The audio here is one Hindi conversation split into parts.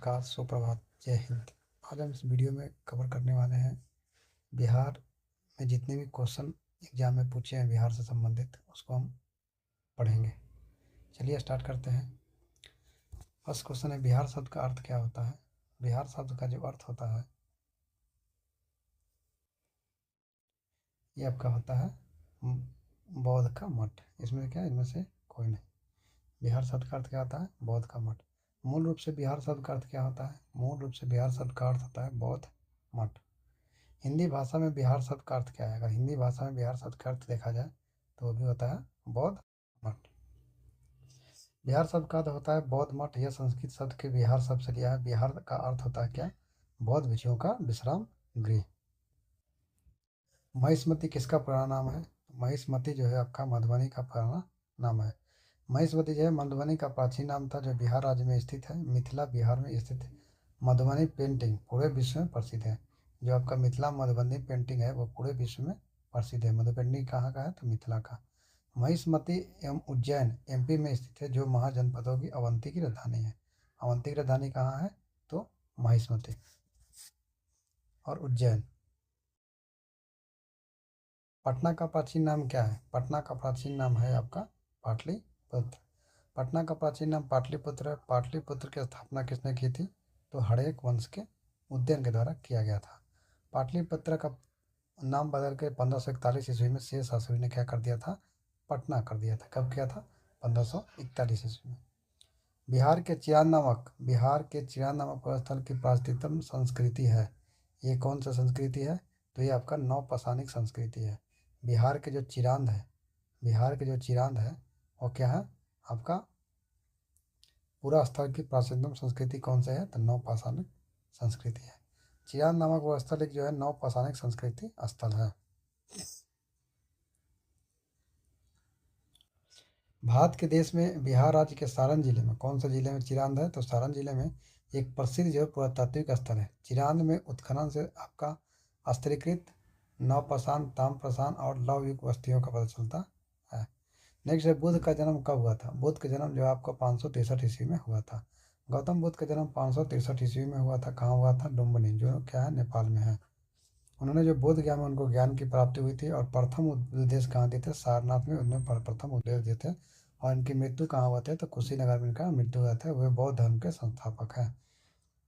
नमस्कार, सुप्रभात, जय हिंद। आज हम इस वीडियो में कवर करने वाले हैं बिहार में जितने भी क्वेश्चन एग्जाम में पूछे हैं बिहार से संबंधित, उसको हम पढ़ेंगे। चलिए स्टार्ट करते हैं। फर्स्ट क्वेश्चन है, बिहार शब्द का अर्थ क्या होता है? बिहार शब्द का जो अर्थ होता है ये आपका होता है बौद्ध का मठ। इसमें क्या है? इनमें से कोई नहीं। बिहार शब्द का अर्थ क्या होता है? बौद्ध का मठ। मूल रूप से बिहार शब्द का अर्थ क्या होता है? मूल रूप से बिहार शब्द का अर्थ होता है बौद्ध मठ। हिंदी भाषा में बिहार शब्द का अर्थ क्या है? अगर हिंदी भाषा में बिहार शब्द का अर्थ देखा जाए तो वो भी होता है बौद्ध मठ। बिहार शब्द का अर्थ होता है बौद्ध मठ। यह संस्कृत शब्द के बिहार शब्द से लिया है। बिहार का अर्थ होता है क्या? बौद्ध भिक्षुओं का विश्राम गृह। महिष्मती किसका पुराना नाम है? महिष्मती जो है आपका मधुबनी का पुराना नाम है। महिष्मती जो है मधुबनी का प्राचीन नाम था, जो बिहार राज्य में स्थित है। मिथिला बिहार में स्थित मधुबनी पेंटिंग पूरे विश्व में प्रसिद्ध है। जो आपका मिथिला मधुबनी पेंटिंग है वो पूरे विश्व में प्रसिद्ध है। मधु पेंटिंग कहाँ का है? तो मिथिला का। महिष्मती एवं उज्जैन एमपी में स्थित है, जो महाजनपदों की अवंती की राजधानी है। अवंती की राजधानी कहाँ है? तो महिष्मती और उज्जैन। पटना का प्राचीन नाम क्या है? पटना का प्राचीन नाम है आपका पाटलिपुत्र। पटना का प्राचीन नाम पाटलिपुत्र है। पाटलिपुत्र की स्थापना किसने की थी? तो हड़ेक वंश के उदयन के द्वारा किया गया था। पाटलिपुत्र का नाम बदल के 1541 ईस्वी में शेर शाह ने क्या कर दिया था? पटना कर दिया था। कब किया था? 1541 ईस्वी में। बिहार के चिरान नामक स्थल की प्राचीनतम संस्कृति है। ये कौन सा संस्कृति है? तो ये आपका नौपाषाणिक संस्कृति है। बिहार के जो चिरांद है, बिहार के जो चिरांद है वो क्या है? आपका पूरा स्थल की प्राचीनतम संस्कृति कौन सा है? तो नौपाषाणिक संस्कृति है। चिरांद नामक वो स्थल एक जो है नौपाषाणिक संस्कृति स्थल है। भारत के देश में बिहार राज्य के सारण जिले में कौन सा जिले में चिरांद है? तो सारण जिले में एक प्रसिद्ध जो है पुरातात्विक स्थल है। चिरांद में उत्खनन से आपका स्तरीकृत नवपाषाण, ताम्रपाषाण और लौह युग बस्तियों का पता चलता है। नेक्स्ट है, बुद्ध का जन्म कब हुआ था? बुद्ध का जन्म जो है आपका 563 ईस्वी में हुआ था। गौतम बुद्ध का जन्म 563 ईस्वी में हुआ था। कहाँ हुआ था? लुम्बिनी, जो क्या है नेपाल में है। उन्होंने जो बोध गया में उनको ज्ञान की प्राप्ति हुई थी और प्रथम उपदेश कहाँ दिए थे? सारनाथ में उन्होंने प्रथम उपदेश दिए थे। और इनकी मृत्यु कहाँ हुआ था? तो कुशीनगर में इनका मृत्यु हुआ था। वे बौद्ध धर्म के संस्थापक हैं।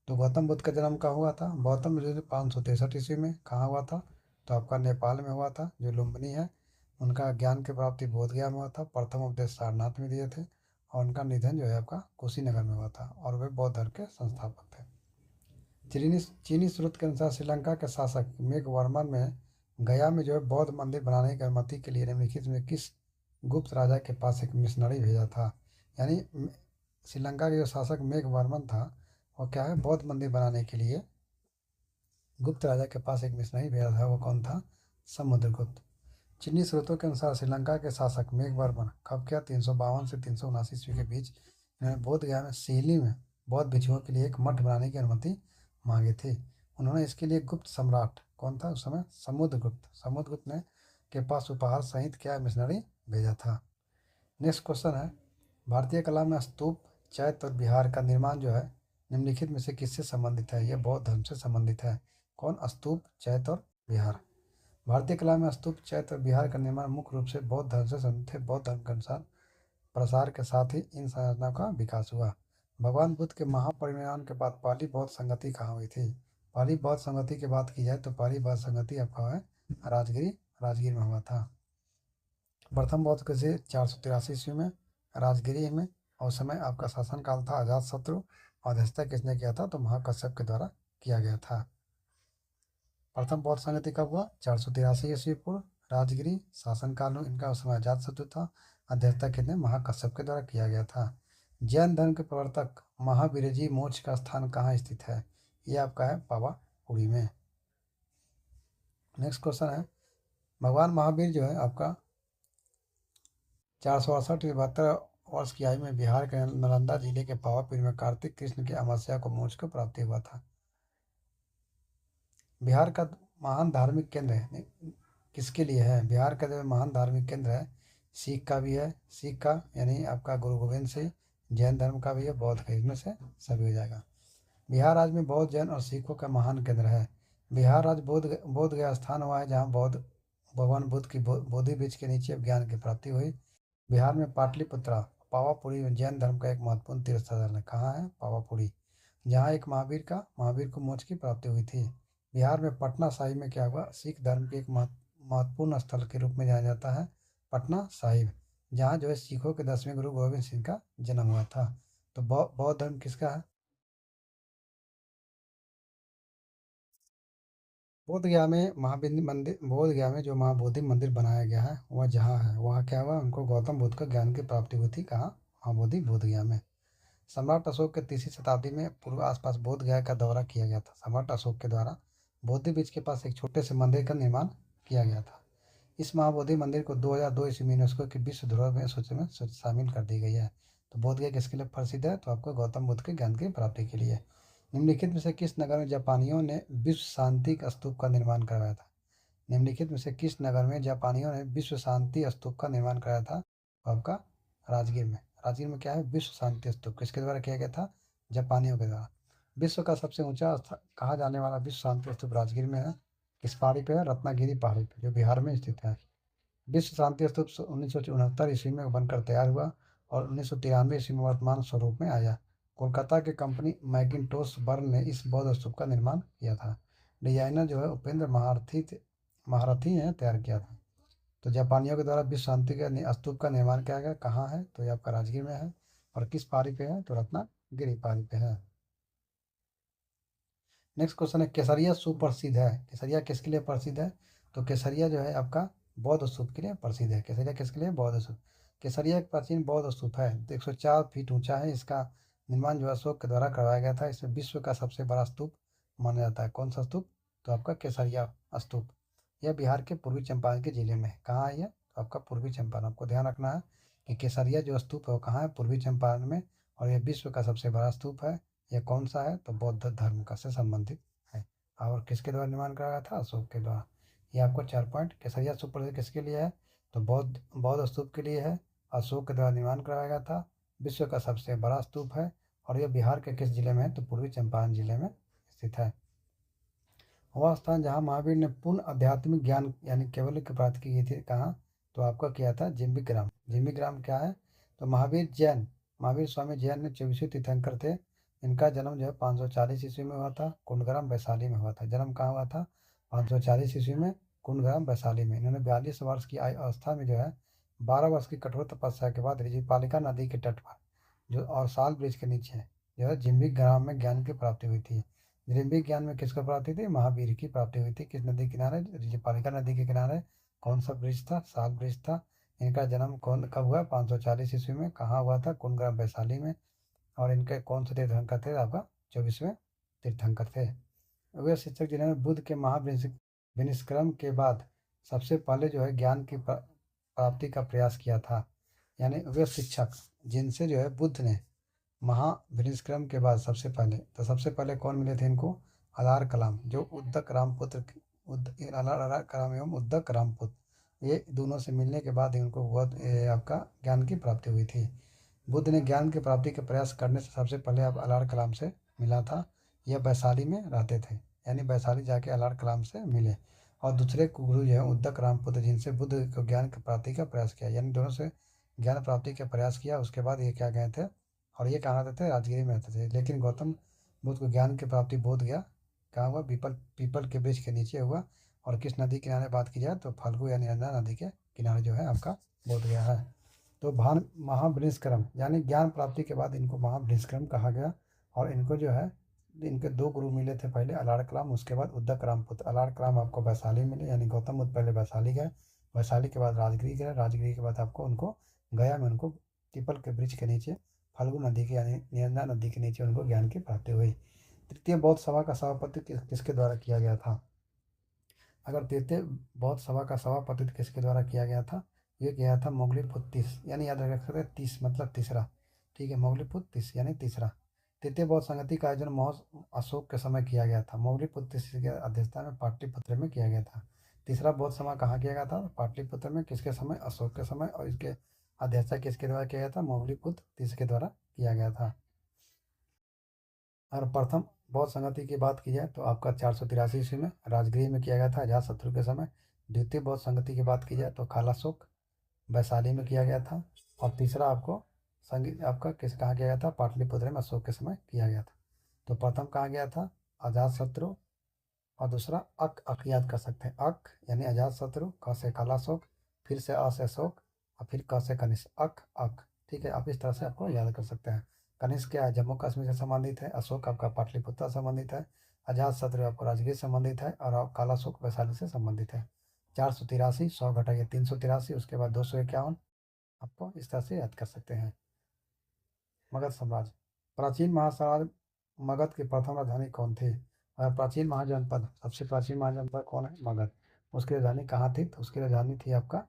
तो गौतम बुद्ध का जन्म कहाँ हुआ था? गौतम बुद्ध 563 ईस्वी में। कहाँ हुआ था? तो आपका नेपाल में हुआ था, जो लुम्बिनी है। उनका ज्ञान की प्राप्ति बोध गया में हुआ था। प्रथम उपदेश सारनाथ में दिए थे। और उनका निधन जो है आपका कुशीनगर में हुआ था। और वे बौद्ध धर्म के संस्थापक थे। चीनी स्रोत के अनुसार श्रीलंका के शासक मेघवर्मन में गया में जो है बौद्ध मंदिर बनाने की अनुमति के लिए निम्नलिखित में किस गुप्त राजा के पास एक मिशनरी भेजा था? यानी श्रीलंका के जो शासक मेघवर्मन था वो क्या है? बौद्ध मंदिर बनाने के लिए गुप्त राजा के पास एक मिशनरी भेजा था। वो कौन था? समुद्रगुप्त। चीनी स्रोतों के अनुसार श्रीलंका के शासक मेघवर्मन कब क्या 352 से 379 ईस्वी के बीच इन्होंने बोध गया में सीली में बौद्ध भिक्षुओं के लिए एक मठ बनाने की अनुमति मांगी थी। उन्होंने इसके लिए गुप्त सम्राट कौन था उस समय? समुद्रगुप्त ने के पास उपहार सहित क्या मिशनरी भेजा था। नेक्स्ट क्वेश्चन है, भारतीय कला में स्तूप, चैत्य और विहार का निर्माण जो है निम्नलिखित में से किससे संबंधित है? यह बौद्ध धर्म से संबंधित है। कौन? स्तूप, चैत्य और विहार। भारतीय कला में स्तूप, चैत्य और विहार का निर्माण मुख्य रूप से बौद्ध धर्म से संबंधित है। बौद्ध धर्म के अनुसार प्रसार के साथ ही इन संरचनाओं का विकास हुआ। भगवान बुद्ध के महापरिनिर्वाण के बाद पहली बौद्ध संगति कहाँ हुई थी? पहली बौद्ध संगति की बात की जाए तो पहली बौद्ध संगति आपका है राजगिर में हुआ था। प्रथम बौद्ध कृषि 483 ईस्वी में राजगिरी में, और समय आपका शासनकाल था अजातशत्रु। और अध्यक्षता किसने किया था? तो महाकश्यप के द्वारा किया गया था। प्रथम बौद्ध संगति कब हुआ? 483 ईस्वी पूर्व, राजगिरी। शासनकाल में इनका उस समय अजातशत्रु था। अध्यक्षता किसने? महाकश्यप के द्वारा किया गया था। जैन धर्म के प्रवर्तक महावीर जी मोक्ष का स्थान कहाँ स्थित है? ये आपका है पावापुरी में। नेक्स्ट क्वेश्चन है, भगवान महावीर जो है आपका 468 वर्ष की आयु में बिहार के नालंदा जिले के पावापुरी में कार्तिक कृष्ण की अमावस्या को मोक्ष को प्राप्ति हुआ था। बिहार का महान धार्मिक केंद्र है किसके लिए है? बिहार का जो महान धार्मिक केंद्र है सिख का भी है। सिख का यानी आपका गुरु गोविंद सिंह। जैन धर्म का भी है, बौद्ध का, इसमें से सभी हो जाएगा। बिहार राज्य में बौद्ध जैन और सिखों का महान केंद्र है। बिहार राज्य बोध गया स्थान हुआ है जहाँ बौद्ध भगवान बुद्ध की बोधि वृक्ष के नीचे ज्ञान की प्राप्ति हुई। बिहार में पाटलिपुत्रा पावापुरी में जैन धर्म का एक महत्वपूर्ण तीर्थ स्थल है। कहाँ है? पावापुरी, जहाँ एक महावीर को मोक्ष की प्राप्ति हुई थी। बिहार में पटना साहिब में क्या हुआ? सिख धर्म के एक महत्वपूर्ण स्थल के रूप में जाना जाता है पटना साहिब, जहाँ जो है सिखों के 10वें गुरु गोविंद सिंह का जन्म हुआ था। तो बौद्ध धर्म किसका है? बोध गया में जो महाबोधि मंदिर बनाया गया है वह जहाँ है, वहाँ क्या हुआ? उनको गौतम बुद्ध को ज्ञान की प्राप्ति हुई थी। कहाँ? महाबोधि बोध गया में। सम्राट अशोक के 3री शताब्दी में पूर्व आसपास बोध गया का दौरा किया गया था। सम्राट अशोक के द्वारा बोधि बीच के पास एक छोटे से मंदिर का निर्माण किया गया था। इस महाबोधि मंदिर को 2002 ईस्वी में यूनेस्को की विश्व धरोहर में सूची में शामिल कर दी गई है। तो बोध गया किसके लिए प्रसिद्ध है? तो आपको गौतम बुद्ध के ज्ञान की प्राप्ति के लिए। निम्नलिखित में से किस नगर में जापानियों ने विश्व शांति स्तूप का निर्माण करवाया था? निम्नलिखित में से किस नगर में जापानियों ने विश्व शांति स्तूप का निर्माण कराया था? तो आपका राजगीर में। राजगीर में क्या है? विश्व शांति स्तूप किसके द्वारा किया गया था? जापानियों के द्वारा। विश्व का सबसे ऊंचा कहा जाने वाला विश्व शांति स्तूप राजगीर में है। किस पहाड़ी पे है? रत्नागिरी पहाड़ी पे, जो बिहार में स्थित है। विश्व शांति स्तूप 1969 ईस्वी में बनकर तैयार हुआ और 1993 ईस्वी में वर्तमान स्वरूप में आया। कोलकाता की कंपनी मैकिन्टोश बर्न ने इस बौद्ध स्तूप का निर्माण किया था। डिजाइनर जो है उपेंद्र महारथी ने तैयार किया था। तो जापानियों के द्वारा विश्व शांति के स्तूप का निर्माण किया गया। कहाँ है? तो ये आपका राजगीर में है। और किस पहाड़ी पे है? तो रत्नागिरी पहाड़ी पे है। नेक्स्ट क्वेश्चन है, केसरिया सुप्रसिद्ध है। केसरिया किसके लिए प्रसिद्ध है? तो केसरिया जो है आपका बौद्ध स्तूप के लिए प्रसिद्ध है। केसरिया किसके लिए? बौद्ध स्तूप। केसरिया एक प्राचीन बौद्ध स्तूप है, तो 104 फीट ऊंचा है। इसका निर्माण जो अशोक के द्वारा करवाया गया था। इसे विश्व का सबसे बड़ा स्तूप माना जाता है। कौन सा स्तूप? तो आपका केसरिया स्तूप। यह बिहार के पूर्वी चंपारण के जिले में है। कहाँ है यह? तो आपका पूर्वी चंपारण। आपको ध्यान रखना है कि केसरिया जो स्तूप है वो कहाँ है? पूर्वी चंपारण में। और यह विश्व का सबसे बड़ा स्तूप है। यह कौन सा है? तो बौद्ध धर्म का से संबंधित है। और किसके द्वारा निर्माण कराया था? अशोक के द्वारा। ये आपको 4 पॉइंट। केसरिया स्तूप किसके लिए है? तो बौद्ध बौद्ध स्तूप के लिए है। अशोक के द्वारा निर्माण कराया गया था। विश्व का सबसे बड़ा स्तूप है। और यह बिहार के किस जिले में है? तो पूर्वी चंपारण जिले में स्थित है। वह स्थान जहाँ महावीर ने पूर्ण आध्यात्मिक ज्ञान यानी केवल की प्राप्ति की थी। कहाँ? तो आपका किया था जिम्बी ग्राम। जिम्बी ग्राम क्या है? तो महावीर स्वामी जैन ने 24वें तीर्थंकर थे। इनका जन्म जो है 540 ईस्वी में हुआ था। कुंडग्राम वैशाली में हुआ था। जन्म कहाँ हुआ था? 540 ईस्वी में कुंडग्राम वैशाली में। इन्होंने 42 वर्ष की आयु अवस्था में जो है 12 वर्ष की कठोर तपस्या के बाद रिजिपालिका नदी के तट पर जो और साल ब्रिज के नीचे जो है जिम्बी ग्राम में ज्ञान की प्राप्ति हुई थी। जिम्बी ज्ञान में किसको प्राप्ति थी? महावीर की प्राप्ति हुई थी। किस नदी किनारे? रिजिपालिका नदी के किनारे। कौन सा ब्रिज था? साल ब्रिज था। इनका जन्म कौन कब हुआ? 540 ईस्वी में। कहाँ हुआ था? कुंडग्राम वैशाली में। और इनके कौन से तीर्थंकर थे? आपका 24वें तीर्थंकर थे। वे शिक्षक जिन्होंने बुद्ध के महाविनिष्क्रम के बाद सबसे पहले जो है ज्ञान की प्राप्ति का प्रयास किया था। यानी वे शिक्षक जिनसे जो है बुद्ध ने महाविनिष्क्रम के बाद सबसे पहले कौन मिले थे इनको? अलार कलाम, जो उद्दक रामपुत्र अलार कलाम एवं उद्दक रामपुत्र, ये दोनों से मिलने के बाद ही उनको आपका ज्ञान की प्राप्ति हुई थी। बुद्ध ने ज्ञान की प्राप्ति का प्रयास करने से सबसे पहले अब अलार कलाम से मिला था। यह वैशाली में रहते थे, यानी वैशाली जाके अलार कलाम से मिले। और दूसरे गुरु जो है उद्दक रामपुत्र, जिनसे बुद्ध को ज्ञान की प्राप्ति का प्रयास किया, यानी दोनों से ज्ञान प्राप्ति का प्रयास किया। उसके बाद ये क्या गए थे? और ये कहाँ रहते थे? राजगिरी में रहते थे। लेकिन गौतम बुद्ध को ज्ञान की प्राप्ति बोध गया कहाँ हुआ? पीपल के वृक्ष के नीचे हुआ। और किस नदी किनारे बात की जाए तो फाल्गु या निरंजन नदी के किनारे जो है आपका बोध गया है। तो भान महाबलिष्क्रम यानी ज्ञान प्राप्ति के बाद इनको महाबलिष्क्रम कहा गया। और इनको जो है इनके 2 गुरु मिले थे, पहले अलाड़ कलाम, उसके बाद उद्दक रामपुत्र। अलाड़ कलाम आपको वैशाली मिले, यानी गौतम बुद्ध पहले वैशाली गए, वैशाली के बाद राजगिरी गए, राजगिरी के बाद आपको उनको गया में उनको पीपल के वृक्ष के नीचे फाल्गु नदी के यानी निरंजना नदी के नीचे उनको ज्ञान की प्राप्ति हुई। तृतीय बौद्ध सभा का सभापति किसके द्वारा किया गया था? अगर तृतीय बौद्ध सभा का सभापतित्व किसके द्वारा किया गया था? ये किया था मोगलीपुत्र तीस, यानी याद रख सकते हैं 30 मतलब तीसरा। ठीक है, मोगलीपुत्र तीस यानी तीसरा। तृतीय बौद्ध संगति का आयोजन अशोक के समय किया गया था। मोगलीपुत्र तीस की अध्यक्षता में पाटलिपुत्र में किया गया था। तीसरा बौद्ध सभा कहाँ किया गया था? पाटलिपुत्र में। किसके समय? अशोक के समय। और इसके अध्यक्षता किसके द्वारा किया गया था? मोगलीपुत्र तीस के द्वारा किया गया था। और प्रथम बौद्ध संगति की बात की जाए तो आपका 483 ईस्वी में राजगृह में किया गया था अजातशत्रु के समय। द्वितीय बौद्ध संगति की बात की जाए तो कालाशोक वैशाली में किया गया था। और तीसरा आपको संगीत आपका किस कहाँ किया गया था, पाटलिपुत्र में अशोक के समय किया गया था। तो प्रथम कहाँ गया था, अजातशत्रु, और दूसरा अक याद कर सकते हैं, अक यानी अजातशत्रु, क से कालाशोक, फिर से अ से अशोक, और फिर क से कनिष्क, अक। ठीक है, आप इस तरह से आपको याद कर सकते हैं। कनिष्क क्या है, जम्मू कश्मीर से संबंधित है। अशोक आपका पाटलिपुत्र संबंधित है। अजातशत्रु आपको राजगीर से संबंधित है। और कालाशोक वैशाली से संबंधित है। 483, 100 घटाइए 383, उसके बाद 251, आपको इस तरह से याद कर सकते हैं। मगध साम्राज्य, प्राचीन महासाम्राज्य मगध की प्रथम राजधानी कौन थी। और प्राचीन महाजनपद, सबसे प्राचीन महाजनपद कौन है, मगध। उसकी राजधानी कहाँ थी, तो उसकी राजधानी थी आपका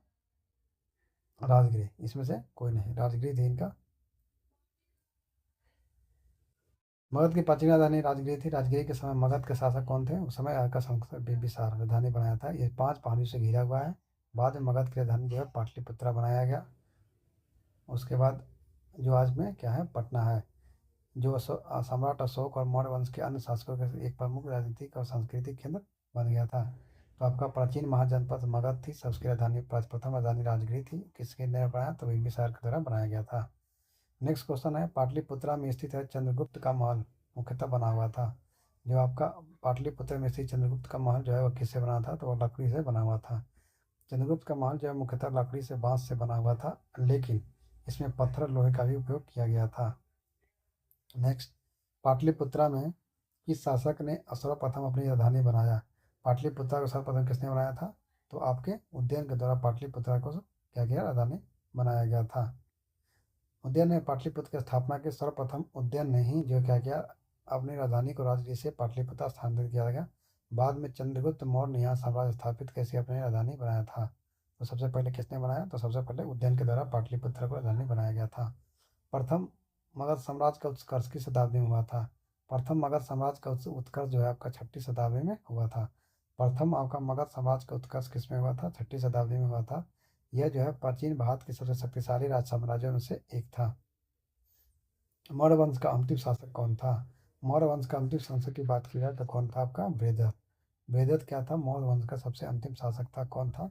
राजगृह। इसमें से कोई नहीं, राजगृह थी इनका। मगध की प्राचीन राजधानी राजगृह थी। राजगृह के समय मगध के शासक कौन थे, उस समय का बिंबिसार राजधानी बनाया था। ये 5 पहाड़ियों से घिरा हुआ है। बाद में मगध की राजधानी जो है पाटलिपुत्रा बनाया गया। उसके बाद जो आज में क्या है, पटना है। जो सम्राट अशोक और मौर्य वंश के अन्य शासकों के एक प्रमुख राजनीतिक और सांस्कृतिक केंद्र बन गया था। तो आपका प्राचीन महाजनपद मगध थी। सबकी राजधानी प्रथम राजधानी राजगृह थी। किसके ने बनाया, तो बिंबिसार के द्वारा बनाया गया था। नेक्स्ट क्वेश्चन है, पाटलिपुत्रा में स्थित है चंद्रगुप्त का महल मुख्यतः बना हुआ था। जो आपका पाटलिपुत्र में स्थित चंद्रगुप्त का महल जो है वो किससे बना था, तो वो लकड़ी से बना हुआ था। चंद्रगुप्त का महल जो है मुख्यतः लकड़ी से, बांस से बना हुआ था, लेकिन इसमें पत्थर और लोहे का भी उपयोग किया गया था। नेक्स्ट, पाटलिपुत्रा में किस शासक ने सर्वप्रथम अपनी राजधानी बनाया। पाटलिपुत्रा को सर्वप्रथम किसने बनाया था, तो आपके उदयन के द्वारा पाटलिपुत्रा को क्या किया, राजधानी बनाया गया था। उदयन ने पाटलिपुत्र की स्थापना की। सर्वप्रथम उदयन ने ही जो क्या किया, अपनी राजधानी को राजगृह से पाटलिपुत्र स्थानांतरित किया गया। बाद में चंद्रगुप्त मौर्य ने यहाँ साम्राज्य स्थापित कैसे अपनी राजधानी बनाया था। तो सबसे पहले किसने बनाया, तो सबसे पहले उदयन के द्वारा पाटलिपुत्र को राजधानी बनाया गया था। प्रथम मगध साम्राज्य का उत्कर्ष किस शताब्दी में हुआ था। प्रथम मगध साम्राज्य का उत्कर्ष जो है आपका 6ठी शताब्दी में हुआ था। प्रथम आपका मगध साम्राज्य का उत्कर्ष किस में हुआ था, 6ठी शताब्दी में हुआ था। यह जो है प्राचीन भारत के सबसे शक्तिशाली राज साम्राज्यों में से एक था। मौर्य वंश का अंतिम शासक कौन था। मौर्य वंश का अंतिम शासक की बात की जाए तो कौन था, आपका बृहद्रथ। बृहद्रथ क्या था, मौर्य वंश का सबसे अंतिम शासक था। कौन था,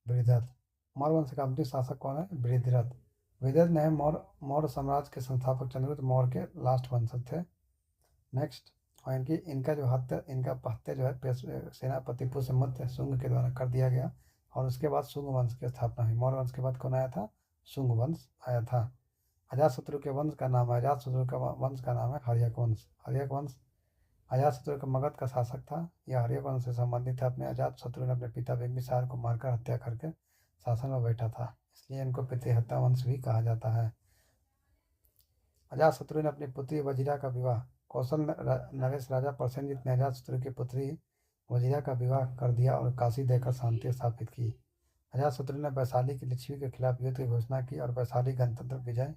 बृहद्रथ। मौर्य वंश का अंतिम शासक कौन है, बृहद्रथ। बृहद्रथ ने मौर्य साम्राज्य के संस्थापक चंद्रगुप्त मौर्य के लास्ट वंशज थे। नेक्स्ट, और इनका जो हत्या, इनका हत्या जो है सेनापति पुष्यमित्र शुंग के द्वारा कर दिया गया। और उसके बाद शुंग वंश की स्थापना हुई। मौर्य वंश के बाद कौन आया था, शुंग वंश आया था। अजातशत्रु के वंश का नाम है, अजातशत्रु का वंश का नाम है हर्यक वंश। हर्यक वंश अजातशत्रु का मगध का शासक था। यह हर्यक वंश से संबंधित है। अपने अजातशत्रु ने अपने पिता बिंबिसार को मारकर हत्या करके शासन में बैठा था, इसलिए इनको पितृहत्या वंश भी कहा जाता है। अजातशत्रु ने अपनी पुत्री वजीरा का विवाह कौशल नरेश राजा प्रसेनजीत ने अजातशत्रु की पुत्री वजीरा का विवाह कर दिया और काशी देकर शांति स्थापित की। अजातशत्रु ने वैशाली की लिच्छवी के खिलाफ युद्ध की घोषणा की और वैशाली गणतंत्र विजय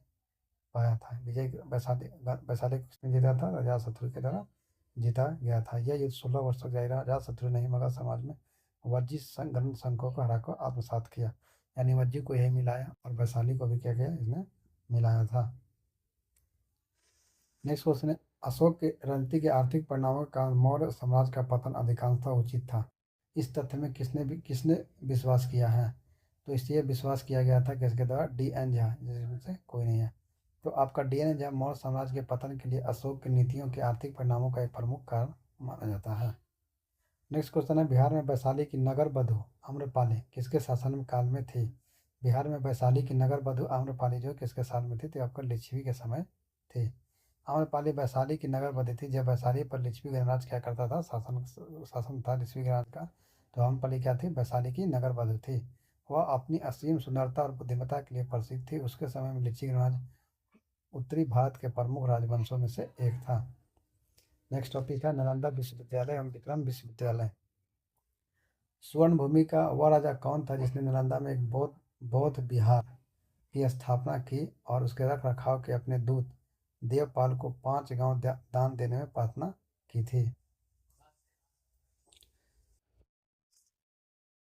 पाया था। विजय वैशाली वैशाली किसने जीता था, अजातशत्रु के द्वारा जीता गया था। यह युद्ध 16 वर्ष तक जारी रहा। अजातशत्रु ने ही मगध समाज में वज्जी गण संघों को हराकर आत्मसात किया। यानी वज्जी को यही मिलाया और वैशाली को भी क्या किया, इसने मिलाया था। नेक्स्ट क्वेश्चन है, अशोक के रणनीति के आर्थिक परिणामों के कारण मौर्य साम्राज्य का पतन अधिकांशतः उचित था। इस तथ्य में किसने विश्वास किया है, तो इसलिए विश्वास किया गया था किसके द्वारा, डी.एन. झा, जिसमें से कोई नहीं है। तो आपका डी.एन. झा मौर्य साम्राज्य के पतन के लिए अशोक की नीतियों के आर्थिक परिणामों का एक प्रमुख कारण माना जाता है। नेक्स्ट क्वेश्चन है, बिहार में वैशाली की नगर बधू आम्रपाली किसके शासन काल में थी। बिहार में वैशाली की नगर बधू आम्रपाली जो किसके साल में थी, तो आपका लिच्छवी के समय थी। आम्रपाली वैशाली की नगर बधी थी। जब वैशाली पर लिच्छवी गणराज क्या करता था, शासन था लिच्छवी गणराज का। तो आम्रपाली क्या थी, वैशाली की नगर बधू थी। वह अपनी असीम सुंदरता और बुद्धिमत्ता के लिए प्रसिद्ध थी। उसके समय में लिच्छवी गणराज उत्तरी भारत के प्रमुख राजवंशों में से एक था। नेक्स्ट टॉपिक है नालंदा विश्वविद्यालय एवं विक्रम विश्वविद्यालय। स्वर्ण भूमि का वह राजा कौन था जिसने नालंदा में एक बौद्ध विहार की स्थापना की और उसके रख रखाव के अपने दूत देवपाल को 5 गांव दान देने में प्रार्थना की थी।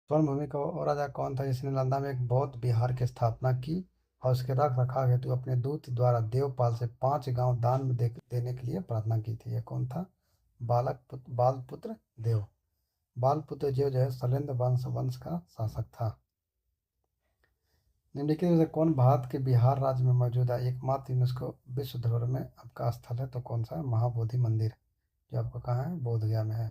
स्वर्ण भूमि का वह राजा कौन था जिसने नालंदा में एक बौद्ध विहार की स्थापना की और उसके रख रखाव हेतु अपने दूत द्वारा देवपाल से 5 गांव दान में देने के लिए प्रार्थना की थी। यह कौन था, बालपुत्र देव। बालपुत्र देव जो है शैलेंद्र वंश का शासक था। निम्नलिखित में से कौन भारत के बिहार राज्य में मौजूद है एकमात्र यूनेस्को विश्व धरोहर में आपका स्थल है? तो कौन सा है? महाबोधि मंदिर, जो आपका कहाँ है? बोधगया में है।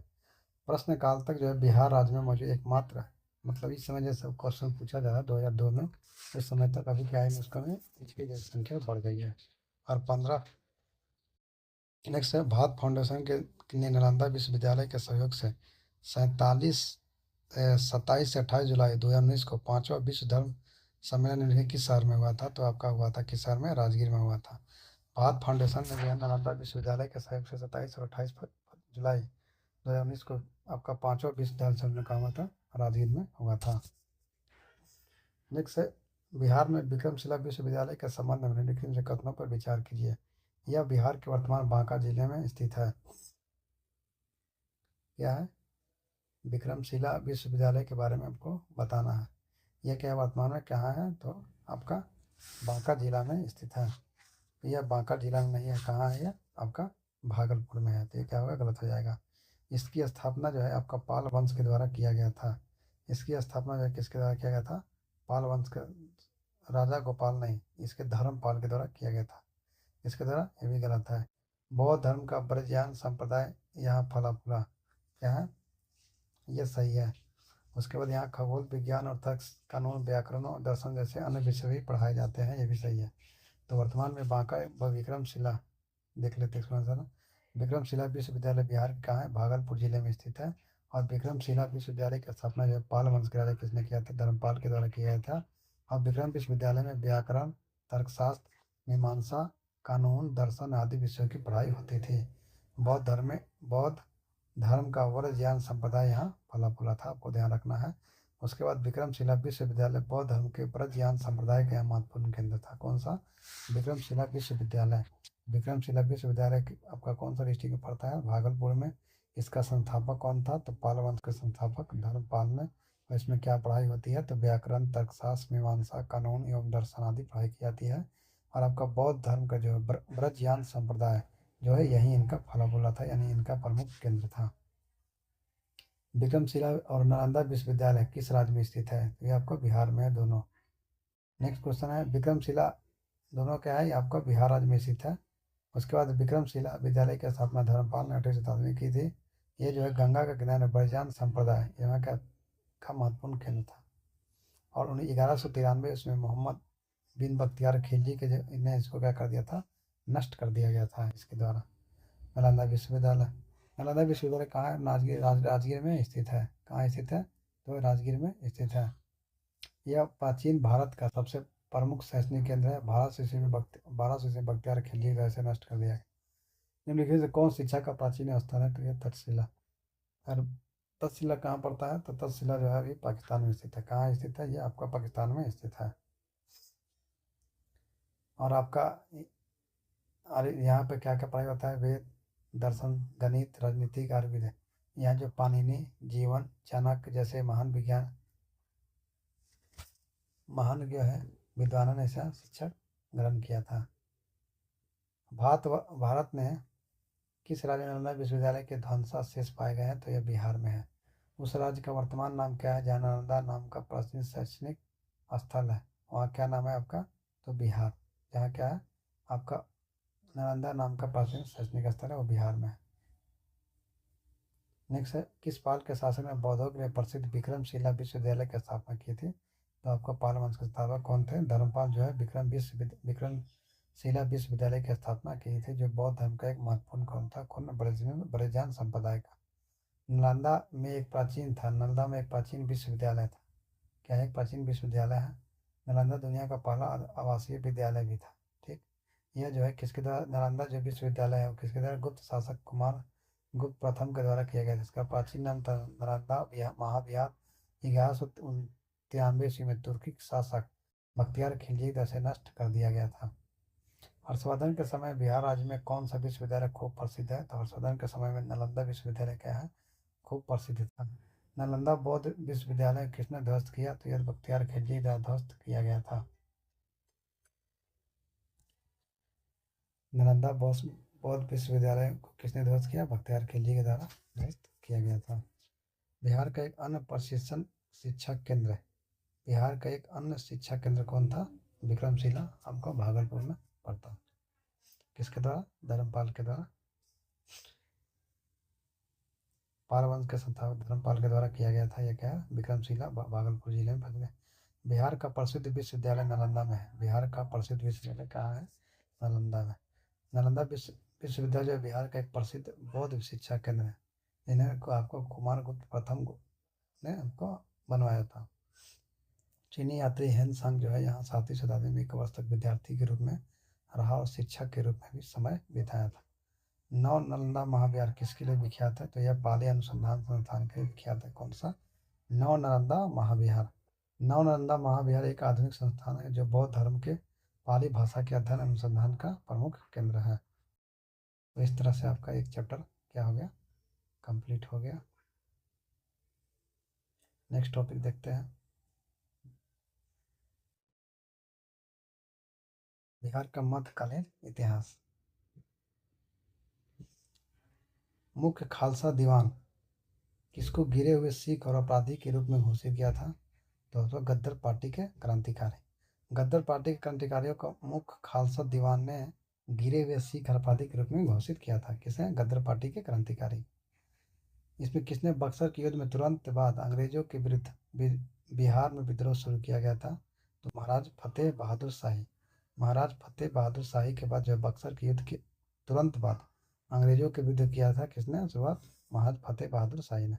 प्रश्न काल तक जो है बिहार राज्य में मौजूद एकमात्र, मतलब इस समय जैसे क्वेश्चन पूछा जा रहा है 2002 में, इस समय तक अभी क्या है यूनेस्को में इसकी जनसंख्या बढ़ गई है। और 15 नेक्स्ट है भारत फाउंडेशन के ने नालंदा विश्वविद्यालय के सहयोग से 27 से 28 जुलाई 2019 को 5वां विश्व धर्म सम्मेलन निम्नलिखित किस शहर में हुआ था? तो आपका हुआ था किस शहर में? राजगीर में हुआ था। भारत फाउंडेशन ने जो है नालंदा विश्वविद्यालय के सहयोग से 27 और 28 जुलाई 2019 को आपका 5वां विश्व धर्म सम्मेलन का हुआ था, राजगीर में हुआ था। नेक्स्ट है बिहार में विक्रमशिला विश्वविद्यालय के संबंध में निम्नलिखित से कथनों पर विचार कीजिए। यह बिहार के वर्तमान बांका जिले में स्थित है। क्या है? विक्रमशिला विश्वविद्यालय के बारे में आपको बताना है। यह क्या वर्तमान में कहाँ है? तो आपका बांका जिला में स्थित है। यह बांका जिला में नहीं है, कहाँ है? यह आपका भागलपुर में है। तो ये क्या होगा? गलत हो जाएगा। इसकी स्थापना जो है आपका पाल वंश के द्वारा किया गया था। इसकी स्थापना जो है किसके द्वारा किया गया था? पाल वंश के राजा गोपाल नहीं, इसके धर्मपाल के द्वारा किया गया था। इसके द्वारा ये भी गलत है। बौद्ध धर्म का ब्रजयान संप्रदाय यहाँ फला फूला। क्या है? ये सही है। उसके बाद यहाँ खगोल विज्ञान और तर्क कानून व्याकरण और दर्शन जैसे अन्य विषय भी पढ़ाए जाते हैं, ये भी सही है। तो वर्तमान में बांका व विक्रमशिला देख लेते हैं इसमें। विक्रमशिला विश्वविद्यालय बिहार के कहाँ है? भागलपुर जिले में स्थित है। और विक्रमशिला विश्वविद्यालय की स्थापना जो है पाल वंश के राजा किसने किया था? धर्मपाल के द्वारा किया गया था। और विक्रम विश्वविद्यालय में व्याकरण, तर्कशास्त्र, मीमांसा, कानून, दर्शन आदि विषयों की पढ़ाई होती थी। बौद्ध धर्म का व्रजयान संप्रदाय यहाँ फला फूला था, आपको ध्यान रखना है। उसके बाद विक्रमशिला विश्वविद्यालय बौद्ध धर्म के व्रजयान संप्रदाय का महत्वपूर्ण केंद्र था। कौन सा? विक्रमशिला विश्वविद्यालय। विक्रमशिला विश्वविद्यालय आपका कौन सा डिस्ट्रिक्ट में पड़ता है? भागलपुर में। इसका संस्थापक कौन था? तो पाल वंश के संस्थापक धर्मपाल ने। और इसमें क्या पढ़ाई होती है? तो व्याकरण, तर्कशास्त्र, मीमांसा, कानून एवं दर्शन आदि पढ़ाई की जाती है। और आपका बौद्ध धर्म का जो है ब्रजयान संप्रदाय जो है यही इनका फला फूला था, यानी इनका प्रमुख केंद्र था। विक्रमशिला और नालंदा विश्वविद्यालय किस राज्य में स्थित है? तो ये आपका बिहार में है दोनों। नेक्स्ट क्वेश्चन है विक्रमशिला दोनों क्या है? ये आपका बिहार राज्य में स्थित है। उसके बाद विक्रमशिला विद्यालय की स्थापना धर्मपाल ने 8वीं शताब्दी में की थी। ये जो है गंगा के किनारे ब्रजयान संप्रदाय यहाँ का महत्वपूर्ण केंद्र था। और 1193 उसमें मोहम्मद बिन बख्तियार खिलजी के जो इन्हें इसको क्या कर दिया था? नष्ट कर दिया गया था इसके द्वारा। नालंदा विश्वविद्यालय। नालंदा विश्वविद्यालय कहाँ है? राजगीर में स्थित है। कहाँ स्थित है? तो राजगीर में स्थित है। यह प्राचीन भारत का सबसे प्रमुख शैक्षणिक केंद्र है। 1200 ईस्वी में बख्तियार खिलजी का इसे नष्ट कर दिया गया। निम्नलिखित से कौन शिक्षा का प्राचीन स्थान है? तो यह तक्षशिला। और तक्षशिला कहाँ पड़ता है? तो तक्षशिला जो है अभी पाकिस्तान में स्थित है। कहाँ स्थित है? ये आपका पाकिस्तान में स्थित है। और आपका अरे यहाँ पे क्या क्या पढ़ाई होता है? वेद, दर्शन, गणित, राजनीतिक, आयुर्वेद। यहाँ जो पाणिनि, जीवन, चाणक्य जैसे महान जो है विद्वानों ने ऐसा शिक्षा ग्रहण किया था। भारत में किस राज्य में नालंदा विश्वविद्यालय के ध्वंसावशेष पाए गए हैं? तो यह बिहार में है। उस राज्य का वर्तमान नाम क्या है जहाँ नालंदा नाम का प्राचीन शैक्षणिक स्थल है? वहाँ क्या नाम है आपका? तो बिहार। जहाँ क्या है आपका नालंदा नाम का प्राचीन शैक्षणिक स्थल है, वो बिहार में है। नेक्स्ट है किस पाल के शासन में बौद्धों के लिए प्रसिद्ध विक्रमशिला विश्वविद्यालय की स्थापना की थी? तो आपका पाल वंश के स्थापक कौन थे? धर्मपाल जो है विक्रमशिला विश्वविद्यालय की स्थापना की थी, जो बौद्ध धर्म का एक महत्वपूर्ण कौन था? ब्रजयान संप्रदाय का। नालंदा में एक प्राचीन विश्वविद्यालय था। क्या एक प्राचीन विश्वविद्यालय है? नालंदा दुनिया का पहला आवासीय विद्यालय भी था। ठीक। यह जो है किसके द्वारा नालंदा जो विश्वविद्यालय है वो किसके द्वारा? गुप्त शासक कुमार गुप्त प्रथम के द्वारा किया गया था। इसका प्राचीन नाम था नालंदा महाविहार। 1193 ईस्वी में तुर्की शासक बख्तियार खिलजी से नष्ट कर दिया गया था। हर्षवर्धन के समय बिहार राज्य में कौन सा विश्वविद्यालय खूब प्रसिद्ध है? तो हर्षवर्धन के समय में नालंदा विश्वविद्यालय क्या है? खूब प्रसिद्ध था। नालंदा बौद्ध विश्वविद्यालय किसने ध्वस्त किया? तो यह बख्तियार खिलजी द्वारा ध्वस्त किया गया था। नालंदा बौद्ध विश्वविद्यालय को किसने ध्वस्त किया? बख्तियार खिलजी के द्वारा ध्वस्त किया गया था। बिहार का एक अन्य प्रशिक्षण शिक्षा केंद्र है। बिहार का एक अन्य शिक्षा केंद्र कौन था? विक्रमशिला, आपको भागलपुर में पड़ता। किसके द्वारा? धर्मपाल के द्वारा। पाल वंश के संस्थापक धर्मपाल के द्वारा किया गया था। यह क्या है? विक्रमशिला, भागलपुर जिले में फंस गए। बिहार का प्रसिद्ध विश्वविद्यालय नालंदा में है। बिहार का प्रसिद्ध विश्वविद्यालय कहाँ है? नालंदा में। नालंदा विश्वविद्यालय बिहार का एक प्रसिद्ध बौद्ध शिक्षा केंद्र है। इन्हें को आपको कुमारगुप्त प्रथम ने हमको बनवाया था। चीनी यात्री हेन सांग जो है यहाँ 7वीं शताब्दी में 1 वर्ष तक विद्यार्थी के रूप में रहा और शिक्षक के रूप में भी समय बिताया था। नव नालंदा महाविहार किसके लिए विख्यात है? तो यह पाली अनुसंधान संस्थान के लिए विख्यात है। कौन सा? नव नालंदा महाविहार। नव नालंदा महाविहार एक आधुनिक संस्थान है जो बौद्ध धर्म के पाली भाषा के अध्ययन अनुसंधान का प्रमुख केंद्र है। तो इस तरह से आपका एक चैप्टर क्या हो गया? कंप्लीट हो गया। नेक्स्ट टॉपिक देखते हैं। बिहार का मध्यकालीन इतिहास। मुख्य खालसा दीवान किसको गिरे हुए सिख और अपराधी के रूप में घोषित किया था? तो गद्दर पार्टी के क्रांतिकारी। गद्दर पार्टी के क्रांतिकारियों को मुख्य खालसा दीवान ने गिरे हुए सिख और अपराधी के रूप में घोषित किया था। किसे? गद्दर पार्टी के क्रांतिकारी। इसमें किसने बक्सर के युद्ध में तुरंत बाद अंग्रेजों के विरुद्ध बिहार में विद्रोह शुरू किया गया था? तो महाराज फतेह बहादुर शाही। महाराज फतेह बहादुर शाही के बाद जो बक्सर के युद्ध के तुरंत बाद अंग्रेजों के विरुद्ध किया था किसने शुरुआत? महाराज फतेह बहादुर शाही ने।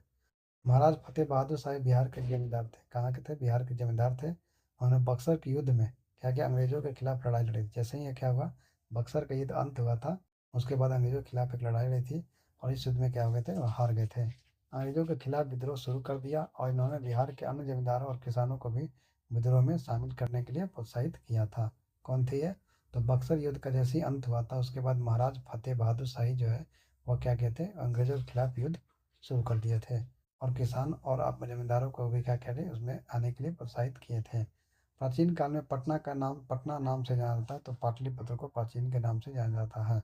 महाराज फतेह बहादुर शाही बिहार के जमींदार थे। कहाँ के थे? बिहार के जमींदार थे। उन्होंने बक्सर के युद्ध में क्या किया? अंग्रेजों के खिलाफ लड़ाई लड़ी। जैसे ही क्या हुआ? बक्सर का युद्ध अंत हुआ था, उसके बाद अंग्रेजों के खिलाफ एक लड़ाई लड़ी थी और इस युद्ध में क्या हो गए थे? वो हार गए थे। अंग्रेजों के खिलाफ विद्रोह शुरू कर दिया और इन्होंने बिहार के अन्य जमींदारों और किसानों को भी विद्रोह में शामिल करने के लिए प्रोत्साहित किया था। कौन थे ये? तो बक्सर युद्ध का जैसे ही अंत हुआ था उसके बाद महाराज फतेह बहादुर शाही जो है वो क्या कहते हैं? अंग्रेजों के खिलाफ युद्ध शुरू कर दिए थे और किसान और आप जमींदारों को भी क्या कहते हैं? उसमें आने के लिए प्रोत्साहित किए थे। प्राचीन काल में पटना नाम से जाना जाता है, तो पाटलिपुत्र को प्राचीन के नाम से जाना जाता है।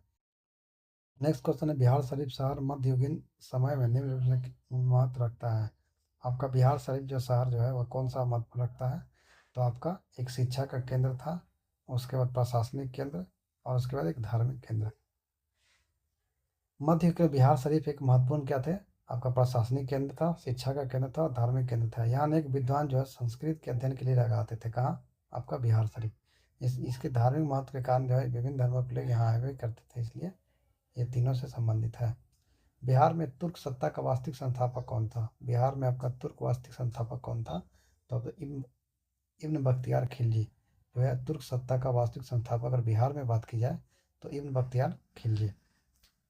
नेक्स्ट क्वेश्चन है, बिहार शरीफ शहर मध्ययुगीन समय में निम्न रूप से महत्व रखता है। आपका बिहार शरीफ जो शहर जो है वह कौन सा महत्व रखता है? तो आपका एक शिक्षा का केंद्र था, उसके बाद प्रशासनिक केंद्र और उसके बाद एक धार्मिक केंद्र। मध्य के बिहार शरीफ एक महत्वपूर्ण क्या थे? आपका प्रशासनिक केंद्र था, शिक्षा का केंद्र था और धार्मिक केंद्र था। यहाँ एक विद्वान जो है संस्कृत के अध्ययन के लिए लगा आते थे। कहाँ? आपका बिहार शरीफ। इसके धार्मिक महत्व के कारण जो है विभिन्न धर्मों के लोग यहाँ आए हुए करते थे, इसलिए ये तीनों से संबंधित है। बिहार में तुर्क सत्ता का वास्तविक संस्थापक कौन था? बिहार में आपका तुर्क वास्तविक संस्थापक कौन था? तो इब्न बख्तियार खिलजी जो है तुर्क सत्ता का वास्तविक संस्थापक। अगर बिहार में बात की जाए तो इब्न बख्तियार खिलजी।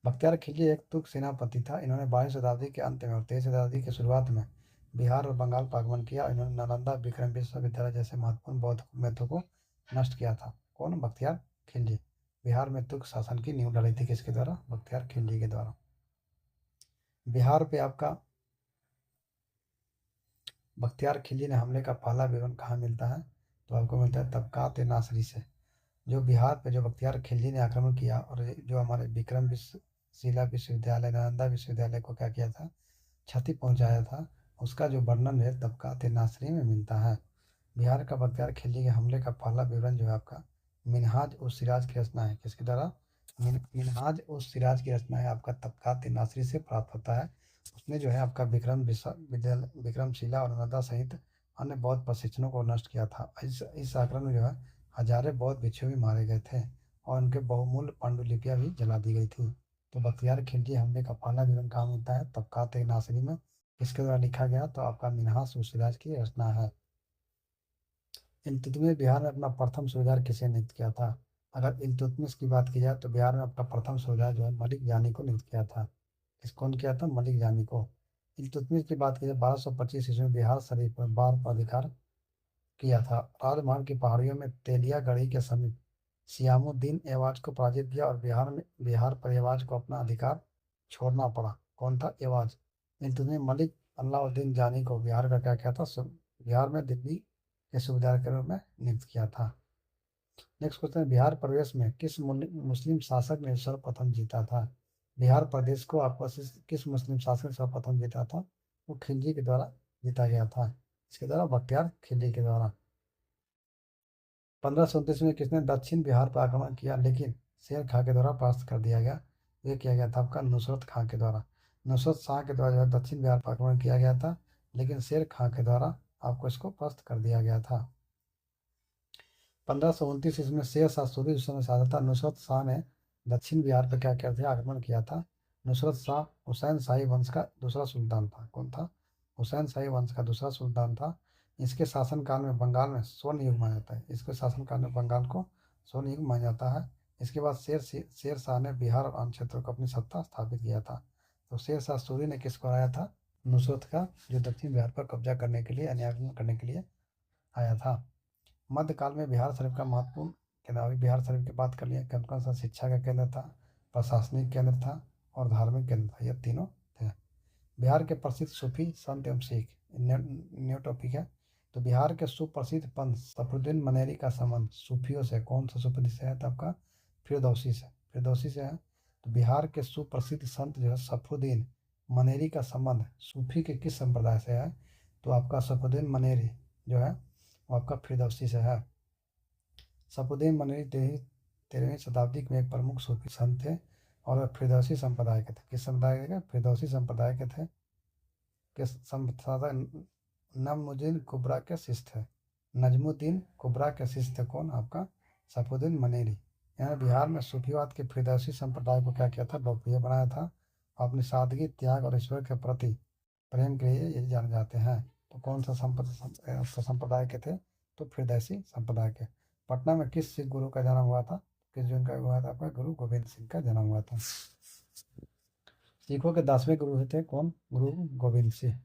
बख्तियार खिलजी एक तुर्क सेनापति था। इन्होंने 22वीं शताब्दी के अंत में और 23वीं शताब्दी की शुरुआत में बिहार और बंगाल पर आगमन किया। इन्होंने नालंदा विक्रम विश्वविद्यालय जैसे महत्वपूर्ण बौद्ध हुकूमतों को नष्ट किया था। कौन? बख्तियार खिलजी। बिहार में तुर्क शासन की नींव डाली थी किसके द्वारा? बख्तियार खिलजी के द्वारा। बिहार पे आपका बख्तियार खिलजी ने हमले का पहला विवरण कहाँ मिलता है? तो आपको मिलता है तबकात नासरी से। जो बिहार पे जो बख्तियार खिलजी ने आक्रमण किया और जो हमारे विक्रम शिला विश्वविद्यालय नालंदा विश्वविद्यालय को क्या किया था? क्षति पहुंचाया था, उसका जो वर्णन है तबकात नासरी में मिलता है। बिहार का बख्तियार खिलजी के हमले का पहला विवरण जो है आपका मिनहाज उस सिराज की रचना है। किसके द्वारा? मिनहाज उस सिराज की रचना है आपका तबकात नासरी से प्राप्त होता है। उसने जो है आपका विक्रम विक्रमशिला और नालंदा सहित अन्य बौद्ध प्रशिक्षणों को नष्ट किया था। इस आक्रमण में जो है हजारों बौद्ध भिक्षु भी मारे गए थे और उनके बहुमूल्य पांडुलिपियां भी जला दी गई थी। तो बख्तियार खिलजी हमले का पहला विवरण कहाँ मिलता है? तबकात नासरी में। किसके द्वारा लिखा गया? तो आपका मिनहाज उस सिराज की रचना है। इल्तुतमिश बिहार में अपना प्रथम सूबेदार किसे नियुक्त किया था? अगर इल्तुतमिश की बात की जाए तो बिहार में अपना प्रथम सूबेदार जो है मलिक जानी को नियुक्त किया था। कौन किया था? मलिक जानी को। इल्तुतमिश की बात की जाए 1225 ईस्वी में बिहार शरीफ पर बार पर अधिकार किया था। राजमहल की पहाड़ियों में तेलिया गढ़ी के समीप सियामुद्दीन एवाज को पराजित किया और बिहार पर एवाज को अपना अधिकार छोड़ना पड़ा। कौन था? एवाज। इल्तुतमिश मलिक अलाउद्दीन जानी को बिहार का क्या किया था? बिहार में दिल्ली के सूबेदार के रूप में नियुक्त किया था। नेक्स्ट क्वेश्चन है, बिहार प्रदेश में किस मुस्लिम शासक ने सर्वप्रथम जीता था? बिहार प्रदेश को आपको किस मुस्लिम शासक ने सर्वप्रथम जीता था? वो खिलजी के द्वारा जीता गया था। इसके द्वारा बख्तियार खिलजी के द्वारा। 1529 में किसने दक्षिण बिहार पर आक्रमण किया लेकिन शेर खां के द्वारा परास्त कर दिया गया? ये किया गया था आपका नुसरत खां के द्वारा। नुसरत शाह के द्वारा जो है दक्षिण बिहार पर आक्रमण किया गया था, लेकिन शेर खां के द्वारा आपको इसको परास्त कर दिया गया था। 1529 ईस्वी में शेर शाह सूरी दुश्मन साधा था। नुसरत शाह ने दक्षिण बिहार पर क्या किया था? आक्रमण किया था। नुसरत शाह हुसैन शाही वंश का दूसरा सुल्तान था। कौन था? हुसैन शाही वंश का दूसरा सुल्तान था। इसके शासनकाल में बंगाल में स्वर्ण युग माना जाता है। इसके शासनकाल में बंगाल को स्वर्ण युग माना जाता है। इसके बाद शेर शाह ने बिहार और अन्य क्षेत्रों को अपनी सत्ता स्थापित किया था। तो शेर शाह सूरी ने किसको हराया था? नुसरत का, जो दक्षिण बिहार पर कब्जा करने के लिए, आक्रमण करने के लिए आया था। मध्यकाल में बिहार शरीफ का महत्वपूर्ण केंद्र, अभी बिहार शरीफ की बात कर लिया, कौन सा शिक्षा का केंद्र था, प्रशासनिक केंद्र था और धार्मिक केंद्र था, ये तीनों थे। बिहार के प्रसिद्ध सूफी संत एवं सिख, न्यू टॉपिक है। तो बिहार के सुप्रसिद्ध पंथ सफरुद्दीन मनेरी का संबंध सूफियों से, कौन सा सूफी से है? तो आपका फिरदौसी से, फिरदौसी से है। तो बिहार के सुप्रसिद्ध संत जो है सफरुद्दीन मनेरी का संबंध सूफी के किस संप्रदाय से है? तो आपका सफरुद्दीन मनेरी जो है वो आपका फिरदौसी से है। सफरुद्दीन मनेरी 13वीं शताब्दी में एक प्रमुख सूफी संत थे और वह फिरदौसी संप्रदाय के थे। किस संप्रदाय के? फिरदौसी संप्रदाय के थे। के संप्रदाय नजमुद्दीन कुबरा के शिष्य थे। नजमुद्दीन कुबरा के शिष्य थे कौन? आपका सफरुद्दीन मनेरी। यहाँ बिहार में सूफीवाद के फिरदौसी संप्रदाय को क्या किया था? लोकप्रिय बनाया था। अपनी सादगी, त्याग और ईश्वर के प्रति प्रेम के लिए ये जाने जाते हैं। तो कौन सा संप्रदाय के थे? तो फिरदौसी संप्रदाय के। पटना में किस सिख गुरु का जन्म हुआ था? किस जन का हुआ था? आपका गुरु गोविंद सिंह का जन्म हुआ था। सिखों के 10वें गुरु थे कौन? गुरु गोविंद सिंह।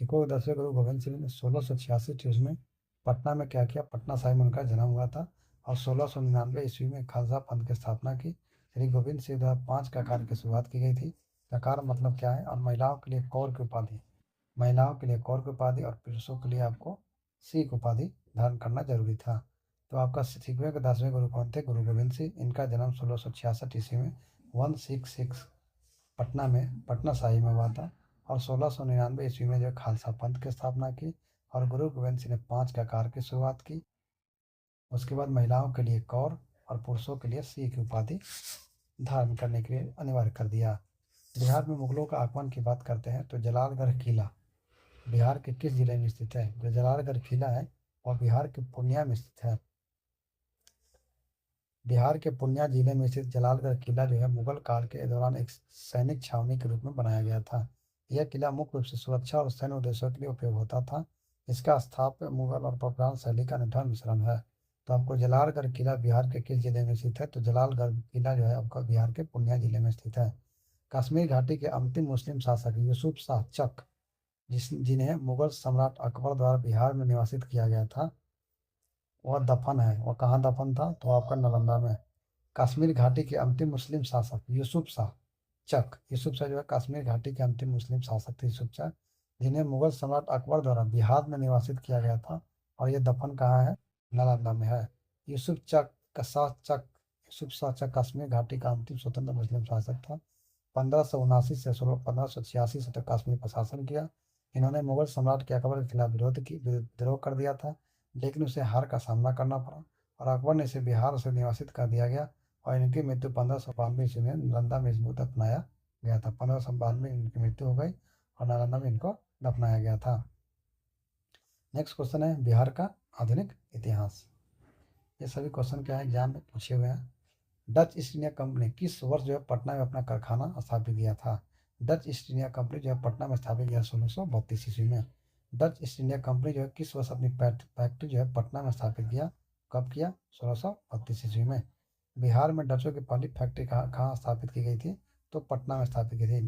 सिखों के 10वें गुरु गोविंद सिंह ने 1686 ईस्वी में पटना में क्या किया? पटना साहिब में उनका जन्म हुआ था और 1699 ईस्वी में खालसा पंथ की स्थापना की। श्री गोविंद सिंह द्वारा 5 ककार की शुरुआत की गई थी। ककार मतलब क्या है? और महिलाओं के लिए कौर की उपाधि, महिलाओं के लिए कौर की उपाधि और पुरुषों के लिए आपको सिख उपाधि धारण करना जरूरी था। तो आपका सिखों के 10वें गुरु कौन थे? गुरु गोविंद सिंह। इनका जन्म 1666 ईस्वी में 166 पटना में, पटना साहिब में हुआ था और 1699 ईस्वी में जो खालसा पंथ की स्थापना की और गुरु गोविंद सिंह ने 5 ककार की शुरुआत की। उसके बाद महिलाओं के लिए कौर और पुरुषों के लिए सिख उपाधि धारण करने के लिए अनिवार्य कर दिया। बिहार में मुगलों का आगमन की बात करते हैं तो जलालगढ़ किला बिहार के किस जिले में स्थित है? जो जलालगढ़ किला है वह बिहार के पूर्णिया में स्थित है। बिहार के पूर्णिया जिले में स्थित जलालगढ़ किला जो है मुगल काल के दौरान एक सैनिक छावनी के रूप में बनाया गया था। यह किला मुख्य रूप से सुरक्षा और सैन्य उद्देश्यों के लिए उपयोग होता था। इसका स्थापत्य मुगल और पाषाण शैली का अनूठा मिश्रण है। तो आपको जलालगढ़ किला बिहार के किस जिले में स्थित है? तो जलालगढ़ किला जो है आपका बिहार के पूर्णिया जिले में स्थित है। कश्मीर घाटी के अंतिम मुस्लिम शासक यूसुफ शाह चक, जिन्हें मुगल सम्राट अकबर द्वारा बिहार में निवासित किया गया था, वह दफन है। वह कहाँ दफन था? तो आपका नालंदा में। कश्मीर घाटी के अंतिम मुस्लिम शासक यूसुफ शाह चक, यूसुफ शाह जो है कश्मीर घाटी के अंतिम मुस्लिम शासक थे यूसुफ शाह, जिन्हें मुगल सम्राट अकबर द्वारा बिहार में निवासित किया गया था और ये दफन कहाँ है? नालंदा में है। यूसुफ चक का शाह चक यूसुफ शाह चक कश्मीर घाटी का अंतिम स्वतंत्र मुस्लिम शासक था। 1579 से 1586 से तक कश्मीर पर शासन किया। इन्होंने मुगल सम्राट के अकबर के खिलाफ विद्रोह कर दिया था, लेकिन उसे हार का सामना करना पड़ा और अकबर ने इसे बिहार से निवासित कर दिया गया और इनकी मृत्यु 1592 ईस्वी में नालंदा में इसको दफनाया गया था। 1592 में इनकी मृत्यु हो गई और नालंदा में इनको दफनाया गया था। नेक्स्ट क्वेश्चन है बिहार का आधुनिक इतिहास। ये सभी क्वेश्चन क्या है? एग्जाम में पूछे हुए हैं। डच ईस्ट इंडिया कंपनी किस वर्ष जो है पटना में अपना कारखाना स्थापित किया था? डच ईस्ट इंडिया कंपनी जो है पटना में स्थापित किया 1632 ईस्वी में। डच ईस्ट इंडिया कंपनी जो है किस वर्ष अपनी फैक्ट्री जो है पटना में स्थापित किया? कब किया? 1632 ईस्वी में। बिहार में डचों की पहली फैक्ट्री कहाँ कहाँ स्थापित की गई थी? तो पटना में स्थापित की थी।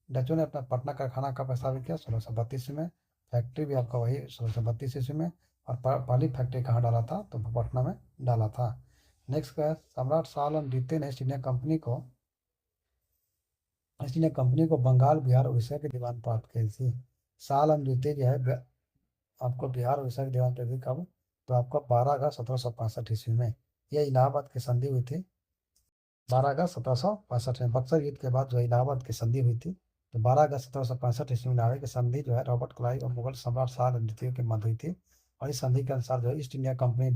डचों ने अपना पटना कारखाना कब स्थापित किया? 1632 में। फैक्ट्री भी आपका वही 1632 ईस्वी में। और पहली फैक्ट्री कहाँ डाला था? तो पटना में डाला था। नेक्स्ट का है सम्राट शाह आलम द्वितीय ने ईस्ट इंडिया कंपनी को बंगाल, बिहार, उड़ीसा के दीवान प्राप्त की थी। शाह आलम द्वितीय जो है आपको बिहार, उड़ीसा के दीवान प्राप्त कब? तो आपका 12 अगस्त 1765 में यह इलाहाबाद की संधि हुई थी। 12 अगस्त 1765 में बक्सर युद्ध के बाद जो इलाहाबाद की संधि हुई थी, तो 12 अगस्त 1765 में इलाहाबाद की संधि जो है रॉबर्ट क्लाइव और मुगल सम्राट शाह द्वितीय के मध्य हुई थी। और इस संधि के अनुसार जो है ईस्ट इंडिया कंपनी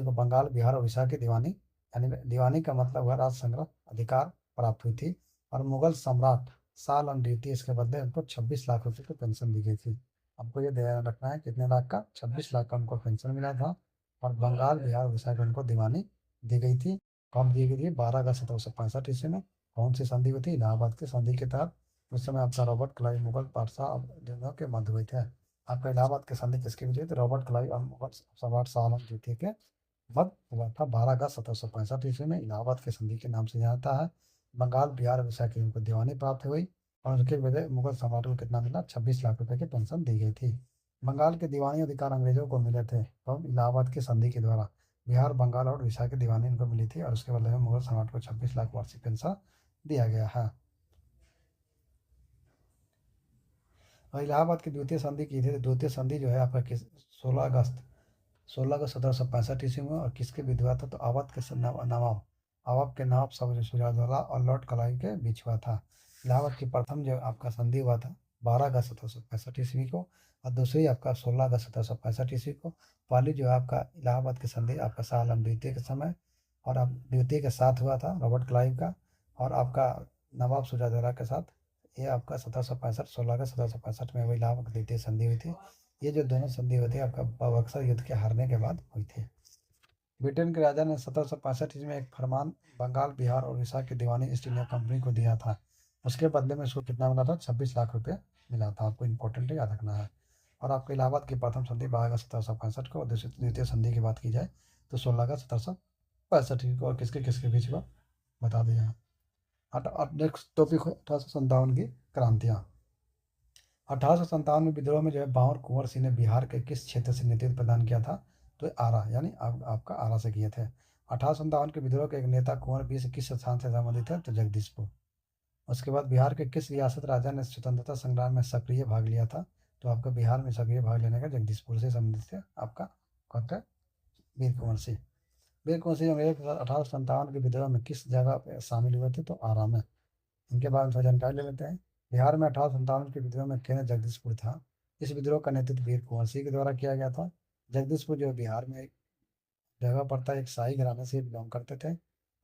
को बंगाल, बिहार और उड़ीसा की दीवानी, यानी दीवानी का मतलब हुआ राज संग्रह अधिकार प्राप्त हुई थी। और मुगल सम्राट शाह आलम द्वितीय इसके बदले उनको 26 लाख रुपए की पेंशन दी गई थी। आपको ये ध्यान रखना है, कितने लाख का? 26 लाख का उनको पेंशन मिला था। और बंगाल, बिहार, उड़ीसा की उनको दीवानी दी गई थी। कब दी गई थी? 12 अगस्त 1765 ईस्वी में। कौन सी संधि हुई थी? इलाहाबाद की संधि के तहत। उस समय आपका रॉबर्ट क्लाइव मुगल बादशाह दोनों के मध्य हुए थे। आपका इलाहाबाद की संधि किसकी हुई थी? तो रॉबर्ट क्लाइव और मुगल सम्राट शाह आलम द्वितीय के मध्य हुआ था 12 अगस्त 1765 में। इलाहाबाद की संधि के नाम से जाता है। बंगाल, बिहार, उड़ीसा की उनको दीवानी प्राप्त हुई। और उसके वजह मुगल सम्राट को कितना मिला? 26 लाख रुपए की पेंशन दी गई थी। बंगाल के दीवानी अधिकार अंग्रेजों को मिले थे तो इलाहाबाद की संधि के द्वारा। बिहार, बंगाल और उड़ीसा की दीवानी इनको मिली थी और उसके बदले में मुगल सम्राट को 26 लाख वार्षिक पेंशन दिया गया है। और इलाहाबाद की द्वितीय संधि की थी, तो द्वितीय संधि जो है आपका किस 16 अगस्त 1765 में। और किसके बीच हुआ था? तो अवध के नवाब, अवध के नवाब सिराजदौल्ला और लॉर्ड क्लाइव के बीच हुआ था। इलाहाबाद की प्रथम जो आपका संधि हुआ था 12 अगस्त 1765 को। और दूसरी आपका 16 अगस्त 1765 को। पहली जो है आपका इलाहाबाद की संधि आपका शाह आलम द्वितीय के समय और आप द्वितीय के साथ हुआ था, रॉबर्ट क्लाइव का। और आपका नवाब सिराजदौल्ला के साथ। ये आपका 1765, 16 अगस्त 1765 में वही इलाहाबाद की द्वितीय संधि हुई थी। ये जो दोनों संधि हुई थी आपका बक्सर युद्ध के हारने के बाद हुई थी। ब्रिटेन के राजा ने 1765 में एक फरमान बंगाल, बिहार और उड़ीसा की दीवानी ईस्ट इंडिया कंपनी को दिया था। उसके बदले में उसको कितना मिला था? 26 लाख रुपए मिला था। आपको इंपॉर्टेंट याद रखना है। और आपको इलाहाबाद की प्रथम संधि 12 अगस्त 1765 को, और द्वितीय संधि की बात की जाए तो 16 अगस्त 1765 को। और किसके किसके बीच हुआ बता दिया। अब नेक्स्ट टॉपिक है 1857 की क्रांतियाँ। 1857 में विद्रोह में जो है बावर कुंवर सिंह ने बिहार के किस क्षेत्र से नेतृत्व प्रदान किया था? तो आरा, यानी आपका आरा से किए थे। 1857 के विद्रोह के एक नेता कुंवर बी से किस स्थान से संबंधित है? तो जगदीशपुर। उसके बाद बिहार के किस रियासत राजा ने स्वतंत्रता संग्राम में सक्रिय भाग लिया था? तो आपका बिहार में सक्रिय भाग लेने का जगदीशपुर से संबंधित है आपका कौन था? वीर कुंवर सिंह। वीर कुंवर सिंह अंग्रेज के साथ 1857 के विद्रोह में किस जगह पे शामिल हुए थे? तो आरा में। इनके बारे में थोड़ी जानकारी ले लेते हैं। बिहार में 1857 के विद्रोह में केंद्र जगदीशपुर था। इस विद्रोह का नेतृत्व वीर कुंवर सिंह के द्वारा किया गया था। जगदीशपुर जो है बिहार में एक जगह पड़ता है, एक शाही घराने से बिलोंग करते थे।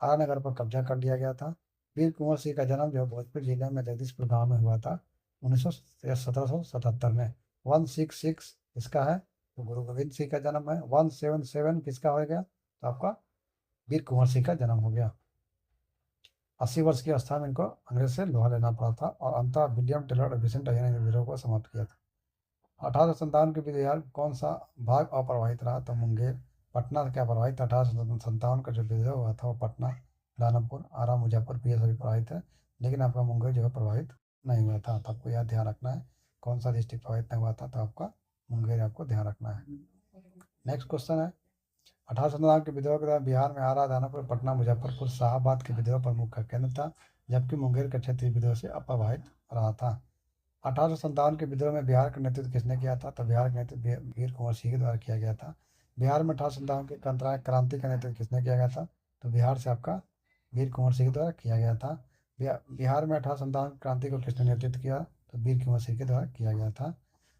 आरा नगर पर कब्जा कर लिया गया था। वीर कुंवर सिंह का जन्म जो है भोजपुर जिले में जगदीशपुर गांव में हुआ था 1777 में। 166 इसका है तो गुरु गोविंद सिंह का जन्म है। 177 किसका हो गया? तो आपका वीर कुंवर सिंह का जन्म हो गया। 80 वर्ष की अवस्था में इनको अंग्रेज से लोहा लेना पड़ा था और अंततः विलियम टेलर और विंसेंट अय्यर ने विद्रोह को समाप्त किया था। 1857 के बिहार में कौन सा भाग अप्रभावित रहा? तो मुंगेर, पटना क्या प्रभावित था? 1857 का जो विद्रोह हुआ था वो पटना, दानापुर, आरा, मुजफ्फरपुर ये सभी प्रभावित है। लेकिन आपका मुंगेर जो है प्रभावित नहीं हुआ था। तो आपको यह ध्यान रखना है कौन सा डिस्ट्रिक्ट प्रभावित नहीं हुआ था, तो आपका मुंगेर आपको ध्यान रखना है। नेक्स्ट क्वेश्चन है 1857 के विद्रोह के दौरान बिहार में आरा, दानापुर, पटना, मुजफ्फरपुर, शाहाबाद के विद्रोह प्रमुख का केंद्र था। जबकि मुंगेर का क्षेत्रीय विद्रोह से अप्रभावित रहा था। 1857 के विद्रोह में बिहार का नेतृत्व किसने किया था? तो बिहार का नेतृत्व वीर कुंवर सिंह के द्वारा किया गया था। बिहार में 1857 के क्रांति का नेतृत्व किसने किया गया था? तो बिहार से आपका वीर कुंवर सिंह के द्वारा किया गया था। बिहार में 1857 क्रांति को किसने नेतृत्व किया? तो वीर कुंवर सिंह के द्वारा किया गया था।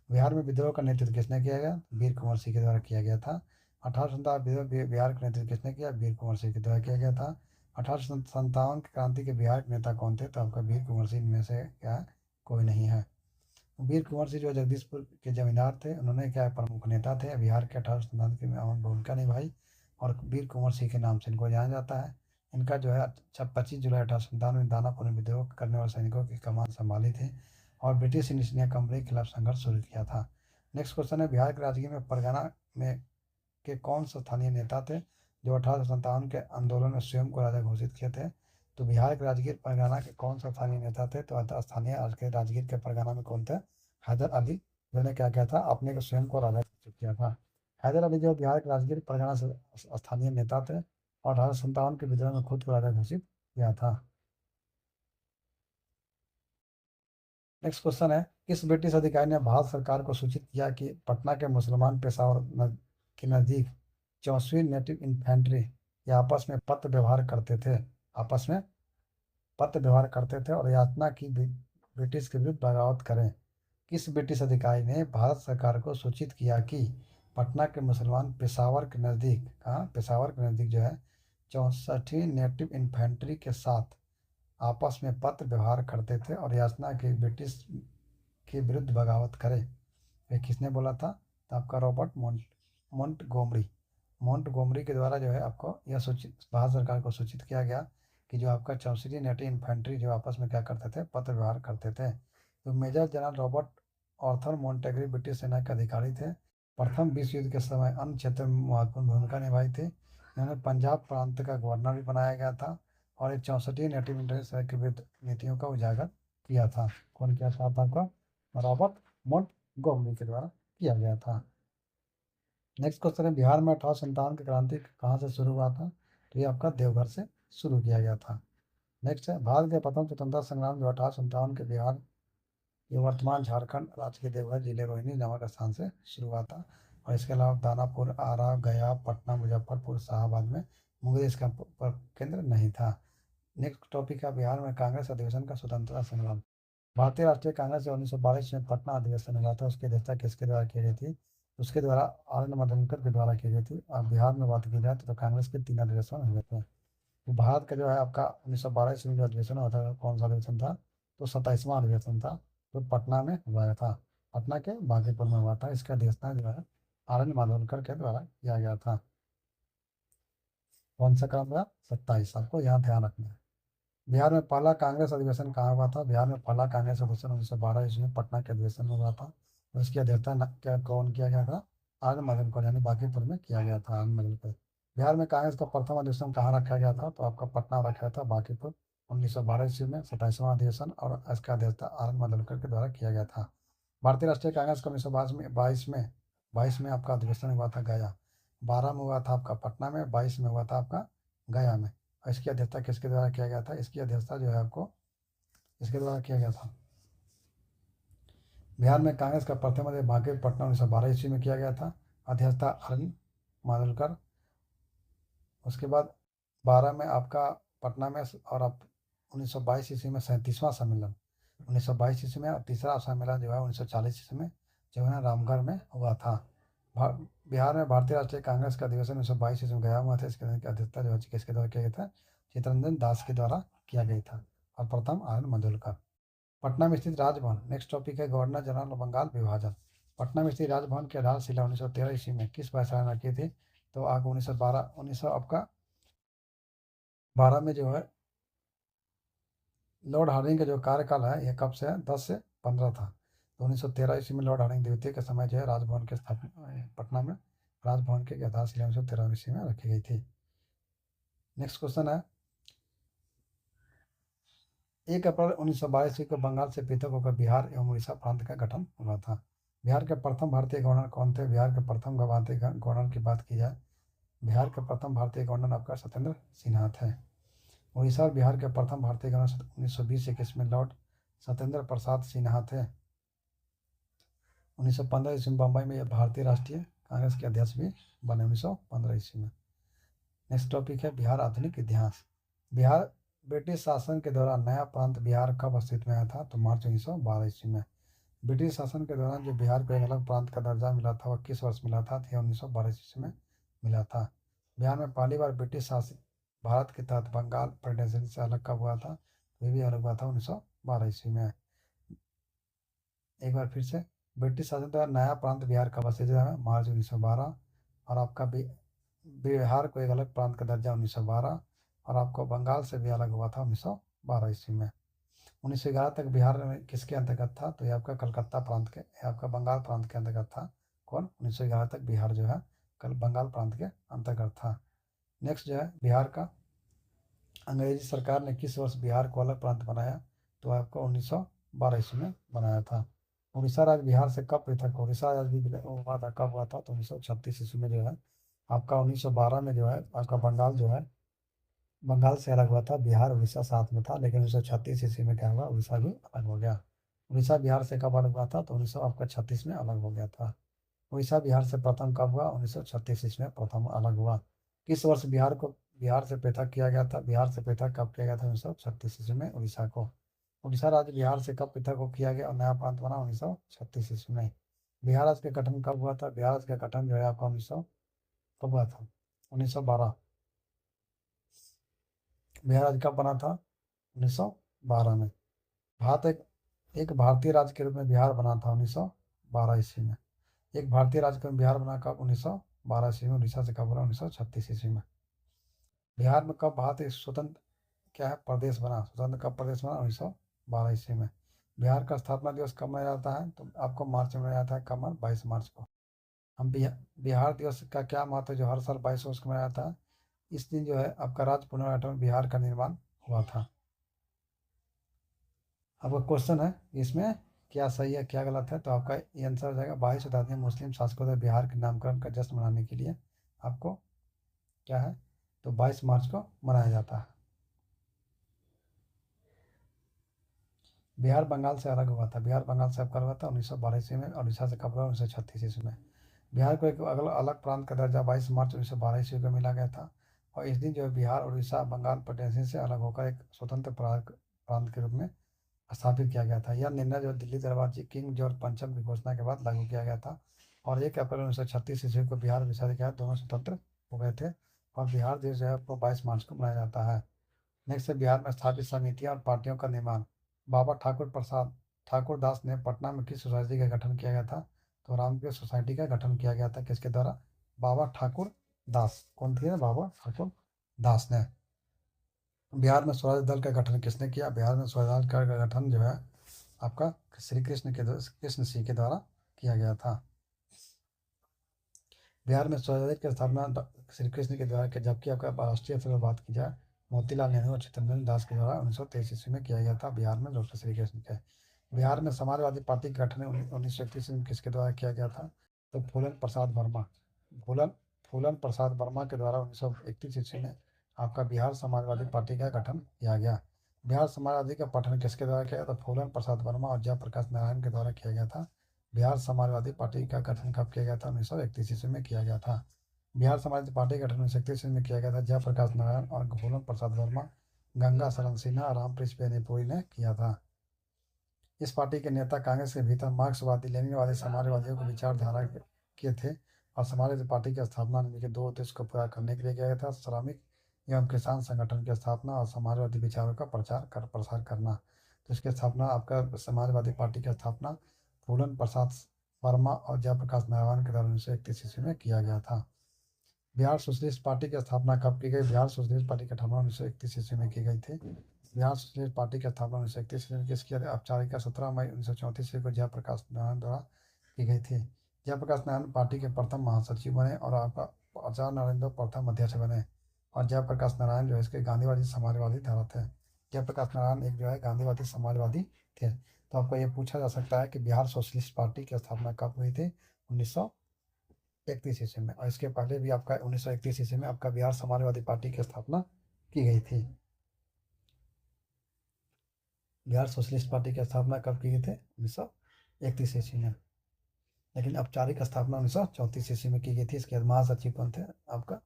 बिहार में विद्रोह का नेतृत्व किसने किया गया? वीर कुंवर सिंह के द्वारा किया गया था। 1857 विद्रोह बिहार का नेतृत्व किसने किया? वीर कुंवर सिंह के द्वारा किया गया था। 1857 की क्रांति के बिहार के नेता कौन थे? तो आपका वीर कुंवर सिंह में से क्या है? कोई नहीं है। वीर कुंवर सिंह जो जगदीशपुर के जमींदार थे, उन्होंने क्या प्रमुख नेता थे बिहार के 1857 की में अहम भूमिका निभाई। और वीर कुंवर सिंह के नाम से इनको जाना जाता है। इनका जो है 25 जुलाई 1857 में दानापुर में विद्रोह करने वाले सैनिकों की कमान संभाली थी और ब्रिटिश ईस्ट इंडिया कंपनी के खिलाफ संघर्ष शुरू किया था। नेक्स्ट क्वेश्चन है बिहार के राजगीर में परगना में के कौन से स्थानीय नेता थे जो 1857 के आंदोलन में स्वयं को राजा घोषित किए थे? तो बिहार के राजगीर परगना के कौन से स्थानीय नेता थे? तो स्थानीय आज के राजगीर के परगना में कौन थे? हैदर अली, जिन्होंने क्या किया था? अपने को स्वयं को राजा घोषित किया था। हैदर अली जो बिहार के राजगीर परगना से स्थानीय नेता थे और 1857 के विद्रोह में खुद को राजा घोषित किया था। नेक्स्ट क्वेश्चन है किस ब्रिटिश अधिकारी ने भारत सरकार को सूचित किया कि पटना के मुसलमान पेशावर के नज़दीक 64वीं नेटिव इन्फेंट्री ये आपस में पत्र व्यवहार करते थे, आपस में पत्र व्यवहार करते थे और यातना की ब्रिटिश के विरुद्ध बगावत करें? किस ब्रिटिश अधिकारी ने भारत सरकार को सूचित किया कि पटना के मुसलमान पेशावर के नज़दीक, कहाँ, पेशावर के नज़दीक जो है 64वीं नेटिव इन्फेंट्री के साथ आपस में पत्र व्यवहार करते थे और यातना की ब्रिटिश के विरुद्ध बगावत करे? ये किसने बोला था? तो आपका रॉबर्ट मोंटगोमरी मोंटगोमरी के द्वारा जो है आपको यह सूचित, भारत सरकार को सूचित किया गया कि जो आपका 64वीं नेटिव इन्फेंट्री जो आपस में क्या करते थे, पत्र व्यवहार करते थे। तो major general Robert Arthur Montgomery British सेना के अधिकारी थे। प्रथम विश्व युद्ध के समय अन्य क्षेत्रों में महत्वपूर्ण भूमिका निभाई थी। इन्होंने पंजाब प्रांत का गवर्नर भी बनाया गया था और एक 64वीं नेटिव इन्फेंट्री के विरुद्ध नीतियों का उजागर किया था। कौन किया था आपका? रॉबर्ट मोंटगोमरी के द्वारा किया गया था। नेक्स्ट क्वेश्चन है, बिहार में 1857 की क्रांति कहाँ से शुरू हुआ था? तो ये आपका देवघर से शुरू किया गया था। नेक्स्ट है, भारत के प्रथम स्वतंत्रता संग्राम जो 1857 के बिहार ये वर्तमान झारखंड राज्य के देवघर जिले रोहिणी नामक स्थान से शुरू हुआ था और इसके अलावा दानापुर, आरा, गया, पटना, मुजफ्फरपुर, शाहबाद में मुंगेर इसका केंद्र नहीं था। नेक्स्ट टॉपिक है, बिहार में कांग्रेस अधिवेशन का स्वतंत्रता संग्राम। भारतीय राष्ट्रीय कांग्रेस जो 1922 में पटना अधिवेशन हुआ था उसकी अध्यक्षता किसके द्वारा की गई थी? उसके द्वारा आर एन मधुकर के द्वारा की गई थी। और बिहार में बात की जाए तो कांग्रेस के 3 अधिवेशन हुए थे। तो भारत का जो है आपका 1912 ईस्वी में जो अधिवेशन हुआ था, कौन सा अधिवेशन था? तो 27वां अधिवेशन था जो पटना में हुआ था, पटना के बांकीपुर में हुआ था। इसका अध्यक्षता जो है आर एन मालवणकर के द्वारा किया गया था। कौन सा क्रम हुआ? 27। आपको यहाँ ध्यान रखना है। बिहार में पहला कांग्रेस अधिवेशन कहाँ हुआ था? बिहार में पहला कांग्रेस अधिवेशन 1912 ईस्वी में पटना के अधिवेशन में हुआ था और इसकी अध्यक्षता क्या कौन किया गया था? आर मदनकर, यानी बांकीपुर में किया गया था, आर मदनकर। बिहार में कांग्रेस का प्रथम अधिवेशन कहाँ रखा गया था? तो आपका पटना रखा गया था, बांकीपुर, 1912 ईस्वी में 27वां अधिवेशन और इसका अध्यक्षता आर मदनकर के द्वारा किया गया था। भारतीय राष्ट्रीय कांग्रेस का 1922 में आपका अधिवेशन हुआ था गया, 12 में हुआ था आपका पटना में, 22 में हुआ था आपका गया में। और इसकी अध्यक्षता किसके द्वारा किया गया था? इसकी अध्यक्षता जो है आपको इसके द्वारा किया गया था। बिहार में कांग्रेस का प्रथम अध्यक्ष बांके पटना 1912 ईस्वी में किया गया था, अध्यक्षता अरविंद माडलकर। उसके बाद 12 में आपका पटना में और अब 1922 ईस्वी में 37वां सम्मेलन 1922 ईस्वी में, और तीसरा सम्मेलन जो है 1940 ईस्वी में जो है रामगढ़ में हुआ था। बिहार में भारतीय राष्ट्रीय कांग्रेस का अधिवेशन 1922 ईस्वी में गया हुआ था। इसके अध्यक्षता जो है किसके द्वारा किया गया था? चित्तरंजन दास के द्वारा किया गया था और प्रथम आर एन मधुकर। पटना में स्थित राजभवन। नेक्स्ट टॉपिक है, गवर्नर जनरल बंगाल विभाजन। पटना में स्थित राजभवन की आधारशिला 1913 ईस्वी में किस वायसराय ने रखी थी? तो आगे 1912 आपका 12 में जो है लॉर्ड हार्डिंग का जो कार्यकाल है यह कब से है? 10 से 15 था। तो 1913 ईस्वी में लॉर्ड हार्डिंग द्वितीय के समय जो है राजभवन के स्थापना पटना में राजभवन की आधारशिला 1913 ईस्वी में रखी गई थी। नेक्स्ट क्वेश्चन है, 1 अप्रैल 1922 को बंगाल से पृथक होकर बिहार एवं उड़ीसा प्रांत का गठन हुआ था। बिहार के प्रथम भारतीय गवर्नर कौन थे? बिहार के प्रथम भारतीय गवर्नर की बात की जाए, बिहार के प्रथम भारतीय गवर्नर आपका सत्येंद्र सिन्हा थे। उड़ीसा और बिहार के प्रथम भारतीय गवर्नर 1920-21 में लॉर्ड सत्येंद्र प्रसाद सिन्हा थे। 1915 ईस्वी में बम्बई में भारतीय राष्ट्रीय कांग्रेस के अध्यक्ष भी बने 1915 ईस्वी में। नेक्स्ट टॉपिक है, बिहार आधुनिक इतिहास। बिहार ब्रिटिश शासन के दौरान नया प्रांत बिहार कब अस्तित्व में आया था? तो मार्च 1912 ईस्वी में। ब्रिटिश शासन के दौरान जो बिहार को एक अलग प्रांत का दर्जा मिला था वह किस वर्ष मिला था? तो 1912 ईस्वी में मिला था। बिहार में पहली बार ब्रिटिश शासित भारत के तहत बंगाल प्रेसिडेंसी से अलग कब हुआ था? तो ये भी अलग हुआ था 1912 ईस्वी में। एक बार फिर से, ब्रिटिश शासन द्वारा नया प्रांत बिहार कब अस्तित्व में? मार्च 1912। और आपका बिहार को एक अलग प्रांत का दर्जा 1912 और आपको बंगाल से भी अलग हुआ था 1912 ईस्वी में। 1911 तक बिहार में किसके अंतर्गत था? तो ये आपका कलकत्ता प्रांत के, आपका बंगाल प्रांत के अंतर्गत था। कौन? 1911 तक बिहार जो है कल बंगाल प्रांत के अंतर्गत था। नेक्स्ट जो है, बिहार का अंग्रेजी सरकार ने किस वर्ष बिहार को अलग प्रांत बनाया? तो आपको 1912 ईस्वी में बनाया था। उड़ीसा राज्य बिहार से कब पृथक? उड़ीसा राज्य भी हुआ था, कब हुआ था? तो 1936 ईस्वी में जो है आपका 1912 में जो है आपका बंगाल जो है बंगाल से अलग हुआ था। बिहार उड़ीसा साथ में था, लेकिन 1936 ईस्वी में क्या हुआ? उड़ीसा भी अलग हो गया। उड़ीसा बिहार से कब अलग हुआ था? तो 1936 में अलग हो गया था। उड़ीसा बिहार से प्रथम कब हुआ? 1936 ईस्वी में प्रथम अलग हुआ। किस वर्ष बिहार से पृथक किया गया था? बिहार से पृथक कब किया गया था? 1936 ईस्वी में उड़ीसा को। उड़ीसा राज्य बिहार से कब पृथक हो किया गया और नया प्रांत बना? 1936 ईस्वी में। बिहार राज्य का गठन कब हुआ था? बिहार राज्य का गठन जो है आपका 1900 कब हुआ था? 1912। बिहार राज्य कब बना था? 1912 में। भारत एक भारतीय राज्य के रूप में बिहार बना था 1912 ईस्वी में। एक भारतीय राज्य का बिहार बना कब? 1912 ईस्वी में। उड़ीसा से कब बना? 1936 ईस्वी में। बिहार में कब भारत एक स्वतंत्र क्या है प्रदेश बना? स्वतंत्र कब प्रदेश बना? 1912 ईस्वी में। बिहार का स्थापना दिवस कब मनाया जाता है? तो आपको मार्च में मनाया जाता है। कब? 22 मार्च को। हम बिहार दिवस का क्या महत्व है जो हर साल 22 को मनाया जाता है? इस दिन जो है आपका राज्य पुनर्गठन बिहार का निर्माण हुआ था। आपका क्वेश्चन है इसमें क्या सही है क्या गलत है, तो आपका ये आंसर हो जाएगा 22 शताब्दी में मुस्लिम शासकों द्वारा बिहार के नामकरण का जश्न मनाने के लिए आपको क्या है तो 22 मार्च को मनाया जाता है। बिहार बंगाल से अलग हुआ था। बिहार बंगाल से कब हुआ था? 1912 ईस्वी में। उड़ीसा से कब हुआ? 1936 ईस्वी में। बिहार को एक अलग प्रांत का दर्जा 22 मार्च 1912 ईस्वी को मिला गया था और इस दिन जो है बिहार उड़ीसा बंगाल प्रदेश से अलग होकर एक स्वतंत्र प्रांत के रूप में स्थापित किया गया था। यह निर्णय जो दिल्ली दरबार जी किंग जॉर्ज पंचम की घोषणा के बाद लागू किया गया था और 1 अप्रैल 1936 ईस्वी को बिहार उड़ीसा के दोनों स्वतंत्र हो गए थे और बिहार देश जो है वो 22 मार्च को मनाया जाता है। नेक्स्ट है बिहार में स्थापित समितियां और पार्टियों का निर्माण। बाबा ठाकुर प्रसाद ठाकुर दास ने पटना में किस सोसाइटी का गठन किया गया था? तो रामकृष्ण सोसाइटी का गठन किया गया था। किसके द्वारा? बाबा ठाकुर दास। कौन थे? बाबा ठाकुर दास ने। बिहार में स्वराज दल का गठन किसने किया? बिहार में स्वराज दल का गठन जो है आपका श्री कृष्ण सिंह के द्वारा किया गया था। बिहार में स्वराज की स्थापना श्री कृष्ण के द्वारा किया, जबकि आपका राष्ट्रीय स्तर पर बात की जाए मोतीलाल नेहरू और चित्तरंजन दास के द्वारा 1923 ईस्वी में किया गया था। बिहार में डॉक्टर श्री कृष्ण के। बिहार में समाजवादी पार्टी का गठन 1931 में किसके द्वारा किया गया था? तो फूलन फूलन प्रसाद वर्मा के द्वारा 1931 ईस्वी में आपका बिहार समाजवादी पार्टी का गठन किया गया। बिहार समाजवादी का पठन किसके द्वारा किया गया? तो फूलन प्रसाद वर्मा और जयप्रकाश नारायण के द्वारा किया गया था। बिहार समाजवादी पार्टी का गठन कब किया गया था? 1931 ईस्वी में किया गया था। बिहार समाजवादी पार्टी का गठन 1931 ईस्वी में किया गया था। जयप्रकाश नारायण और फूलन प्रसाद वर्मा, गंगा शरण सिन्हा और रामप्रीत बेनीपुरी ने किया था। इस पार्टी के नेता कांग्रेस के भीतर मार्क्सवादी लेनिनवादी समाजवादियों को विचारधारा के थे और समाजवादी पार्टी की स्थापना निम्न के दो उद्देश्य को पूरा करने के लिए किया गया था: श्रमिक एवं किसान संगठन की स्थापना और समाजवादी विचारों का प्रसार करना। तो इसकी स्थापना आपका समाजवादी पार्टी की स्थापना फूलन प्रसाद वर्मा और जयप्रकाश नारायण के द्वारा 1931 ईस्वी में किया गया था। बिहार सोशलिस्ट पार्टी की स्थापना कब की गई? बिहार सोशलिस्ट पार्टी की स्थापना 1931 ईस्वी में की गई थी। बिहार सोशलिस्ट पार्टी की स्थापना 1931 ईस्वी में किसकी औपचारिकता 17 मई 1934 ईस्वी को जयप्रकाश नारायण द्वारा की गई थी। जयप्रकाश नारायण पार्टी के प्रथम महासचिव बने और आपका आचार्य नरेंद्र प्रथम अध्यक्ष बने और जयप्रकाश नारायण जो है इसके गांधीवादी समाजवादी धारा थे। जयप्रकाश नारायण एक जो है गांधीवादी समाजवादी थे। तो आपको ये पूछा जा सकता है कि बिहार सोशलिस्ट पार्टी की स्थापना कब हुई थी? 1931 ईस्वी में। और इसके पहले भी आपका 1931 ईस्वी में आपका बिहार समाजवादी पार्टी की स्थापना की गई थी। बिहार सोशलिस्ट पार्टी की स्थापना कब की गई थी? 1931 ईस्वी में। लेकिन औपचारिक स्थापना 1934 ईस्वी में की गई थी। इसके महासचिव कौन थे? आपका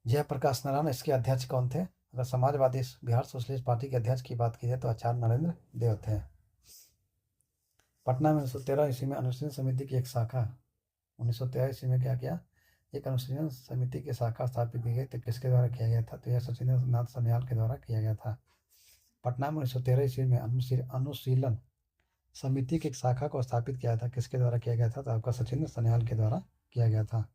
जयप्रकाश नारायण। इसके अध्यक्ष कौन थे? अगर समाजवादी बिहार सोशलिस्ट पार्टी के अध्यक्ष की बात की जाए तो आचार्य नरेंद्र देव थे। पटना में 1913 ईस्वी में अनुसूचित समिति की एक शाखा 1913 ईस्वी में क्या किया? एक अनुशीलन समिति की शाखा स्थापित की गई। तो किसके द्वारा किया गया था? तो यह सचिंद्र नाथ सान्याल के द्वारा किया गया था। पटना में 1913 ईस्वी में अनुशीलन समिति की एक शाखा को स्थापित किया था। किसके द्वारा किया गया था? तो आपका सचिंद्र सान्याल के द्वारा किया गया था।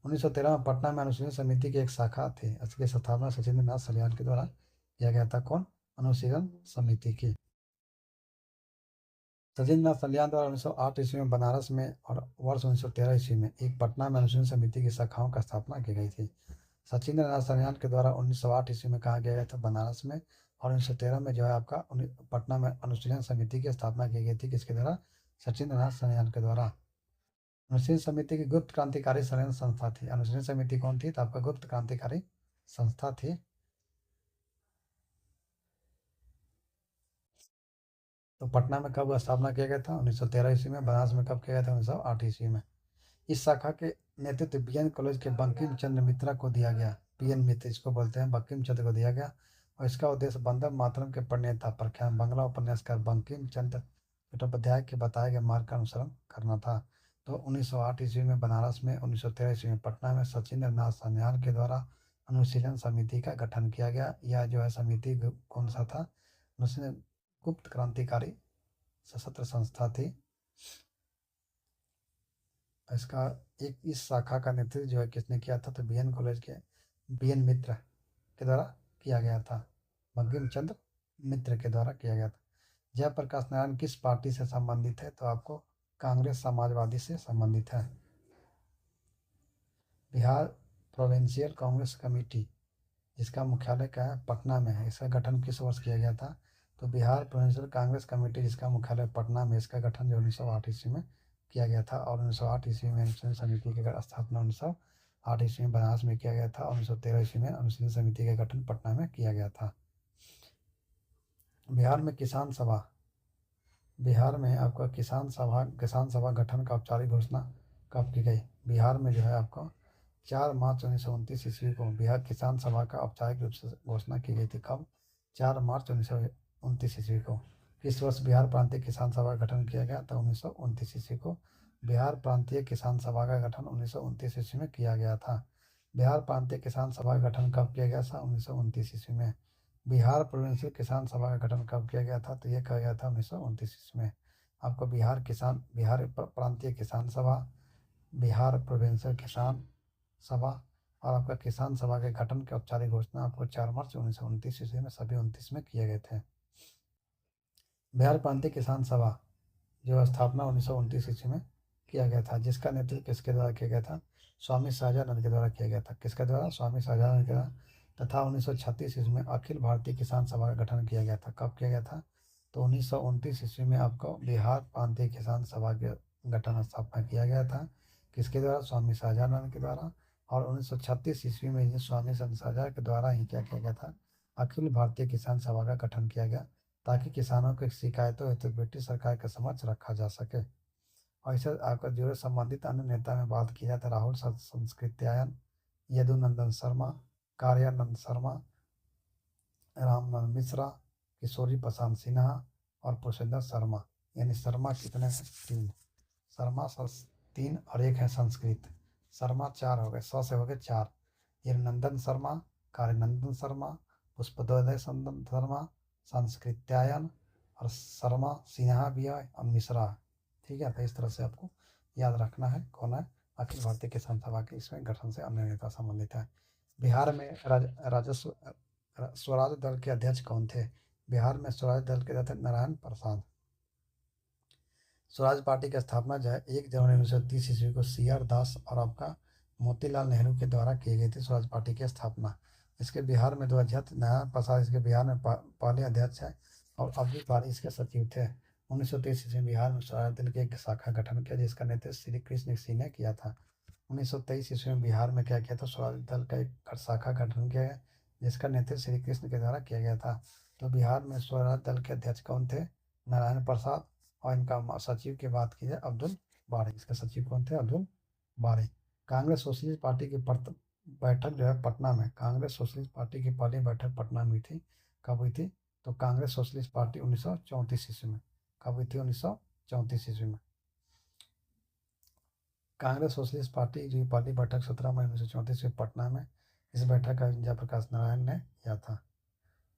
1913 में पटना में अनुशीलन समिति की एक शाखा थी। इसकी स्थापना सचिंद्र नाथ सान्याल के द्वारा किया गया था। कौन? अनुशीलन समिति की। सचिंद्र नाथ सान्याल द्वारा 1908 ईस्वी में बनारस में और वर्ष 1913 ईस्वी में एक पटना में अनुशीलन समिति की शाखाओं का स्थापना की गई थी। सचिंद्र नाथ सान्याल के द्वारा 1908 ईस्वी में कहा गया था बनारस में और 1913 में जो है आपका पटना में अनुशीलन समिति की स्थापना की गई थी। किसके द्वारा? सचिंद्र नाथ सान्याल के द्वारा। अनुशीलन समिति की गुप्त क्रांतिकारी षड्यंत्र संस्था थी। अनुशीलन समिति कौन थी? तो आपका गुप्त क्रांतिकारी संस्था थी। तो पटना में कब स्थापना किया गया था? 1913 ईस्वी में। बनारस में कब किया गया था? 1908 ईस्वी में। इस शाखा के नेतृत्व बीएन कॉलेज के बंकिम चंद्र मित्रा को दिया गया। बीएन मित्र इसको बोलते हैं, बंकिम चंद्र को दिया गया। और इसका उद्देश्य वंदे मातरम के प्रणेता प्रख्यात बांग्ला उपन्यासकार बंकिम चंद्र चट्टोपाध्याय के बताए गए मार्ग का अनुसरण करना था। तो 1908 ईस्वी में बनारस में, 1913 ईस्वी में पटना में सचिंद्र नाथ सान्याल के द्वारा अनुशीलन समिति का गठन किया गया। यह जो है समिति कौन सा था? उसने गुप्त क्रांतिकारी सशस्त्र संस्था थी। इसका एक इस शाखा का नेतृत्व जो है किसने किया था? तो बीएन कॉलेज के बीएन मित्र के द्वारा किया गया था। बंकिम चंद्र मित्र के द्वारा किया गया था। जयप्रकाश नारायण किस पार्टी से संबंधित है? तो आपको कांग्रेस समाजवादी से संबंधित है। बिहार प्रोविंशियल कांग्रेस कमेटी जिसका मुख्यालय क्या है? पटना में है। इसका गठन किस वर्ष किया गया था? तो बिहार प्रोविंशियल कांग्रेस कमेटी जिसका मुख्यालय पटना में, इसका गठन जो 1908 ईस्वी में किया गया था। और 1908 ईस्वी में अनुशीलन समिति की स्थापना 1908 ईस्वी में बनारस में किया गया था। और 1913 ईस्वी में अनुशीलन समिति का गठन पटना में किया गया था। बिहार में किसान सभा, बिहार में आपका किसान सभा गठन का औपचारिक घोषणा कब की गई? बिहार में जो है आपको 4 मार्च 1929 ईस्वी को बिहार किसान सभा का औपचारिक रूप से घोषणा की गई थी। कब? 4 मार्च 1929 ईस्वी को। किस वर्ष बिहार प्रांतीय किसान सभा का गठन किया गया? तो 1929 ईस्वी को बिहार प्रांतीय किसान सभा का गठन 1929 ईस्वी में किया गया था। बिहार प्रांतीय किसान सभा का गठन कब किया गया था? 1929 ईस्वी में। बिहार प्रोविंशियल किसान सभा का गठन कब किया गया था? तो यह किया गया था 1929 ईस्वी में। आपको बिहार प्रांतीय किसान सभा, बिहार प्रोविंशियल किसान सभा और आपका किसान सभा के गठन की औपचारिक घोषणा आपको 4 मार्च 1929 ईस्वी में सभी 29 में किए गए थे। बिहार प्रांतीय किसान सभा जो स्थापना 1929 ईस्वी में किया गया था, जिसका नेतृत्व किसके द्वारा किया गया था? स्वामी शाहजानंद के द्वारा किया गया था। किसके द्वारा? स्वामी शाहजानंद के द्वारा। तथा 1936 ईस्वी में अखिल भारतीय किसान सभा का गठन किया गया था। कब किया गया था? तो 1929 ईस्वी में आपको बिहार प्रांतीय किसान सभा के गठन स्थापना किया गया था। किसके द्वारा? स्वामी शाहजानंद के द्वारा। और 1936 ईस्वी में ही स्वामी शाहजानंद के द्वारा ही क्या किया गया था? अखिल भारतीय किसान सभा का गठन किया गया, ताकि किसानों की शिकायतों हेतु ब्रिटिश सरकार के समक्ष रखा जा सके। और इसे आकर जुड़े संबंधित अन्य नेता में बात की जाए तो राहुल संस्कृत्यायन, यदुनंदन शर्मा, कार्यानंद शर्मा, रामनंद मिश्रा, किशोरी प्रसाद सिन्हा और पुष्पेंद्र शर्मा। यानी शर्मा कितने हैं? 3। शर्मा 3 और एक है संस्कृत। शर्मा 4 हो गए, 100 से हो गए 4। ये नंदन शर्मा, कार्यानंदन शर्मा, पुष्पोदय शर्मा, संस्कृत्यायन और शर्मा सिन्हा भी है और मिश्रा। ठीक है, तो इस तरह से आपको याद रखना है कौन है अखिल भारतीय किसान सभा के इसमें गठन से अन्य नेता संबंधित है। बिहार में राजस्व स्वराज दल के अध्यक्ष कौन थे? बिहार में स्वराज दल के अध्यक्ष नारायण प्रसाद। स्वराज पार्टी की स्थापना जो है 1 जनवरी 1930 ईस्वी को CR दास और आपका मोतीलाल नेहरू के द्वारा की गई थी। स्वराज पार्टी की स्थापना। इसके बिहार में 2 अध्यक्ष, नारायण प्रसाद इसके बिहार में पहले अध्यक्ष है और अभी बारी इसके सचिव थे। 1930 ईस्वी में बिहार में स्वराज दल की एक शाखा गठन किया, जिसका नेतृत्व श्री कृष्ण सिंह ने किया था। 1923 ईस्वी में बिहार में क्या किया था? स्वराज दल का एक शाखा गठन किया गया, जिसका नेतृत्व श्री कृष्ण के द्वारा किया गया था। तो बिहार में स्वराज दल के अध्यक्ष कौन थे? नारायण प्रसाद। और इनका सचिव की बात की जाए अब्दुल बारी। इसके सचिव कौन थे? अब्दुल बारी। कांग्रेस सोशलिस्ट पार्टी की बैठक जो है पटना में, कांग्रेस सोशलिस्ट पार्टी की पहली बैठक पटना में हुई थी। कब हुई थी? तो कांग्रेस सोशलिस्ट पार्टी 1934 ईस्वी में। कब हुई थी? 1934 ईस्वी में। कांग्रेस सोशलिस्ट पार्टी की पहली बैठक 17 मई 1934 में पटना में। इस बैठक का आयोजन जयप्रकाश नारायण ने किया था।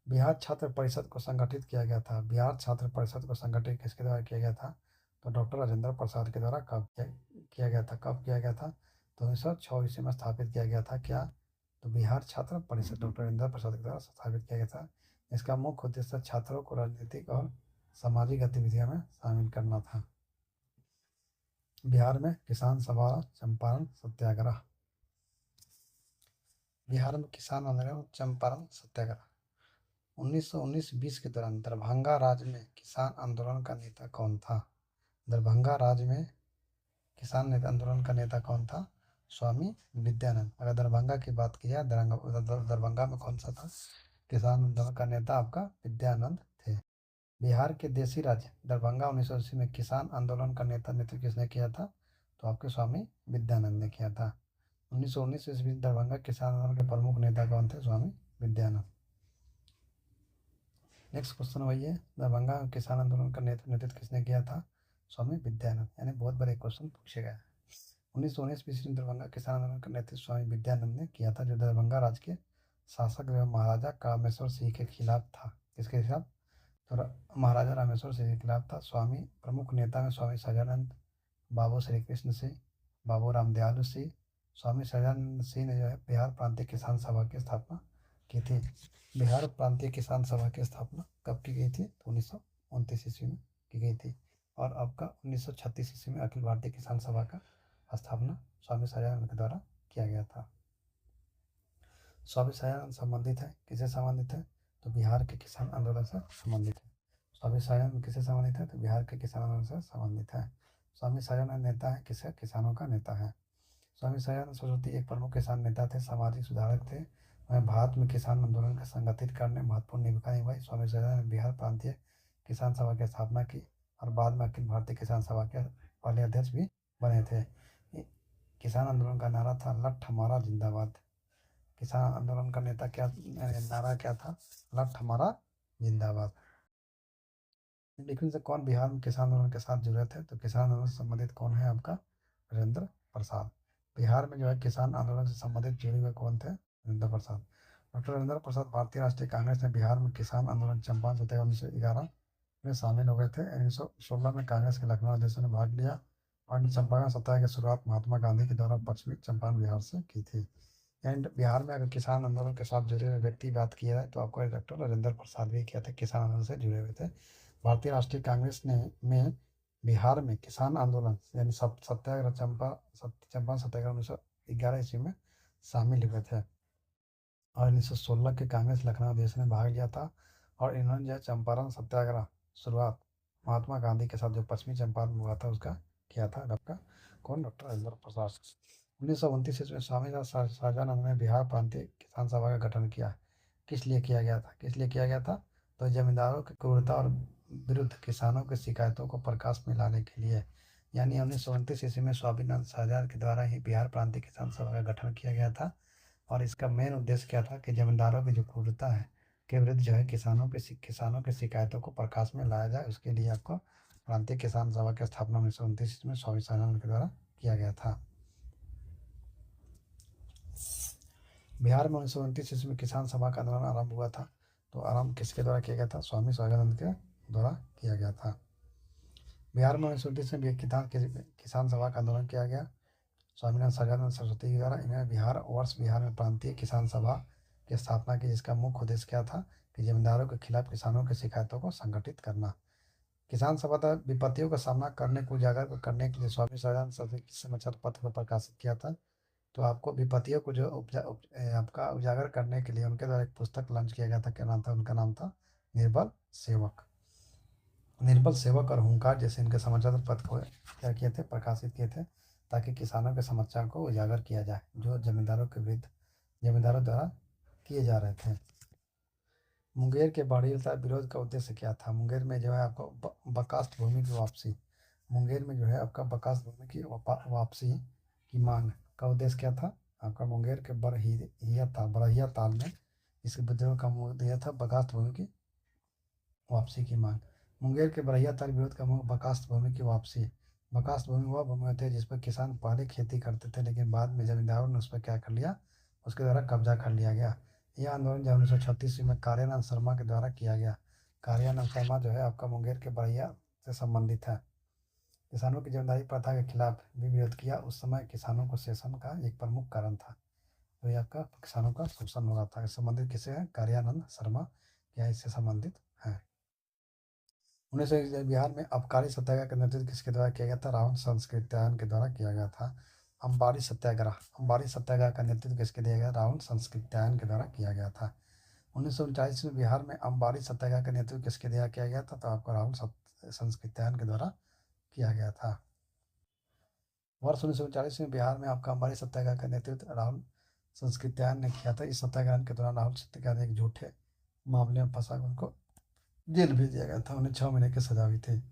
बिहार छात्र परिषद को संगठित किया गया था। बिहार छात्र परिषद को संगठित किसके द्वारा किया गया था? तो डॉक्टर राजेंद्र प्रसाद के द्वारा कब किया गया था? कब किया गया था? तो 1906 ईस्वी में स्थापित किया गया था। क्या? तो बिहार छात्र परिषद डॉक्टर राजेंद्र प्रसाद के द्वारा स्थापित किया गया था। इसका मुख्य उद्देश्य छात्रों को राजनीतिक और सामाजिक गतिविधियों में शामिल करना था। बिहार में किसान सभा चंपारण सत्याग्रह। बिहार में किसान आंदोलन चंपारण सत्याग्रह 1919-20 के दौरान दरभंगा राज्य में किसान आंदोलन का नेता कौन था? दरभंगा राज्य में किसान नेता आंदोलन का नेता कौन था? स्वामी विद्यानंद। अगर दरभंगा की बात की जाए, दरभंगा में कौन सा था किसान आंदोलन का नेता? आपका विद्यानंद थे। बिहार के देशी राज्य दरभंगा 1980 में किसान आंदोलन का नेतृत्व किसने किया था? तो आपके स्वामी विद्यानंद ने किया था। 1919 ईस्वी में दरभंगा किसान आंदोलन के प्रमुख नेता कौन थे? स्वामी विद्यानंद। नेक्स्ट क्वेश्चन वही है, दरभंगा किसान आंदोलन का नेतृत्व किसने किया था? स्वामी विद्यानंद। यानी बहुत बड़े क्वेश्चन पूछे गए। 1919 ईस्वी में दरभंगा किसान आंदोलन का नेतृत्व स्वामी विद्यानंद ने किया था, जो दरभंगा राज्य के शासक एवं महाराजा कामेश्वर सिंह के खिलाफ था। किसके खिलाफ? तो महाराजा रामेश्वर सिंह के खिलाफ था। स्वामी प्रमुख नेता में स्वामी सहजानंद, बाबू श्री कृष्ण सिंह, बाबू रामदयालु सिंह। स्वामी सहजानंद सिंह ने जो है बिहार प्रांतीय किसान सभा की स्थापना की थी। बिहार प्रांतीय किसान सभा की स्थापना कब की गई थी? तो 1929 ईस्वी में की गई थी। और आपका 1936 ईस्वी में अखिल भारतीय किसान सभा का स्थापना स्वामी सहजानंद के द्वारा किया गया था। स्वामी सहजानंद संबंधित है, किससे संबंधित है? तो बिहार के किसान आंदोलन से संबंधित है। स्वामी सहजानंद किससे संबंधित है? तो बिहार के किसान आंदोलन से संबंधित है। स्वामी सहजानंद नेता है, किससे? किसानों का नेता है। स्वामी सहजानंद सरस्वती एक प्रमुख किसान नेता थे, सामाजिक सुधारक थे। वह भारत में किसान आंदोलन को संगठित करने में महत्वपूर्ण भूमिका निभाई। स्वामी सहजानंद ने बिहार प्रांतीय किसान सभा की स्थापना की और बाद में अखिल भारतीय किसान सभा के पहले अध्यक्ष भी बने थे। किसान आंदोलन का नारा था लठ हमारा जिंदाबाद। किसान आंदोलन का नेता क्या नारा क्या था? लठ हमारा जिंदाबाद। निम्नलिखित से कौन बिहार में किसान आंदोलन के साथ जुड़े थे? तो किसान आंदोलन से संबंधित कौन है? आपका राजेंद्र प्रसाद। बिहार में जो है किसान आंदोलन से संबंधित जुड़े हुए कौन थे? राजेंद्र प्रसाद। डॉक्टर राजेंद्र प्रसाद भारतीय राष्ट्रीय कांग्रेस ने बिहार में किसान आंदोलन चंपारण सत्याग्रह 1911 में शामिल हो गए थे। 1916 में कांग्रेस के लखनऊ अध्यक्ष ने भाग लिया और चंपारण सत्याग्रह की शुरुआत महात्मा गांधी के द्वारा पश्चिमी चंपारण बिहार से की थी। एंड बिहार में अगर किसान आंदोलन के साथ जुड़े हुए व्यक्ति बात किया जाए तो आपको डॉक्टर राजेंद्र प्रसाद भी किया था, किसान आंदोलन से जुड़े हुए थे। भारतीय राष्ट्रीय कांग्रेस ने में बिहार में किसान आंदोलन यानी सत्याग्रह चंपारण सत्याग्रह 1911 ईस्वी में शामिल हुए थे। और 1916 के कांग्रेस लखनऊ अध्यक्ष ने भाग लिया था और इन्होंने जो है चंपारण सत्याग्रह शुरुआत महात्मा गांधी के साथ जो पश्चिमी चंपारण में हुआ था उसका किया था। आपका कौन? डॉक्टर राजेंद्र प्रसाद। 1929 ईस्वी में स्वामी सहजानंद ने बिहार प्रांतीय किसान सभा का गठन किया। किस लिए किया गया था? किस लिए किया गया था? तो जमींदारों की क्रूरता और विरुद्ध किसानों की शिकायतों को प्रकाश में लाने के लिए। यानी 1929 ईस्वी में स्वामीनाथन सहजानंद के द्वारा ही बिहार प्रांतीय किसान सभा का गठन किया गया था। और इसका मेन उद्देश्य क्या था कि जमींदारों की जो क्रूरता है के विरुद्ध जो है किसानों की शिकायतों को प्रकाश में लाया जाए, उसके लिए आपको प्रांतीय किसान सभा की स्थापना 1929 में स्वामी सहजानंद के द्वारा किया गया था। बिहार में 1929 ईस्वी में किसान सभा का आंदोलन आरंभ हुआ था। तो आरंभ किसके द्वारा किया गया था? स्वामी सहजानंद के द्वारा किया गया था। बिहार में 1929 में किसान सभा का आंदोलन किया गया स्वामीनाथन सहजानंद सरस्वती के द्वारा। इन्होंने बिहार में प्रांतीय किसान सभा की स्थापना की, जिसका मुख्य उद्देश्य क्या था कि जमींदारों के खिलाफ किसानों की शिकायतों को संगठित करना। किसान सभा द्वारा विपत्तियों का सामना करने को उजागर करने के लिए स्वामी सहजानंद सरस्वती समाचार पत्र को प्रकाशित किया था। तो आपको विपत्तियों को जो आपका उजागर करने के लिए उनके द्वारा एक पुस्तक लॉन्च किया गया था। क्या नाम था? उनका नाम था निर्बल सेवक। निर्बल सेवक और हुंकार जैसे इनके समाचार पत्र को क्या किए थे? प्रकाशित किए थे, ताकि किसानों के समस्या को उजागर किया जाए जो जमींदारों के विरुद्ध जमींदारों द्वारा किए जा रहे थे। मुंगेर के बाड़ी विरोध का उद्देश्य क्या था? मुंगेर में जो है आपको बकास्त भूमि की वापसी, मुंगेर में जो है आपका बकास्त भूमि की वापसी की मांग का उद्देश्य क्या था? आपका मुंगेर के बरहिया ताल में इस विद्रोह का मुद्दा था बकास्त भूमि की वापसी की मांग। मुंगेर के बरहिया ताल विरोध का मुख्य बकास्त भूमि की वापसी। बकास्त भूमि वह भूमि होती है जिस पर किसान पहले खेती करते थे, लेकिन बाद में जमींदारों ने उस पर क्या कर लिया? उसके द्वारा कब्जा कर लिया गया। यह आंदोलन जब 1936 में कार्यानंद शर्मा के द्वारा किया गया। कार्यानंद शर्मा जो है आपका मुंगेर के बरहिया से संबंधित है। किसानों की जमींदारी प्रथा के खिलाफ भी विरोध किया। उस समय किसानों को शोषण का एक प्रमुख कारण था। तो ये आपका किसानों का शोषण हो रहा था। संबंधित किसे है? कार्यानंद शर्मा क्या इससे संबंधित है। 1901 बिहार में आबकारी सत्याग्रह का नेतृत्व किसके द्वारा किया गया था? राहुल संस्कृत्यायन के द्वारा किया गया था। अंबारी सत्याग्रह का नेतृत्व किसके दिया गया? राहुल संस्कृत्यायन के द्वारा किया गया था। 1939 में बिहार में अंबारी सत्याग्रह का नेतृत्व किसके द्वारा किया गया था? तो आपको राहुल संस्कृत्यायन के द्वारा किया गया था। वर्ष 1939 में बिहार में आपका अंबारी सत्याग्रह का नेतृत्व राहुल संस्कृत्यायन ने किया था। इस सत्याग्रह के दौरान राहुल सत्याग्रह एक झूठे मामले में फंसा उनको जेल भेज दिया गया था। उन्हें 6 महीने की सजा हुई थी।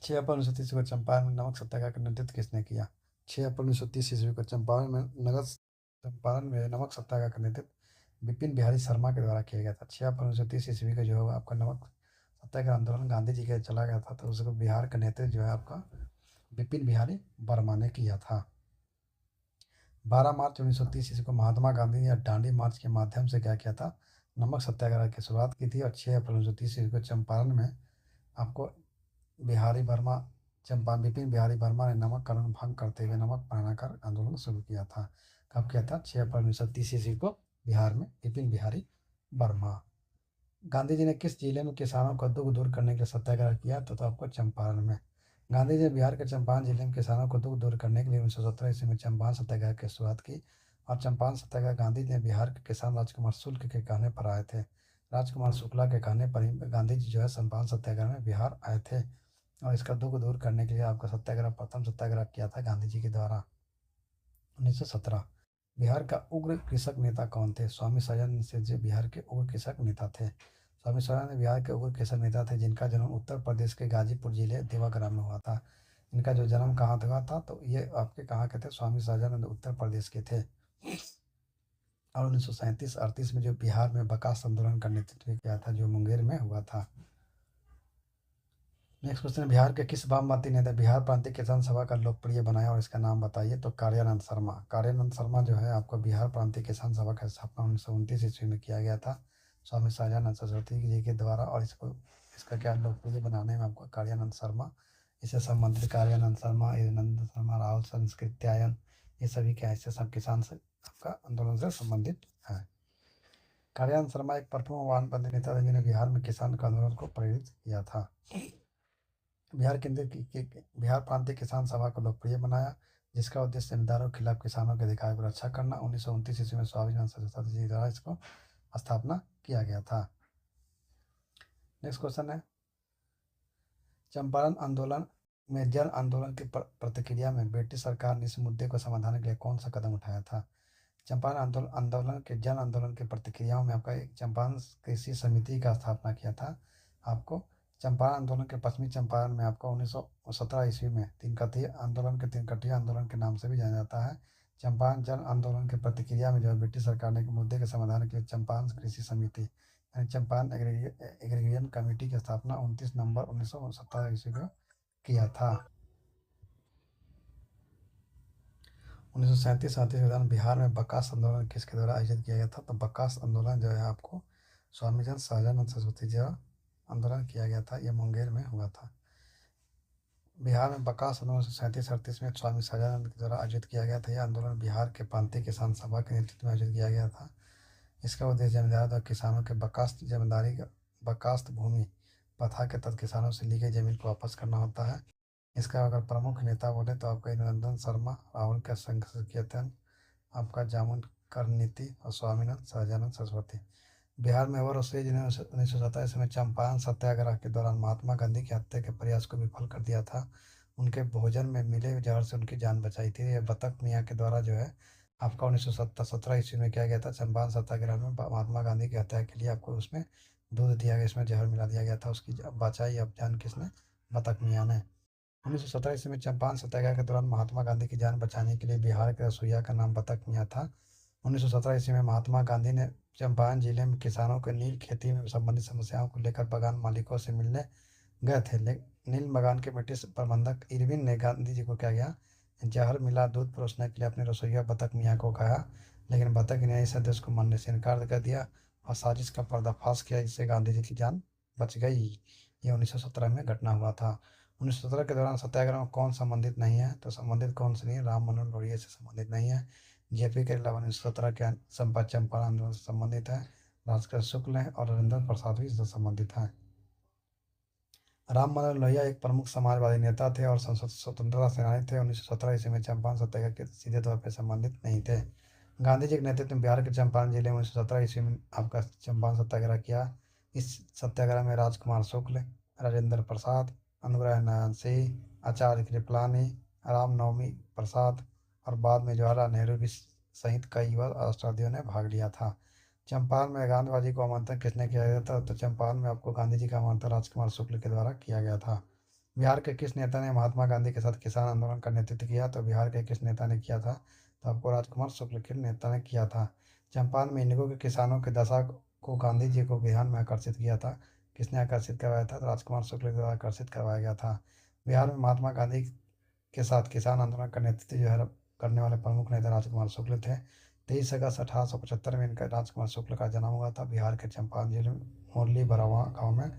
6 अप्रैल 1930 को चंपारण में नमक सत्याग्रह का नेतृत्व किसने किया? 6 अप्रैल 1930 ईस्वी को चंपारण में नमक सत्याग्रह का नेतृत्व विपिन बिहारी शर्मा के द्वारा किया गया था। 6 अप्रैल 1930 ईस्वी का जो होगा आपका नमक सत्याग्रह आंदोलन गांधी जी के चला गया था, तो उसको बिहार का नेतृत्व जो है आपका विपिन बिहारी वर्मा ने किया था। 12 मार्च 1930 ईस्वी को महात्मा गांधी ने दांडी मार्च के माध्यम से क्या किया था? नमक सत्याग्रह की शुरुआत की थी। और 6 अप्रैल 1930 ईस्वी को चंपारण में आपको बिहारी वर्मा चंपा विपिन बिहारी वर्मा ने नमक कानून भंग करते हुए नमक बनाकर आंदोलन शुरू किया था। कब किया था? 6 अप्रैल 1930 ईस्वी को बिहार में विपिन बिहारी वर्मा। गांधी जी ने किस जिले में किसानों का दुख दूर करने के लिए सत्याग्रह किया? तो आपको चंपारण में। गांधी जी ने बिहार के चंपारण जिले में किसानों को दुख दूर करने के लिए 1917 ईस्वी में चंपारण सत्याग्रह की शुरुआत की। और चंपारण सत्याग्रह गांधी जी ने बिहार के किसान राजकुमार शुक्ल के कहने पर आए थे। राजकुमार शुक्ला के कहने पर ही गांधी जी जो है चंपारण सत्याग्रह में बिहार आए थे। और इसका दुख दूर करने के लिए आपका सत्याग्रह प्रथम सत्याग्रह किया था गांधी जी के द्वारा 1917। बिहार का उग्र कृषक नेता कौन थे? स्वामी सयानंद से जो बिहार के उग्र कृषक नेता थे। स्वामी सयानंद बिहार के उग्र कृषक नेता थे, जिनका जन्म उत्तर प्रदेश के गाजीपुर जिले देवाग्राम में हुआ था। इनका जो जन्म कहाँ हुआ था? तो ये आपके कहाँ के थे? स्वामी सयानंद उत्तर प्रदेश के थे। और 1937-38 में जो बिहार में बकास आंदोलन का नेतृत्व किया था, जो मुंगेर में हुआ था। नेक्स्ट क्वेश्चन, बिहार के किस वामपंथी नेता बिहार प्रांतीय किसान सभा का लोकप्रिय बनाया और इसका नाम बताइए? तो कार्यानंद शर्मा। कार्यानंद शर्मा जो है आपको बिहार प्रांतीय किसान सभा का स्थापना 1929 ईस्वी में किया गया था स्वामी सहजानंद सरस्वती जी के द्वारा। और इसका क्या लोकप्रिय बनाने में आपको कार्यानंद शर्मा, इससे संबंधित कार्यानंद शर्मा, नंद शर्मा, राहुल संस्कृत्यायन, ये सभी क्या ऐसे सब किसान से आपका आंदोलन से संबंधित है। कार्यानंद शर्मा एक प्रमुख वामपंथी नेता थे, जिन्होंने बिहार में किसान के आंदोलन को प्रेरित किया था। बिहार प्रांतीय किसान सभा को लोकप्रिय बनाया, जिसका उद्देश्य जमींदारों के खिलाफ किसानों के अधिकार की रक्षा करना। 1929 ईस्वी में स्वामीनाथन सरस्वती जी द्वारा इसको स्थापना किया गया था। नेक्स्ट क्वेश्चन है, चंपारण आंदोलन में जन आंदोलन की प्रतिक्रिया में ब्रिटिश सरकार ने इस मुद्दे को समाधान के लिए कौन सा कदम उठाया था? चंपारण आंदोलन के जन आंदोलन की प्रतिक्रियाओं में आपका एक चंपारण कृषि समिति का स्थापना किया था। आपको चंपारण आंदोलन के पश्चिमी चंपारण में आपको 1917 ईस्वी में तीन कटिया आंदोलन के नाम से भी जाना जाता है। चंपारण जन आंदोलन की प्रतिक्रिया में जो है ब्रिटिश सरकार ने मुद्दे के समाधान के लिए चंपारण कृषि समिति यानी चंपारण एग्रीगेशन कमेटी की स्थापना 29 नवंबर 1917 ईस्वी को किया था। 1937-38 के दौरान बिहार में बकास आंदोलन किसके द्वारा आयोजित किया गया था? तो बकास आंदोलन जो है आपको स्वामीचंद सहजानंद सरस्वती जी द्वारा आंदोलन किया गया था। यह मुंगेर में हुआ था। बिहार में बकास आंदोलन 1937-38 में स्वामी सहजानंद के द्वारा आयोजित किया गया था। यह आंदोलन बिहार के प्रांतीय किसान सभा के नेतृत्व में आयोजित किया गया था। इसका उद्देश्य जमींदारों द्वारा किसानों के बकास्त भूमि पथा के तहत किसानों से ली गई जमीन को वापस करना होता है। इसका अगर प्रमुख नेता बोले तो आपका निरंजन शर्मा, राहुल का संकीर्तन, आपका जामुन करनीति और स्वामीनाथन सहजानंद सरस्वती। बिहार में और उससे जिन्होंने 1927 में चंपारण सत्याग्रह के दौरान महात्मा गांधी की हत्या के प्रयास को विफल कर दिया था। उनके भोजन में मिले जहर से उनकी जान बचाई थी। यह बतख मियाँ के द्वारा जो है आपका 1917 ईस्वी में किया गया था। चंपारण सत्याग्रह में महात्मा गांधी की हत्या के लिए आपको उसमें दूध दिया गया, इसमें जहर मिला दिया गया था। उसकी बचाई अभियान किसने? बतख मियाँ ने। 1917 ईस्वी में चंपारण सत्याग्रह के दौरान महात्मा गांधी की जान बचाने के लिए बिहार के रसोइया का नाम बतख मियाँ था। 1917 ईस्वी में महात्मा गांधी ने चंपारण जिले में किसानों के नील खेती में संबंधित समस्याओं को लेकर बागान मालिकों से मिलने गए थे। नील बागान के ब्रिटिश प्रबंधक इरविन ने गांधी जी को क्या किया? जहर मिला दूध परोसने के लिए अपने रसोइया बतख मियाँ को कहा, लेकिन बतख ने इस आदेश को मानने से इनकार कर दिया और साजिश का पर्दाफाश किया, जिससे गांधी जी की जान बच गई। ये 1917 में घटना हुआ था। 1917 के दौरान सत्याग्रह में कौन संबंधित नहीं है? तो संबंधित कौन से नहीं है? राम मनोहर लोहिया से संबंधित नहीं है। जेपी के अलावा 1917 के संपर्क चंपारण आंदोलन से संबंधित है। राजकर शुक्ल हैं और राजेंद्र प्रसाद भी इससे संबंधित हैं। राम मनोहर लोहिया एक प्रमुख समाजवादी नेता थे और स्वतंत्रता सेनानी थे। 1917 ईस्वी में चंपारण सत्याग्रह के सीधे तौर पर संबंधित नहीं थे। गांधी जी के नेतृत्व में बिहार के चंपारण जिले में 1917 ईस्वी में आपका चंपारण सत्याग्रह किया। इस सत्याग्रह में राजकुमार शुक्ल, राजेंद्र प्रसाद, अनुग्रह नारायण सिंह, आचार्य कृपलानी, राम नवमी प्रसाद और बाद में जवाहरलाल नेहरू भी सहित कई युवा राष्ट्रवादियों ने भाग लिया था। चंपारण में गांधीवादी को आमंत्रण किसने किया गया था? तो चंपारण में आपको गांधी जी का आमंत्रण राजकुमार शुक्ल के द्वारा किया गया था। बिहार के किस नेता ने महात्मा गांधी के साथ किसान आंदोलन का नेतृत्व किया? तो बिहार के किस नेता ने किया था? तो आपको राजकुमार शुक्ल के नेता ने किया था। चंपारण में इंडिगो के किसानों के दशा को गांधी जी को बिहार में आकर्षित किया था। किसने आकर्षित करवाया था? तो राजकुमार शुक्ल के द्वारा आकर्षित करवाया गया था। बिहार में महात्मा गांधी के साथ किसान आंदोलन का नेतृत्व जो है करने वाले प्रमुख नेता राजकुमार शुक्ल थे। 23 अगस्त 1875 में इनका राजकुमार शुक्ल का जन्म हुआ था बिहार के चंपारण जिले में मुरली भरावा गाँव में।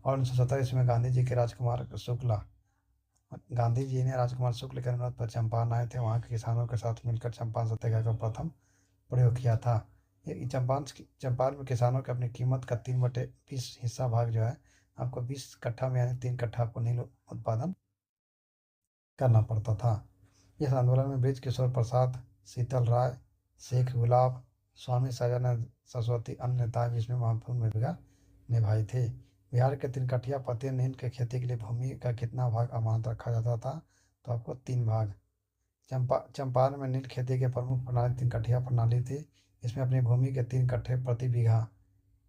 और 1917 में गांधी जी के राजकुमार शुक्ला गांधी जी ने राजकुमार शुक्ल के अनुरोध पर चंपारण आए थे। वहाँ के किसानों के साथ मिलकर चंपारण सत्याग्रह का प्रथम प्रयोग किया था। ये चंपारण में किसानों के अपनी कीमत का 3/20 हिस्सा भाग जो है आपको 20 कट्ठा में यानी 3 कट्ठा आपको नील उत्पादन करना पड़ता था। इस आंदोलन में बृज किशोर प्रसाद, शीतल राय, शेख गुलाब, स्वामी सजानंद सरस्वती अन्य नेता भी इसमें महत्वपूर्ण भूमिका निभाई थी। बिहार के 3 कठिया पति नील के खेती के लिए भूमि का कितना भाग अमानत रखा जाता था? तो आपको 3 भाग। चंपारण में नील खेती की प्रमुख प्रणाली 3 कठिया प्रणाली थी। इसमें अपनी भूमि के 3 कट्ठे प्रति बीघा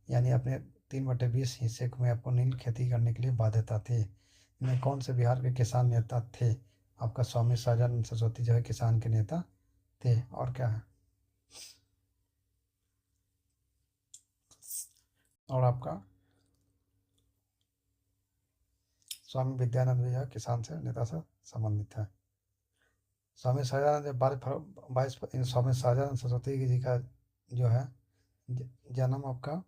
यानी अपने 3/20 हिस्से में आपको नील खेती करने के लिए बाध्यता थी। इनमें कौन से बिहार के किसान नेता थे? आपका स्वामी सजानंद सरस्वती जो है किसान के नेता थे। और क्या है? और आपका स्वामी विद्यानंद भी है किसान से नेता से संबंधित है। स्वामी सजानंद जब 22 स्वामी सजानंद सरस्वती जी का जो है जन्म आपका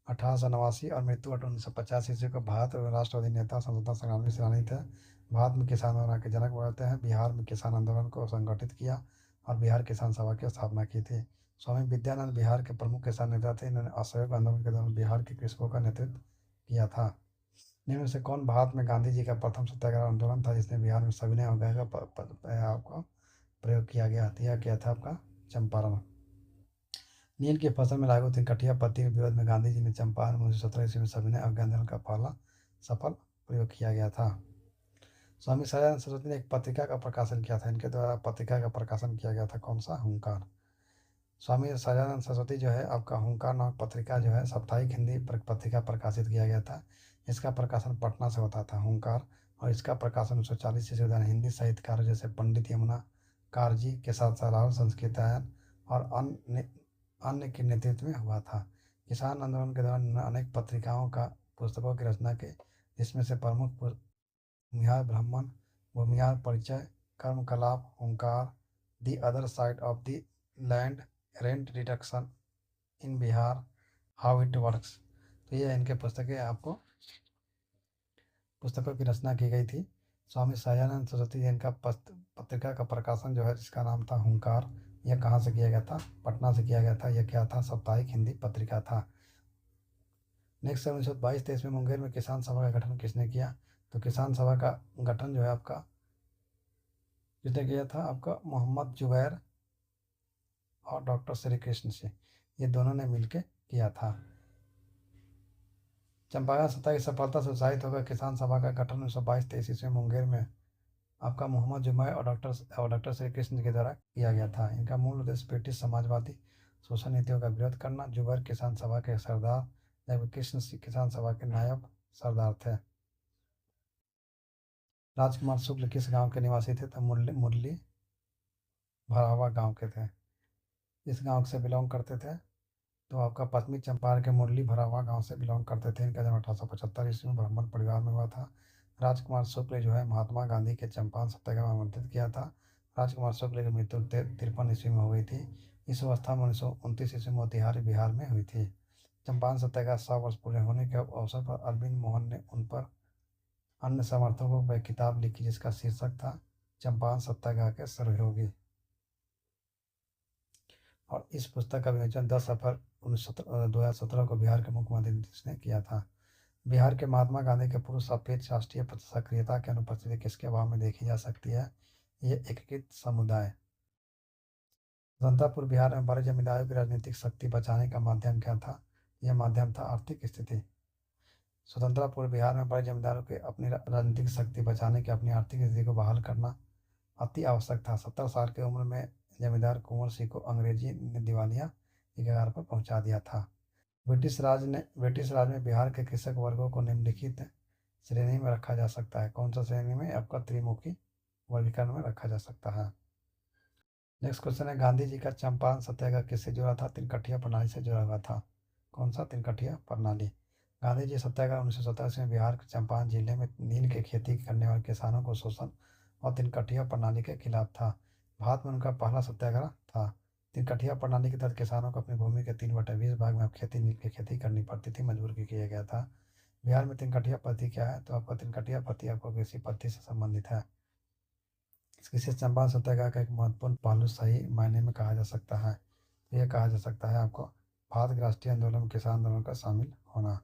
1889 और मृत्यु 1950 ईस्वी को भारत राष्ट्रवादी नेता स्वतंत्रता संग्रामी सेनानी थे। भारत में किसान आंदोलन के जनक बताते हैं। बिहार में किसान आंदोलन को संगठित किया और बिहार किसान सभा की स्थापना की थी। स्वामी विद्यानंद बिहार के प्रमुख किसान नेता थे। इन्होंने असहयोग आंदोलन के दौरान बिहार के कृषकों का नेतृत्व किया था। निम्न में से कौन भारत में गांधी जी का प्रथम सत्याग्रह आंदोलन था जिसने बिहार में सविनय अवज्ञा का आपका प्रयोग किया गया? यह किया था आपका चंपारण। नील की फसल में लागू 3 कठिया पत्ती के विरोध में गांधी जी ने चंपारण में 1917 ईस्वी में सविनय अवज्ञा आंदोलन का पहला सफल प्रयोग किया गया था। स्वामी सजानंद सरस्वती ने एक पत्रिका का प्रकाशन किया था। इनके द्वारा पत्रिका का प्रकाशन किया गया था कौन सा? हुंकार। स्वामी सजानंद सरस्वती जो है आपका हुंकार नामक पत्रिका जो है साप्ताहिक हिंदी पत्रिका प्रकाशित किया गया था। इसका प्रकाशन पटना से होता था हुंकार। और इसका प्रकाशन 1940 ईस्वी में हिंदी साहित्यकारों जैसे पंडित यमुना कारजी के साथ साथ राहुल संस्कृतायन और अन्य के नेतृत्व में हुआ था। किसान आंदोलन के दौरान उन्होंने अनेक पत्रिकाओं का पुस्तकों की रचना की जिसमें से प्रमुख भूमिहार ब्राह्मण, भूमिहार परिचय, कर्मकलाप, हुंकार, the other side of the land, rent reduction in Bihar, how it works. तो ये इनके पुस्तकें आपको पुस्तकों की रचना की गई थी। स्वामी सजानंद सरस्वती जी इनका पत्रिका का प्रकाशन जो है जिसका नाम था हुंकार, यह कहाँ से किया गया था? पटना से किया गया था। यह क्या था? साप्ताहिक हिंदी पत्रिका था। नेक्स्ट 1922-23 में मुंगेर में किसान सभा का गठन किसने किया? तो किसान सभा का गठन जो है आपका किसने किया था? आपका मोहम्मद जुबैर और डॉक्टर श्री कृष्ण से, ये दोनों ने मिलकर किया था। चंपारण सत्ता की सफलता से उत्साहित होकर किसान सभा का गठन 1922-23 ईस्वी में मुंगेर में आपका मोहम्मद जुबैर और डॉक्टर श्री कृष्ण के द्वारा किया गया था। इनका मूल उद्देश्य ब्रिटिश समाजवादी शोषण नीतियों का विरोध करना। जुबैर किसान सभा के सरदार जबकि कृष्ण किसान सभा के नायब सरदार थे। राजकुमार शुक्ल किस गांव के निवासी थे? तो मुरली भरावा गांव के थे। इस गांव से बिलोंग करते थे। तो आपका पश्चिमी चंपारण के मुरली भरावा गांव से बिलोंग करते थे। इनका जन्म 1875 ईस्वी में ब्राह्मण परिवार में हुआ था। राजकुमार शुक्ल जो है महात्मा गांधी के चंपारण सत्याग्रह में आमंत्रित किया था। राजकुमार शुक्ल की मृत्यु 53 ईस्वी में हो गई थी। इस अवस्था में 1929 ईस्वी में मोतिहारी बिहार में हुई थी। चंपारण सत्याग्रह 100 वर्ष पूरे होने के अवसर पर अरविंद मोहन ने उन पर अन्य समर्थकों पर किताब लिखी जिसका शीर्षक था चंपारण सत्याग्रह के सहयोगी। और इस पुस्तक का विमोचन 10 अप्रैल 2017 को बिहार के मुख्यमंत्री नीतीश ने किया था। बिहार के महात्मा गांधी के पूर्व सापेक्ष राष्ट्रीय सक्रियता की अनुपस्थिति किसके अभाव में देखी जा सकती है? ये एकीकृत समुदाय। स्वतंत्रता पूर्व बिहार में बड़े जमींदारों की राजनीतिक शक्ति बचाने का माध्यम क्या था? यह माध्यम था आर्थिक स्थिति। स्वतंत्रता पूर्व बिहार में बड़े जमींदारों के अपनी राजनीतिक शक्ति बचाने की अपनी आर्थिक स्थिति को बहाल करना अति आवश्यक था। 70 साल की उम्र में जमींदार कुंवर सिंह को अंग्रेजी ने दिवालिया की कगार पर पहुंचा दिया था। ब्रिटिश राज में बिहार के कृषक वर्गों को निम्नलिखित श्रेणी में रखा जा सकता है। कौन सा श्रेणी में? आपका त्रिमुखी वर्गीकरण में रखा जा सकता है। नेक्स्ट क्वेश्चन है, गांधी जी का चंपारण सत्याग्रह किससे जुड़ा था? तिनकठिया प्रणाली से जुड़ा हुआ था। कौन सा? तिनकठिया प्रणाली। गांधी जी सत्याग्रह 1987 में बिहार के चंपारण जिले में नील की खेती करने वाले किसानों को शोषण और तिनकठिया प्रणाली के खिलाफ था। भारत में उनका पहला सत्याग्रह था। तिनकठिया प्रणाली के तहत किसानों को अपनी भूमि के 3/20 भाग में अब नील की खेती करनी पड़ती थी, मजबूर किया गया था। बिहार में तिनकठिया पद्धति क्या है? तो आपका तिनकठिया पद्धति आपको कृषि पद्धति से संबंधित है। इसे चंपारण सत्याग्रह का एक महत्वपूर्ण पहलू सही मायने में कहा जा सकता है। यह कहा जा सकता है आपको भारत के राष्ट्रीय आंदोलन में किसान आंदोलन का शामिल होना।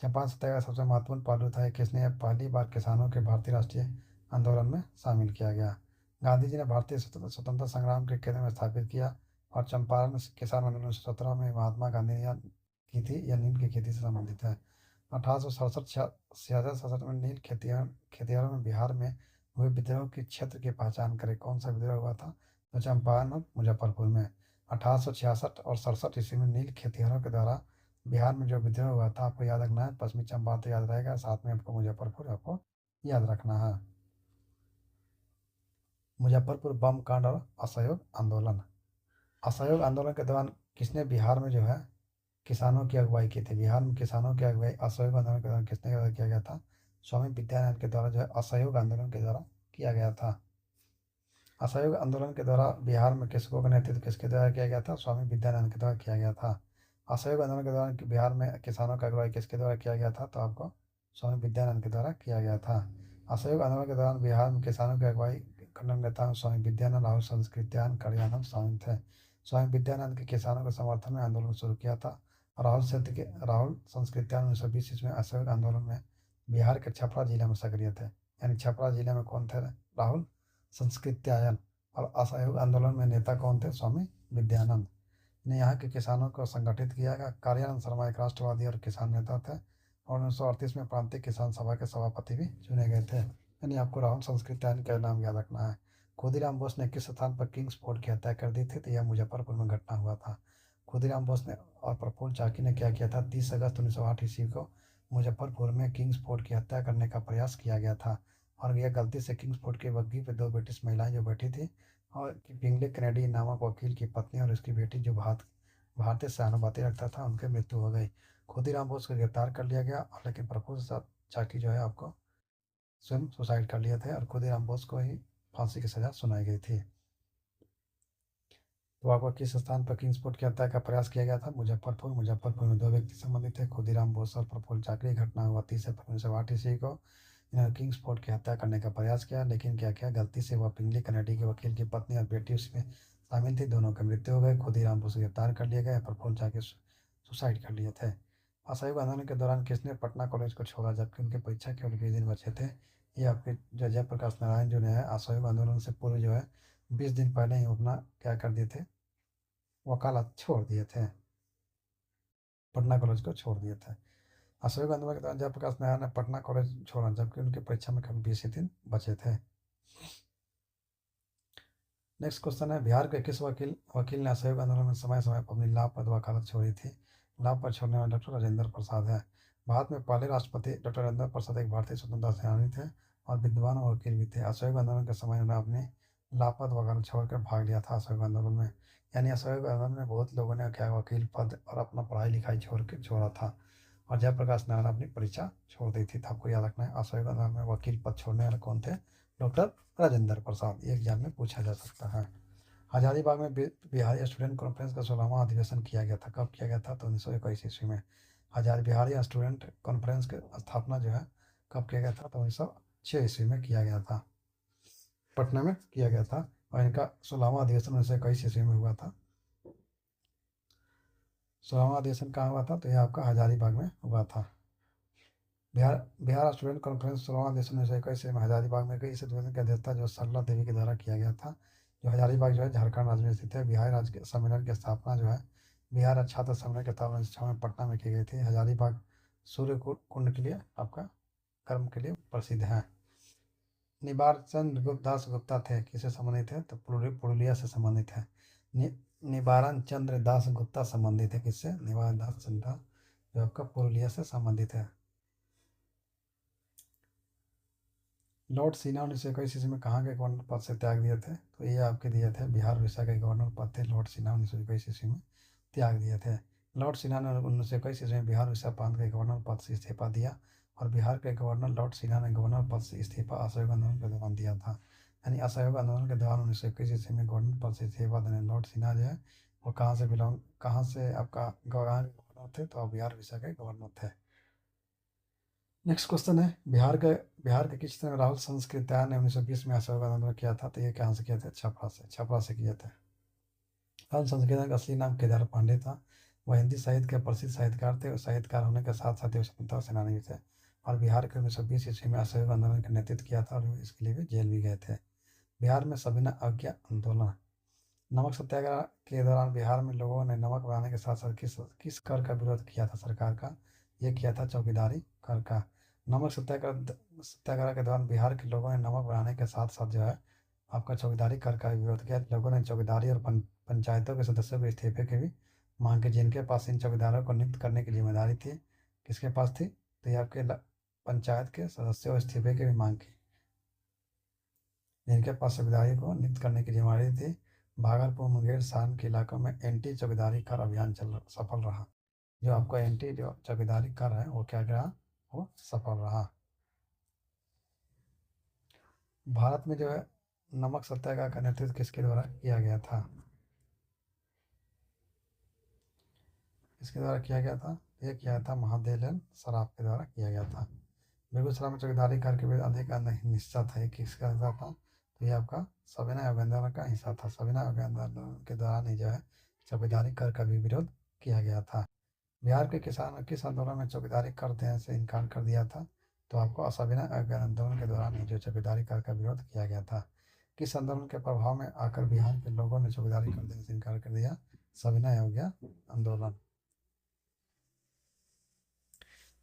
चंपारण सत्याग्रह सबसे महत्वपूर्ण पहलू था किसने पहली बार किसानों के भारतीय राष्ट्रीय आंदोलन में शामिल किया गया। गांधी जी ने भारतीय स्वतंत्रता संग्राम के केंद्र में स्थापित किया और चंपारण किसान आंदोलन 1917 में महात्मा गांधी ने की थी। यह नील की खेती से संबंधित है। 1867 छियासठ में नील खेतिहरों में बिहार में हुए विद्रोह के क्षेत्र की पहचान करें। कौन सा विद्रोह हुआ था? तो चंपारण और मुजफ्फरपुर में। 1866 और 67 ईस्वी में नील खेतिहरों के द्वारा बिहार में जो विद्रोह हुआ था आपको याद रखना है। पश्चिमी चंपारण तो याद रहेगा, साथ में आपको मुजफ्फरपुर आपको याद रखना है। मुजफ्फरपुर बम कांड और असहयोग आंदोलन। असहयोग आंदोलन के दौरान किसने बिहार में जो है किसानों की अगुवाई की थी? बिहार में किसानों की अगुवाई असहयोग आंदोलन के दौरान किसने द्वारा किया गया था? स्वामी विद्यानंद के द्वारा जो है असहयोग आंदोलन के द्वारा किया गया था। असहयोग आंदोलन के द्वारा बिहार में कृषकों का नेतृत्व किसके द्वारा किया गया था? स्वामी विद्यानंद के द्वारा किया गया था। असहयोग आंदोलन के दौरान बिहार में किसानों का अगुवाई किसके द्वारा किया गया था? तो आपको स्वामी विद्यानंद के द्वारा किया गया था। असहयोग आंदोलन के दौरान बिहार में किसानों की अगुवाई करने नेता में स्वामी विद्यानंद, राहुल संस्कृत्यान, करियानंद शामिल थे। स्वामी विद्यानंद के किसानों के समर्थन में आंदोलन शुरू किया था। राहुल संस्कृत्यान 1920 ईस्वी में असहयोग आंदोलन में बिहार के छपरा जिले में सक्रिय थे। यानी छपरा जिले में कौन थे? राहुल संस्कृत्यायन। और असहयोग आंदोलन में नेता कौन थे? स्वामी विद्यानंद ने यहाँ के किसानों को संगठित किया गया। कार्यानंद शर्मा एक राष्ट्रवादी और किसान नेता थे और 1938 में प्रांतीय किसान सभा के सभापति भी चुने गए थे। यानी आपको राहुल संस्कृत्यायन का नाम याद रखना है। खुदीराम बोस ने किस स्थान पर किंग्स फोर्ट की हत्या कर दी थी? तो यह मुजफ्फरपुर में घटना हुआ था। खुदीराम बोस ने और प्रफुल्ल चाकी ने क्या किया था? 30 अगस्त 1908 ईस्वी को मुजफ्फरपुर में किंग्स फोर्ट की हत्या करने का प्रयास किया गया था। और यह गलती से किंग्स फोर्ट की बग्घी पर 2 ब्रिटिश महिलाएं जो बैठी थी और बिंगले कैनेडी नामक वकील की पत्नी और उसकी बेटी जो भारतीय सहानुभूति रखता था, उनकी मृत्यु हो गई। खुदीराम बोस को गिरफ्तार कर लिया गया और लेकिन प्रफुल्ल चाकी जो है आपको स्वयं सुसाइड कर लिए थे और खुदीराम बोस को ही फांसी की सजा सुनाई गई थी। तो आपको किस स्थान पर किंग्सफोर्ट की हत्या का प्रयास किया गया था? मुजफ्फरपुर में 2 व्यक्ति संबंधित थे, खुदीराम बोस और प्रफुल्ल चाकी। घटना हुआ 30 अप्रैल 1908 ईस्वी को। इन्होंने किंग्सफोर्ट की हत्या करने का प्रयास किया, लेकिन क्या किया? गलती से वह पिंगली कनेडी के वकील की पत्नी और बेटी उसमें शामिल थी। दोनों की मृत्यु हो गई। खुदीराम बोस गिरफ्तार कर लिए गए, प्रफुल्ल चाकी सुसाइड कर लिए थे। असहयोग आंदोलन के दौरान किसने पटना कॉलेज को छोड़ा जबकि उनकी परीक्षा केवल 20 दिन बचे थे? ये आपके जयप्रकाश नारायण जो है असहयोग आंदोलन से पूर्व जो है 20 दिन पहले ही अपना क्या कर दिए थे? वकालत छोड़ दिए थे, पटना कॉलेज को छोड़ दिए थे। असहयोग आंदोलन के दौरान जयप्रकाश नारायण ने पटना कॉलेज छोड़ा जबकि उनकी परीक्षा में केवल 20 ही दिन बचे थे। नेक्स्ट क्वेश्चन है, बिहार के किस वकील ने असहयोग आंदोलन में समय समय पर अपनी लाभ पर वकालत छोड़ी थी? लाभ पर छोड़ने वाले डॉक्टर राजेंद्र प्रसाद है। भारत में पहले राष्ट्रपति डॉक्टर राजेंद्र प्रसाद एक भारतीय स्वतंत्रता सेनानी थे और विद्वान और वकील भी थे। असहयोग आंदोलन के समय उन्होंने अपनी लाभपत वकालत छोड़कर भाग लिया था असहयोग आंदोलन में। यानी असहयोग आंदोलन में बहुत लोगों ने क्या वकील पद और अपना पढ़ाई लिखाई छोड़ा था और जयप्रकाश नारायण अपनी परीक्षा छोड़ दी थी। तो आपको याद रखना है असहयोग आंदोलन में वकील पद छोड़ने वाले कौन थे? डॉक्टर राजेंद्र प्रसाद। ये एग्जाम में पूछा जा सकता है। हजारी बाग में बिहारी स्टूडेंट कॉन्फ्रेंस का 16वां अधिवेशन किया गया था। कब किया गया था? तो 1921 ईस्वी में। बिहारी स्टूडेंट कॉन्फ्रेंस की स्थापना जो है कब किया गया था? तो 1906 ईस्वी में किया गया था, पटना में किया गया था। और इनका 16वां अधिवेशन 1921 ईस्वी में हुआ था। 16वां अधिवेशन कहाँ हुआ था? तो यह आपका हजारीबाग में हुआ था। बिहार स्टूडेंट कॉन्फ्रेंस 16वां अधिवेशन 1921 में हजारीबाग में गई। इस अधिवेशन की अध्यक्षता जो सरला देवी के द्वारा किया गया था। जो हजारीबाग जो है झारखंड राज्य में स्थित है। बिहार राज्य के सम्मेलन की स्थापना जो है बिहार छात्र सम्मेलन के तौर 1906 में पटना में की गई थी। हजारीबाग सूर्य कुंड के लिए आपका कर्म के लिए प्रसिद्ध है। निबार चंद दास गुप्ता थे, किससे संबंधित है? तो पुरुलिया से संबंधित है। निवारण चंद्र दास गुप्ता संबंधित है। किससे? निवारण दास चंद्र, जो आपका पुरुलिया से संबंधित है। लॉर्ड सिन्हा 1921 ईस्वी में कहाँ के गवर्नर पद से त्याग दिए थे? तो ये आपके दिए थे बिहार उड़ीसा के गवर्नर पद थे लॉर्ड सिन्हा 1921 ईस्वी में त्याग दिए थे। लॉर्ड सिन्हा ने 1921 ईस्वी में बिहार उड़ीसा प्रांत के गवर्नर पद से इस्तीफा दिया और बिहार के गवर्नर लॉर्ड सिन्हा ने गवर्नर पद से इस्तीफा असहयोग आंदोलन के दौरान दिया था। यानी असहयोग आंदोलन के दौरान 1921 ईस्वी में गवर्नर पद से इस्तीफा देने लॉर्ड सिन्हा जो है वो कहाँ से आपका गवर्नर थे? तो बिहार उड़ीसा के गवर्नर थे। नेक्स्ट क्वेश्चन है, बिहार के किस तरह राहुल संस्कृत्यायन ने 1920 में असहयोग आंदोलन किया था? तो ये कहाँ से किया था? छपरा से किया था। राहुल संस्कृत्यायन का असली नाम केदार पांडे था। वह हिंदी साहित्य के प्रसिद्ध साहित्यकार थे और साहित्यकार होने के साथ साथ स्वतंत्रता सेनानी भी थे और बिहार के 1920 ईस्वी में असहयोग आंदोलन का नेतृत्व किया था और इसके लिए भी जेल भी गए थे। बिहार में सविनय अवज्ञा आंदोलन। नमक सत्याग्रह के दौरान बिहार में लोगों ने नमक बढ़ाने के साथ साथ किस कर का विरोध किया था सरकार का? ये किया था चौकीदारी कर का। नमक सत्याग्रह के दौरान बिहार के लोगों ने नमक बढ़ाने के साथ साथ जो है आपका चौकीदारी कर का विरोध किया। लोगों ने चौकीदारी और पंचायतों के सदस्यों के इस्तीफे की भी मांग की, जिनके पास इन चौकीदारों को नियुक्त करने की जिम्मेदारी थी। किसके पास थी? तो ये आपके पंचायत के सदस्यों इस्तीफे की भी मांग की, जिनके पास चौकीदारी को नियुक्त करने की जिम्मेदारी थी। भागलपुर, मुंगेर, सारण के इलाकों में एंटी चौकीदारी कर अभियान सफल रहा। जो आपका एंटी जो चौकीदारी कर है वो क्या रहा? वो सफल रहा। भारत में जो है नमक सत्याग्रह का नेतृत्व किसके द्वारा किया गया था? किसके द्वारा किया गया था? ये किया था महादेव सराफ के द्वारा किया गया था। बेगूसराय में चौकीदारी कर के भी अधिक हिस्सा था। ये किसका हिस्सा था? तो ये आपका सविनय अवज्ञा का हिस्सा था। सविनय अवज्ञा आंदोलन के दौरान ही जो है चौकीदारी कर का भी विरोध किया गया था। बिहार के किसान किस आंदोलन में चौकीदारी कर देने से इनकार कर दिया था? तो आपको असविनय अवज्ञा आंदोलन के दौरान ही जो चौकीदारी कर का विरोध किया गया था। किस आंदोलन के प्रभाव में आकर बिहार के लोगों ने चौकीदारी कर देने से इनकार कर दिया? सविनय अवज्ञा आंदोलन।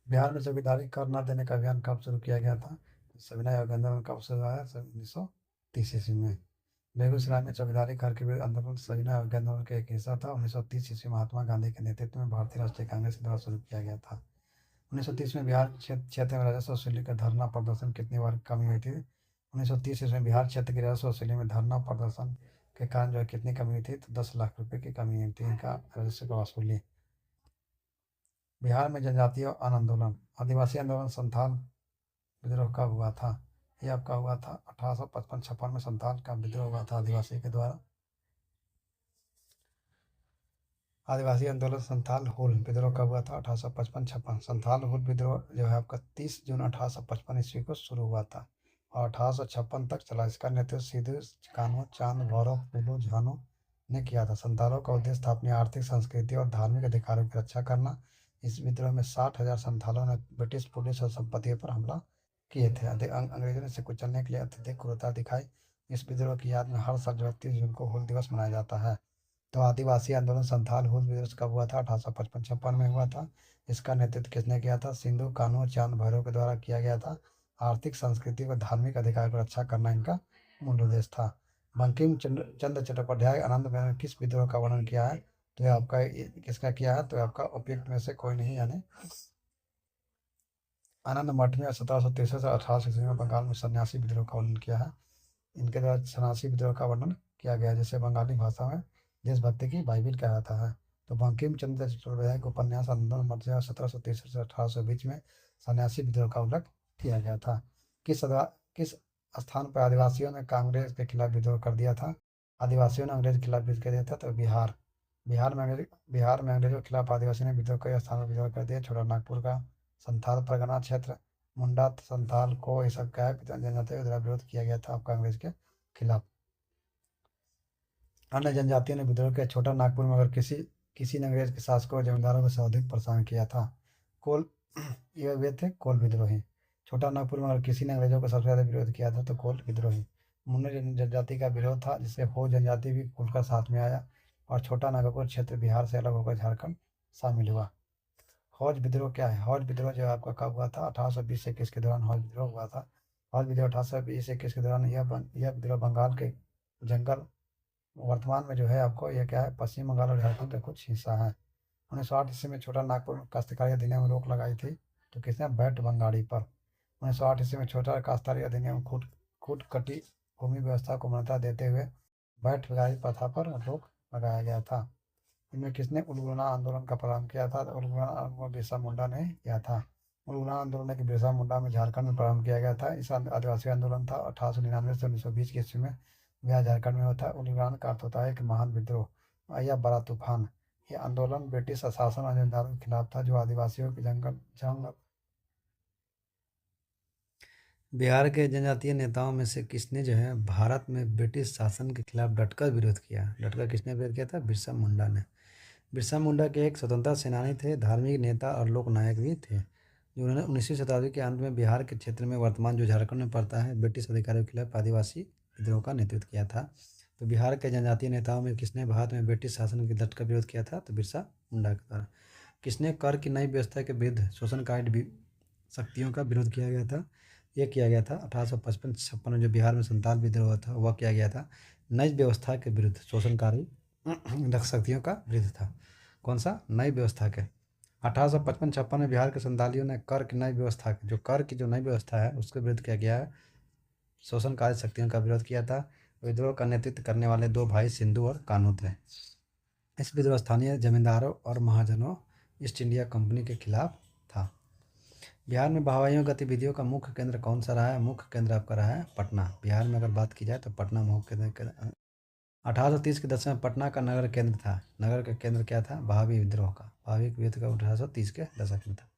बिहार में चौकीदारी कर न देने का अभियान कब शुरू किया गया था? सविनय अवज्ञा आंदोलन कब शुरू हुआ है? 1930 ईस्वी में। बेगूसराय में चौकीदारी कर के विरुद्ध आंदोलन सविनय अवज्ञा आंदोलन का एक हिस्सा था। 1930 ईस्वी महात्मा गांधी के नेतृत्व में भारतीय राष्ट्रीय कांग्रेस के द्वारा शुरू किया गया था। 1930 में बिहार क्षेत्र में राजस्व वसूली का धरना प्रदर्शन कितनी बार कमी हुई थी? 1930 ईस्वी में बिहार क्षेत्र की राजस्व वसूली में धरना प्रदर्शन के कारण जो है कितनी कमी हुई थी? तो 10 लाख रुपए की कमी हुई थी इनका राजस्व का वसूली। बिहार में जनजातीय आंदोलन, आदिवासी आंदोलन, संथाल विद्रोह कब हुआ था? ये आपका हुआ था 1855-56 में संथाल का विद्रोह हुआ था आदिवासी के द्वारा। आदिवासी आंदोलन संथाल हुल विद्रोह कब हुआ था? 1855-56। संथाल हुल विद्रोह जो है आपका 30 जून 1855 ईस्वी को शुरू हुआ था और 1856 तक चला। इसका नेतृत्व सिद्धू कान्हू, चांद भैरव, फूलो झानो ने किया था। संथालों का उद्देश्य था अपनी आर्थिक, संस्कृति और धार्मिक अधिकारों की रक्षा करना। इस विद्रोह में 60,000 संथालों ने ब्रिटिश पुलिस और संपत्तियों पर हमला किए थे। अंग्रेजों ने इसे कुचलने के लिए अत्यधिक क्रूरता दिखाई। इस विद्रोह की याद में हर साल 31 जून को हुल दिवस मनाया जाता है। तो आदिवासी आंदोलन संथाल हुल दिवस कब हुआ था? 1855-56 में हुआ था। इसका नेतृत्व किसने किया था? सिंधु कान्हू, चांद भैरव के द्वारा किया गया था। आर्थिक, संस्कृति व धार्मिक अधिकार की रक्षा करना इनका मूल उद्देश्य था। बंकिम चंद्र चट्टोपाध्याय आनंद में किस विद्रोह का वर्णन किया है? तो ये आपका किसका किया है? तो आपका उपयुक्त में से कोई नहीं, यानी आनंद मठ में 1763 से 1800 में बंगाल में सन्यासी विद्रोह का वर्णन किया है। इनके द्वारा सन्यासी विद्रोह का वर्णन किया गया है, जिसे बंगाली भाषा में देशभक्ति की बाइबिल कहा जाता है। तो बंकिम चंद्र चट्टोपाध्याय को उपन्यास आंदोलन मध्य 1763 से 1800 बीच में सन्यासी विद्रोह का उल्लेख किया गया था। किस स्थान पर आदिवासियों ने कांग्रेस के खिलाफ विद्रोह कर दिया था? आदिवासियों ने अंग्रेज के खिलाफ विद्रोह कर दिया था। तो बिहार में अंग्रेजों के खिलाफ आदिवासियों ने विद्रोह कई स्थानों पर विद्रोह कर दिया। छोटा नागपुर का संथाल परगना क्षेत्र, मुंडा संथाल को ये सब क्या है जनजातियों के द्वारा विरोध किया गया था आपका अंग्रेज के खिलाफ। अन्य जनजातियों ने विद्रोह किया। छोटा नागपुर में अगर किसी ने अंग्रेज के शासकों और जमींदारों को सर्वाधिक परेशान किया था। कोल ये वे थे कोल विद्रोही। छोटा नागपुर में अगर किसी ने अंग्रेजों को सबसे ज़्यादा विरोध किया था तो कोल विद्रोही। मुन्नर जनजाति का विरोध था, जिससे हो जनजाति भी खुलकर साथ में आया और छोटा नागपुर क्षेत्र बिहार से अलग होकर झारखंड शामिल हुआ। हौज विद्रोह क्या है? हौज विद्रोह जो आपका कब हुआ था? 1820 से 21 के दौरान हौज विद्रोह हुआ था। हौज विद्रोह 1820 से 21 के दौरान यह विद्रोह बंगाल के जंगल वर्तमान में जो है आपको ये क्या है, पश्चिम बंगाल और झारखंड का कुछ हिस्सा है। 1908 ईस्वी में छोटा नागपुर काश्तकारी अधिनियम में रोक लगाई थी, तो किसने, बैट बंगाड़ी पर। 1908 ईस्वी में छोटा काश्तकारी अधिनियम खूट खूट कटी भूमि व्यवस्था को मान्यता देते हुए बैट बंगाड़ी प्रथा पर रोक लगाया गया था। इनमें किसने उलगुना आंदोलन का प्रारंभ किया था, तो उलगुना आंदोलन बिरसा मुंडा ने किया था। उलगुना आंदोलन की बिरसा मुंडा में झारखंड में प्रारंभ किया गया था। इस आदिवासी आंदोलन था 1899 से 1920 की ईस्वी में बिहार झारखंड में होता है। उलगुना का अर्थ होता है कि महान विद्रोह या बड़ा तूफान। ये आंदोलन ब्रिटिश शासन और जमींदारों के खिलाफ था, जो आदिवासियों की जंग। बिहार के जनजातीय नेताओं में से किसने जो है भारत में ब्रिटिश शासन के खिलाफ डटकर विरोध किया, डटकर किसने विरोध किया था, बिरसा मुंडा ने। बिरसा मुंडा के एक स्वतंत्रता सेनानी थे, धार्मिक नेता और लोक नायक भी थे, जिन्होंने 19वीं शताब्दी के अंत में बिहार के क्षेत्र में वर्तमान जो झारखंड में पड़ता है ब्रिटिश अधिकारियों के खिलाफ आदिवासी विद्रोह का नेतृत्व किया था। तो बिहार के जनजातीय नेताओं में किसने भारत में ब्रिटिश शासन के डटकर विरोध किया था, तो बिरसा मुंडा के द्वारा। किसने कर की नई व्यवस्था के विरुद्ध शोषणकारी शक्तियों का विरोध किया गया था, ये किया गया था 1855-56 में जो बिहार में संताल विद्रोह था वह किया गया था नई व्यवस्था के विरुद्ध, शोषणकारी शक्तियों का विरुद्ध था। कौन सा, नई व्यवस्था के। 1855-56 में बिहार के संतालियों ने कर की नई व्यवस्था के, जो कर की जो नई व्यवस्था है उसके विरुद्ध किया गया है, शोषणकारी शक्तियों का विरोध किया था। विद्रोह का नेतृत्व करने वाले दो भाई सिंधु और कान्हू थे। इस विद्रोह स्थानीय जमींदारों और महाजनों ईस्ट इंडिया कंपनी के खिलाफ था। बिहार में बहवाइयों गतिविधियों का मुख्य केंद्र कौन सा रहा है, मुख्य केंद्र आपका रहा है पटना। बिहार में अगर बात की जाए तो पटना मुख्य केंद्र। 1830 के दशक में पटना का नगर केंद्र था। नगर का केंद्र क्या था, बहावी विद्रोह का। बहावी विद्रोह का 1830 के दशक में था।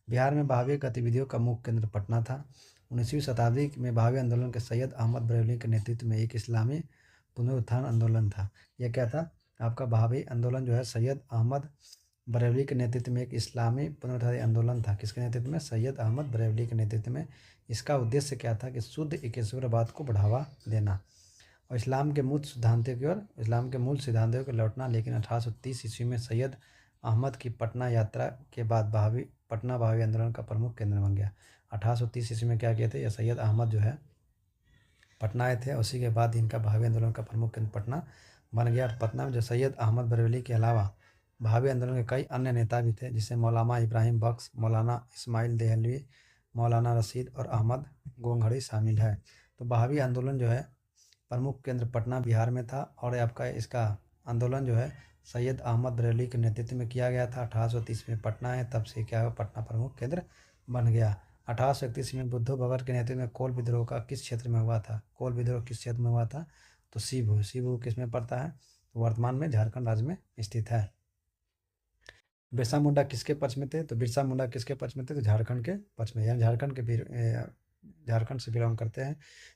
बिहार में बहावी गतिविधियों का मुख्य केंद्र पटना था। 19वीं शताब्दी में बहावी आंदोलन के सैयद अहमद बरेलवी के नेतृत्व में एक इस्लामी पुनरुत्थान आंदोलन था। यह क्या था आपका, बहावी आंदोलन जो है सैयद अहमद बरेलवी के नेतृत्व में एक इस्लामी पुनरुत्थान आंदोलन था। किसके नेतृत्व में, सैयद अहमद बरेलवी के नेतृत्व में। इसका उद्देश्य क्या था कि शुद्ध एकेश्वरवाद को बढ़ावा देना और इस्लाम के मूल सिद्धांतों की लौटना। लेकिन 1830 ईस्वी में सैयद अहमद की पटना यात्रा के बाद पटना बहावी आंदोलन का प्रमुख केंद्र बन गया। 1830 ईस्वी में क्या किए थे, यह सैयद अहमद जो है पटना आए थे, उसी के बाद इनका बहावी आंदोलन का प्रमुख केंद्र पटना बन गया। और पटना में जो सैयद अहमद बरेलवी के अलावा बहावी आंदोलन के कई अन्य नेता भी थे, जिससे मौलाना इब्राहिम बख्श, मौलाना इस्माइल देहलवी, मौलाना रशीद और अहमद गोंगहड़ी शामिल है। तो बहावी आंदोलन जो है प्रमुख केंद्र पटना बिहार में था। और आपका इसका आंदोलन जो है सैयद अहमद बरेलवी के नेतृत्व में किया गया था। 1830 में पटना है, तब से क्या हुआ, पटना प्रमुख केंद्र बन गया। 1831 में बुद्धो भगत के नेतृत्व में कोल विद्रोह का किस क्षेत्र में हुआ था, कोल विद्रोह किस क्षेत्र में हुआ था, तो शिवू किस में पड़ता है, तो वर्तमान में झारखंड राज्य में स्थित है। बिरसा मुंडा किसके पक्ष में थे, तो बिरसा मुंडा किसके पक्ष में थे, तो झारखंड के पक्ष में, यानी झारखंड से बिलोंग करते हैं।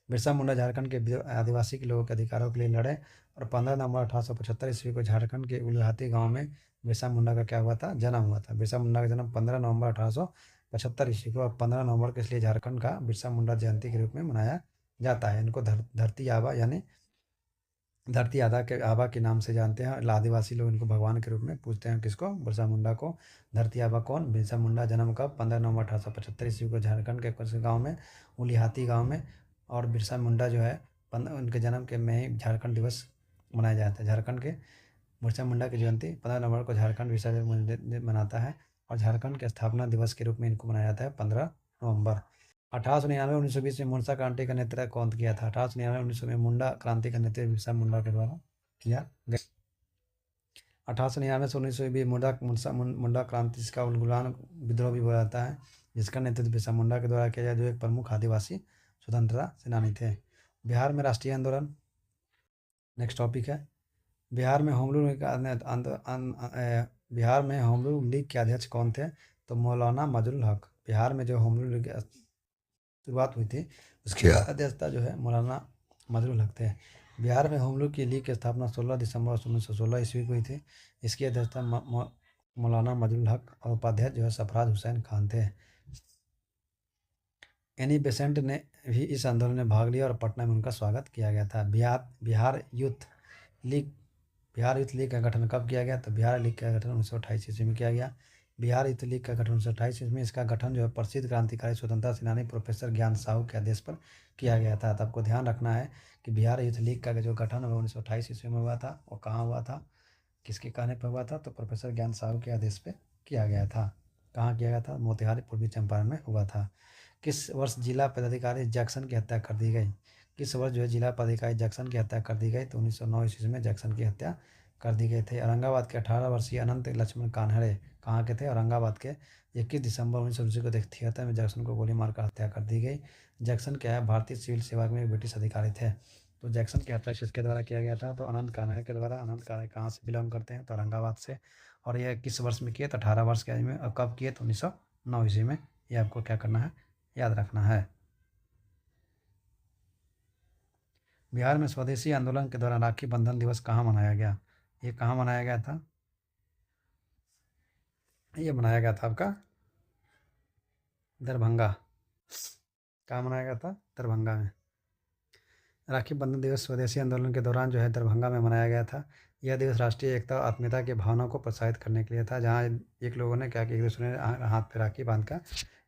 बिरसा मुंडा झारखंड के आदिवासी के लोगों के अधिकारों के लिए लड़े और 15 नवंबर 1875 ईस्वी को झारखंड के उलिहाती गांव में बिरसा मुंडा का क्या हुआ था, जन्म हुआ था। बिरसा मुंडा का जन्म 15 नवंबर 1875 ईस्वी को। और 15 नवंबर को इसलिए झारखंड का बिरसा मुंडा जयंती के रूप में मनाया जाता है। इनको धरती आबा यानी धरती आबा के नाम से जानते हैं। आदिवासी लोग इनको भगवान के रूप में पूजते हैं। किसको, बिरसा मुंडा को। धरती आबा कौन, बिरसा मुंडा। जन्म कब, 15 नवंबर 1875 ईस्वी को झारखंड के कुछ गाँव में, उलिहाती गाँव में। और बिरसा मुंडा जो है उनके जन्म के में ही झारखंड दिवस मनाया जाता है। झारखंड के बिरसा मुंडा की जयंती 15 नवंबर को झारखंड बिरसा दिवस मनाता है। और झारखंड के स्थापना दिवस के रूप में इनको मनाया जाता है 15 नवंबर। 1899 1920 में मुंडा क्रांति का नेतृत्व कौन किया था, 1899 1900 में मुंडा क्रांति का नेतृत्व बिरसा मुंडा के द्वारा किया गया। 1899 से 1920 मुंडा क्रांति, जिसका उलगुलान विद्रोह भी बोला जाता है, जिसका नेतृत्व बिरसा मुंडा के द्वारा किया गया, जो एक प्रमुख आदिवासी स्वतंत्रता सेनानी थे। बिहार में राष्ट्रीय आंदोलन, नेक्स्ट टॉपिक है। बिहार में होम रूल लीग के अध्यक्ष कौन थे, तो मौलाना मजरुल हक। बिहार में जो होम रूल लीग शुरुआत हुई थी उसकी अध्यक्षता जो है मौलाना मजरुल हक थे। बिहार में होम रूल की लीग की स्थापना 16 दिसंबर 1916 ईस्वी को हुई थी। इसकी अध्यक्षता मौलाना मजरुल हक और उपाध्यक्ष जो है सरफराज हुसैन खान थे। एनी बेसेंट ने भी इस आंदोलन में भाग लिया और पटना में उनका स्वागत किया गया था। बिहार यूथ लीग का गठन कब किया गया, तो बिहार लीग का गठन 1928 ईस्वी में किया गया। बिहार युथ लीग का गठन 1928 ईस्वी में। इसका गठन जो है प्रसिद्ध क्रांतिकारी स्वतंत्रता सेनानी प्रोफेसर ज्ञान साहू के आदेश पर किया गया था। तो आपको ध्यान रखना है कि बिहार युथ लीग का जो गठन है वो 1928 ईस्वी में हुआ था। वो कहाँ हुआ था, किसके कहने पर हुआ था, तो प्रोफेसर ज्ञान साहू के आदेश पे किया गया था। कहाँ किया गया था, मोतिहारी पूर्वी चंपारण में हुआ था। किस वर्ष जिला पदाधिकारी जैक्सन की हत्या कर दी गई, किस वर्ष जो है जिला पदाधिकारी जैक्सन की हत्या कर दी गई, तो 1909 ईस्वी में जैक्सन की हत्या कर दी गई थी। औरंगाबाद के 18 वर्षीय अनंत लक्ष्मण कान्हड़े कहाँ के थे, औरंगाबाद के। 21 दिसंबर 1919 को थिएटर में जैक्सन को गोली मारकर हत्या कर दी गई। जैक्सन क्या है, भारतीय सिविल सेवा में एक ब्रिटिश अधिकारी थे। तो जैक्सन की हत्या किसके द्वारा किया गया था, तो अनंत कान्हड़े के द्वारा। अनंत कान्हड़े कहाँ से बिलोंग करते हैं, तो औरंगाबाद से। और यह किस वर्ष में किए, तो 18 वर्ष के एज में। और कब किए, तो 1909 ईस्वी में। ये आपको क्या करना है, याद रखना है। बिहार में स्वदेशी आंदोलन के दौरान राखी बंधन दिवस कहाँ मनाया गया, ये कहाँ मनाया गया था, ये मनाया गया था आपका दरभंगा। कहाँ मनाया गया था, दरभंगा में। राखी बंधन दिवस स्वदेशी आंदोलन के दौरान जो है दरभंगा में मनाया गया था। यह दिवस राष्ट्रीय एकता और आत्मीयता की भावना को प्रोत्साहित करने के लिए था, जहाँ एक लोगों ने क्या कि एक दूसरे ने हाथ पे राखी बांधकर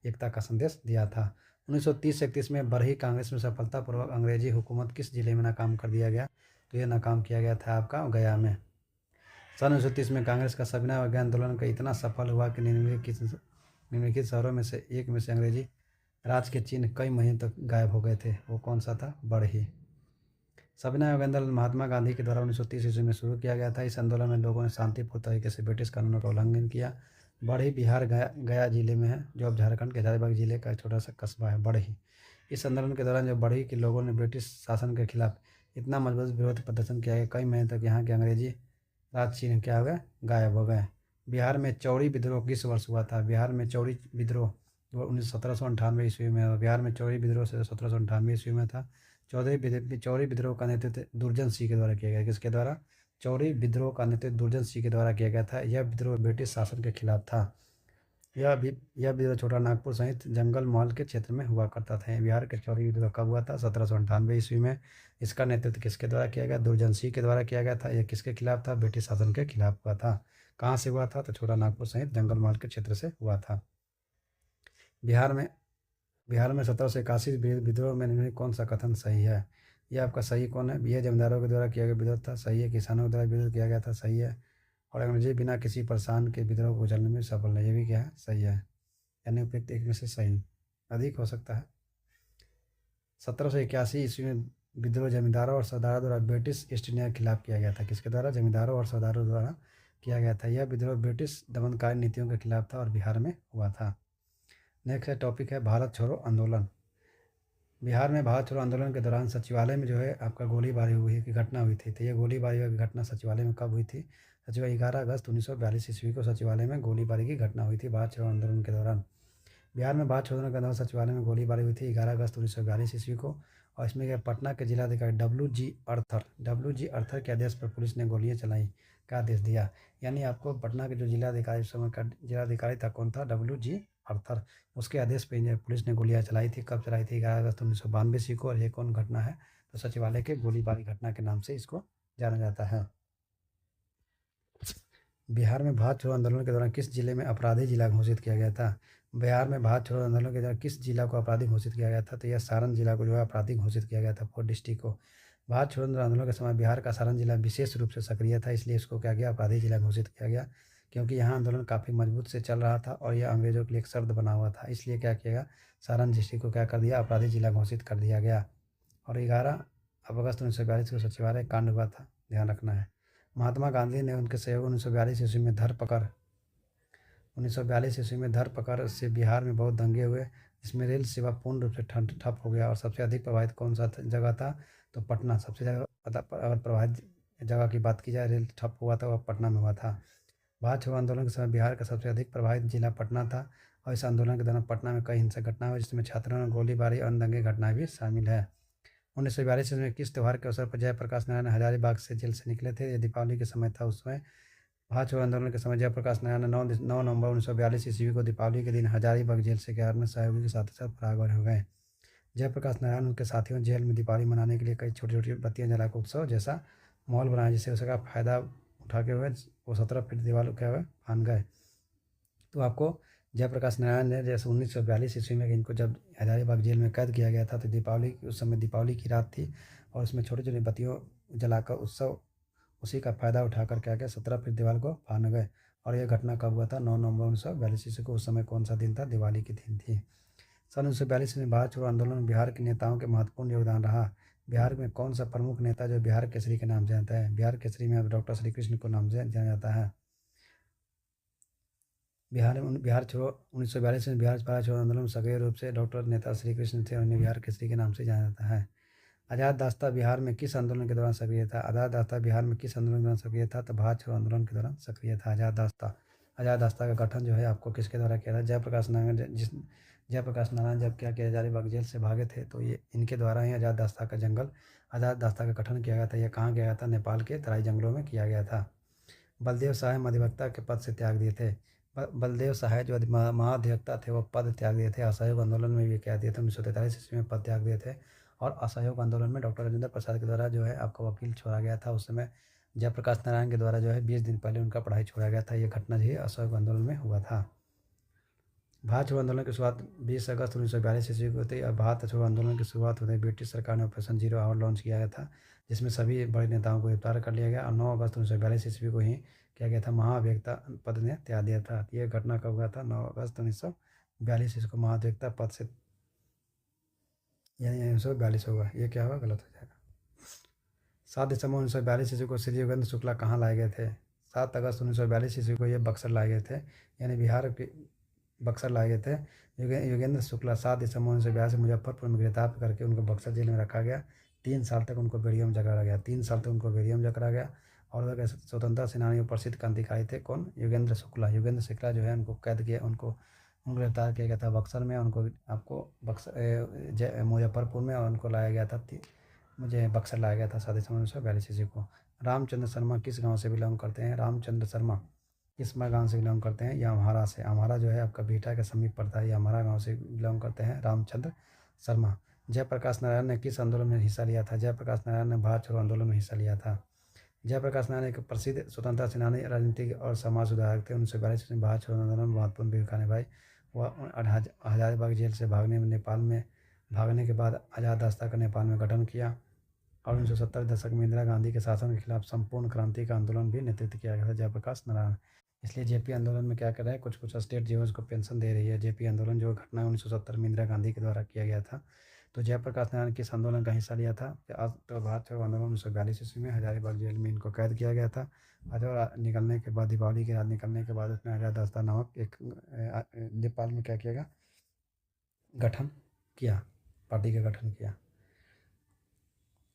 एकता का संदेश दिया था। 1930 से 31 में बरही कांग्रेस में सफलतापूर्वक अंग्रेजी हुकूमत किस जिले में नाकाम कर दिया गया, तो यह नाकाम किया गया था आपका गया में। सन 1930 में कांग्रेस का सविनय अवज्ञा आंदोलन का इतना सफल हुआ कि निम्नलिखित शहरों में से एक में से अंग्रेजी राज के चिन्ह कई महीने तक गायब हो गए थे। वो कौन सा था, बरही। सविनय अवज्ञा आंदोलन महात्मा गांधी के द्वारा 1930 ईस्वी में शुरू किया गया था। इस आंदोलन में लोगों ने शांतिपूर्ण तरीके से ब्रिटिश कानूनों का उल्लंघन किया। बरही बिहार गया जिले में है, जो अब झारखंड के हजारीबाग जिले का एक छोटा सा कस्बा है बरही। इस आंदोलन के दौरान जो बरही के लोगों ने ब्रिटिश शासन के खिलाफ इतना मजबूत विरोध प्रदर्शन किया कि कई महीने तक यहाँ के अंग्रेजी राज चिन्ह क्या हो गए, गायब हो गए। बिहार में चौड़ी विद्रोह किस वर्ष हुआ था, बिहार में चौड़ी विद्रोह 1798 ईस्वी में हुआ। बिहार में चौड़ी विद्रोह से 1798 ईस्वी में था। चौरी विद्रोह का नेतृत्व दुर्जन सिंह के द्वारा किया गया। किसके द्वारा, चौरी विद्रोह का नेतृत्व दुर्जन सिंह के द्वारा किया गया था। यह विद्रोह ब्रिटिश शासन के खिलाफ था। यह विद्रोह छोटा नागपुर सहित जंगल महल के क्षेत्र में हुआ करता था। बिहार के चौरी विद्रोह कब हुआ था, 1798 ईस्वी में। इसका नेतृत्व किसके द्वारा किया गया, दुर्जन सिंह के द्वारा किया गया था। यह किसके खिलाफ था, ब्रिटिश शासन के खिलाफ हुआ था। कहाँ से हुआ था, तो छोटा नागपुर सहित जंगल महल के क्षेत्र से हुआ था। बिहार में 1781 विद्रोह में निम्नलिखित कौन सा कथन सही है, यह आपका सही कौन है। यह जमींदारों के द्वारा किया गया विद्रोह था, सही है। किसानों के द्वारा विद्रोह किया गया था, सही है। और अंग्रेजी बिना किसी परेशान के विद्रोह को कुचलने में सफल नहीं, ये भी क्या है, सही है। यानी उपयुक्त एक में से सही, अधिक हो सकता है। 1781 ईस्वी में विद्रोह जमींदारों और सरदारों द्वारा ब्रिटिश ईस्ट इंडिया के खिलाफ किया गया था। किसके द्वारा, जमींदारों और सरदारों द्वारा किया गया था। यह विद्रोह ब्रिटिश दमनकारी नीतियों के खिलाफ था और बिहार में हुआ था। नेक्स्ट टॉपिक है भारत छोड़ो आंदोलन। बिहार में भारत छोड़ो आंदोलन के दौरान सचिवालय में जो है आपका गोलीबारी हुई की घटना हुई थी। तो ये गोलीबारी की घटना सचिवालय में कब हुई थी, सचिवालय 11 अगस्त 1942 ईस्वी को सचिवालय में गोलीबारी की घटना हुई थी भारत छोड़ो आंदोलन के दौरान। बिहार में भारत छोड़ो आंदोलन के दौरान सचिवालय में गोलीबारी हुई थी 11 अगस्त 1942 ईस्वी को। और इसमें क्या, पटना के जिलाधिकारी डब्ल्यू जी अर्थर के आदेश पर पुलिस ने गोलियां चलाई का आदेश दिया। यानी आपको पटना के जो जिलाधिकारी समय का जिलाधिकारी था, कौन था, डब्ल्यू जी अर्थर। उसके आदेश पे पुलिस ने गोलियां चलाई थी। कब चलाई थी, 11 अगस्त 1992 ईस्वी को। और ये कौन घटना है, तो सचिवालय के गोलीबारी घटना के नाम से इसको जाना जाता है। बिहार में भारत छोड़ो आंदोलन के दौरान किस जिले में अपराधी जिला घोषित किया गया था। बिहार में भारत छोड़ो आंदोलन के दौरान किस जिला को अपराधी घोषित किया गया था, तो यह सारण जिला को जो है अपराधी घोषित किया गया था, 4 डिस्ट्रिक्ट को। भारत छोड़ो आंदोलन के समय बिहार का सारण जिला विशेष रूप से सक्रिय था, इसलिए इसको क्या गया, अपराधी जिला घोषित किया गया। क्योंकि यहाँ आंदोलन काफ़ी मजबूत से चल रहा था और यह अंग्रेजों के लिए एक शब्द बना हुआ था, इसलिए क्या किया गया, सारण डिस्ट्रिक्ट को क्या कर दिया, अपराधी जिला घोषित कर दिया गया। और 11 अगस्त 1942 को सचिवालय कांड हुआ था, ध्यान रखना है। महात्मा गांधी ने उनके सहयोग 1942 ईस्वी में धरपकड़ से बिहार में बहुत दंगे हुए, जिसमें रेल सेवा पूर्ण रूप से ठप हो गया। और सबसे अधिक प्रभावित कौन सा जगह था, तो पटना। सबसे ज़्यादा अगर प्रभावित जगह की बात की जाए, रेल ठप हुआ था, वह पटना में हुआ था। भारत छोड़ो आंदोलन के समय बिहार का सबसे अधिक प्रभावित जिला पटना था। और इस आंदोलन के दौरान पटना में कई हिंसक घटनाएं हुई, जिसमें छात्रों ने गोलीबारी और अन्य दंगे घटनाएं भी शामिल है। 1942 में किस त्यौहार के अवसर पर जयप्रकाश नारायण हजारीबाग से जेल से निकले थे, ये दीपावली के समय था। उस समय भारत छोड़ो आंदोलन के समय जयप्रकाश नारायण ने 9 नवंबर 1942 ईस्वी को दीपावली के दिन हजारीबाग जेल से गैर सहयोगी के साथ साथ फरार हो गए। जयप्रकाश नारायण उनके साथियों जेल में दीपावली मनाने के लिए कई छोटी छोटी बत्तियां जलाकर उत्सव जैसा माहौल बनाया, जिससे उसका फायदा उठा के हुए वो 17 फीट दीवार क्या हुए फान गए। तो आपको जयप्रकाश नारायण ने जैसे 1942 ईस्वी में इनको जब हजारीबाग जेल में कैद किया गया था, तो उस समय दीपावली की रात थी और उसमें छोटे छोटे बत्तियों जलाकर उत्सव उसी का फ़ायदा उठाकर क्या गया 17 फीट दीवार को फाड़ गए। और यह घटना कब हुआ था? 9 नवंबर 1942 ईस्वी को। उस समय कौन सा दिन था? दिवाली की दिन थी। सन 1942 में भारत छोड़ो आंदोलन में बिहार के नेताओं के महत्वपूर्ण योगदान रहा। बिहार में कौन सा प्रमुख नेता जो बिहार केसरी के नाम से जाता है? बिहार केसरी में डॉक्टर श्री कृष्ण को नाम से जाना जाता है। बिहार छोड़ो 1942 में भारत छोड़ो आंदोलन में सक्रिय रूप से डॉक्टर नेता श्री कृष्ण थे और उन्हें बिहार केसरी के नाम से जाना जाता है। आज़ाद दास्ता बिहार में किस आंदोलन के दौरान सक्रिय था? आज़ाद दास्ता बिहार में किस आंदोलन के दौरान सक्रिय था? तो भारत छोड़ो आंदोलन के दौरान सक्रिय था आज़ाद दास्ता का गठन जो है आपको किसके द्वारा किया था? जयप्रकाश नारायण जब क्या किया हजारीबाग जेल से भागे थे, तो ये इनके द्वारा ही आज़ाद दास्ता का गठन किया गया था। यह कहाँ किया गया था? नेपाल के तराई जंगलों में किया गया था। बलदेव सहाय महाधिवक्ता के पद से त्याग दिए थे। बलदेव सहाय जो महाधिवक्ता थे वो पद त्याग दिए थे। असहयोग आंदोलन में भी क्या दिए थे? 1943 ईस्वी में पद त्याग दिए थे। और असहयोग आंदोलन में डॉक्टर राजेंद्र प्रसाद के द्वारा जो है आपका वकील छोड़ा गया था। उस समय जयप्रकाश नारायण के द्वारा जो है 20 दिन पहले उनका पढ़ाई छोड़ा गया था। ये घटना जो है असहयोग आंदोलन में हुआ था। भारत छोड़ो आंदोलन की शुरुआत 20 अगस्त 1942 ईस्वी को हुई। और भारत छोड़ो आंदोलन की शुरुआत होते ही ब्रिटिश सरकार ने ऑपरेशन जीरो आवर लॉन्च किया गया था, जिसमें सभी बड़े नेताओं को गिरफ्तार कर लिया गया। और 9 अगस्त 1942 ईस्वी को ही किया गया था महाधिवक्ता पद ने त्याग दिया था। यह घटना कब हुआ था? 9 अगस्त 1942 ईस्वी को महाधिवक्ता पद से यानी 1942 होगा। ये क्या होगा? गलत हो जाएगा। 7 दिसंबर 1942 ईस्वी को श्री योगेंद्र शुक्ला कहाँ लाए गए थे? 7 अगस्त 1942 ईस्वी को ये बक्सर लाए गए थे, यानी बिहार के बक्सर लाए गए थे। योगेंद्र शुक्ला 7 दिसंबर 1942 मुजफ्फरपुर में गिरफ्तार करके उनको बक्सर जेल में रखा गया। 3 साल तक उनको बेड़ियों में जकड़ा गया। 3 साल तक उनको बेड़ियों में जकड़ा गया। और वह स्वतंत्रता सेनानी और प्रसिद्ध क्रांतिकारी थे। कौन? योगेंद्र शुक्ला जो है उनको कैद किया, उनको गिरफ्तार किया गया था बक्सर में। उनको आपको मुजफ्फरपुर में और उनको लाया गया था मुझे बक्सर लाया गया था 7 दिसंबर 1942 ईस्वी को। रामचंद्र शर्मा किस गांव से बिलोंग करते हैं? रामचंद्र शर्मा किस गांव से बिलोंग करते हैं? ये अम्हारा से। अम्हारा जो है आपका बिहटा के समीप पड़ता है। ये अम्हारा गांव से बिलोंग करते हैं रामचंद्र शर्मा। जयप्रकाश नारायण ने किस आंदोलन में हिस्सा लिया था? जयप्रकाश नारायण ने भारत छोड़ो आंदोलन में हिस्सा लिया था। जयप्रकाश नारायण एक प्रसिद्ध स्वतंत्रता सेनानी, राजनीतिक और समाज सुधारक थे। 1942 में भारत छोड़ो आंदोलन में महत्वपूर्ण भूमिका निभाई। वह हजारीबाग जेल से नेपाल में भागने के बाद आज़ाद दास्ता का नेपाल में गठन किया। और 1970 दशक में इंदिरा गांधी के शासन के खिलाफ संपूर्ण क्रांति का आंदोलन भी नेतृत्व किया गया था जयप्रकाश नारायण। इसलिए जेपी आंदोलन में क्या कर रहा है? कुछ कुछ स्टेट जो है उसको पेंशन दे रही है। जेपी आंदोलन जो घटना 1970 में इंदिरा गांधी के द्वारा किया गया था। तो जयप्रकाश नारायण किस आंदोलन का हिस्सा लिया था? आज तो भारत छोड़ो आंदोलन 1942 ईस्वी में हजारीबाग जेल में इनको कैद किया गया था। और निकलने के बाद दीपावली की रात निकलने के बाद उसने आज़ाद दास्ता नामक एक नेपाल में क्या किया? गठन किया, पार्टी का गठन किया।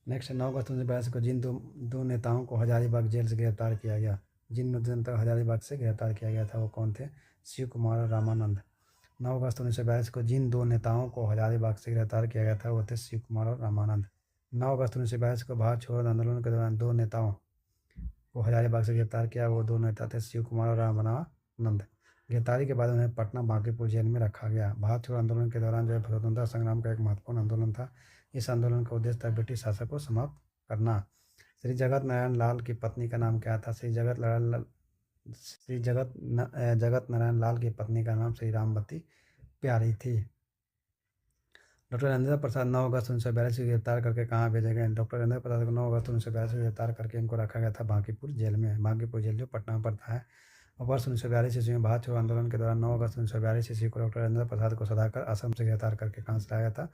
नेक्स्ट 9 अगस्त 1942 को जिन दो नेताओं को हजारीबाग जेल से गिरफ्तार किया गया, जिन नेताओं हजारीबाग से गिरफ्तार किया गया था वो कौन थे? शिव कुमार और रामानंद। 9 अगस्त 1942 को जिन 2 नेताओं को हजारीबाग से गिरफ्तार किया गया था वो थे शिव कुमार और रामानंद। 9 अगस्त 1942 को भारत छोड़ो आंदोलन के दौरान 2 नेताओं को हजारीबाग से गिरफ्तार किया। वो 2 नेता थे शिव कुमार और रामानंद। गिरफ्तारी के बाद उन्हें पटना बांकीपुर जेल में रखा गया। भारत छोड़ो आंदोलन के दौरान जो है स्वतंत्रता संग्राम का एक महत्वपूर्ण आंदोलन था। इस आंदोलन का उद्देश्य था ब्रिटिश शासन को समाप्त करना। श्री जगत नारायण लाल की पत्नी का नाम क्या था? श्री जगत नारायण लाल की पत्नी का नाम श्री रामवती प्यारी थी। डॉक्टर राजेंद्र प्रसाद 9 अगस्त 1942 को गिरफ्तार करके कहाँ भेजे गए? डॉक्टर राजेंद्र प्रसाद को 9 अगस्त 1942 को गिरफ्तार करके इनको रखा गया था बांकीपुर जेल में। बांकीपुर जेल जो पटना में पड़ता है। और वर्ष 1942 ईस्वी में भारत छोड़ो आंदोलन के दौरान 9 अगस्त 1942 ईस्वी को डॉक्टर राजेंद्र प्रसाद को सदाकर आश्रम से गिरफ्तार करके कहाँ से लाया गया था?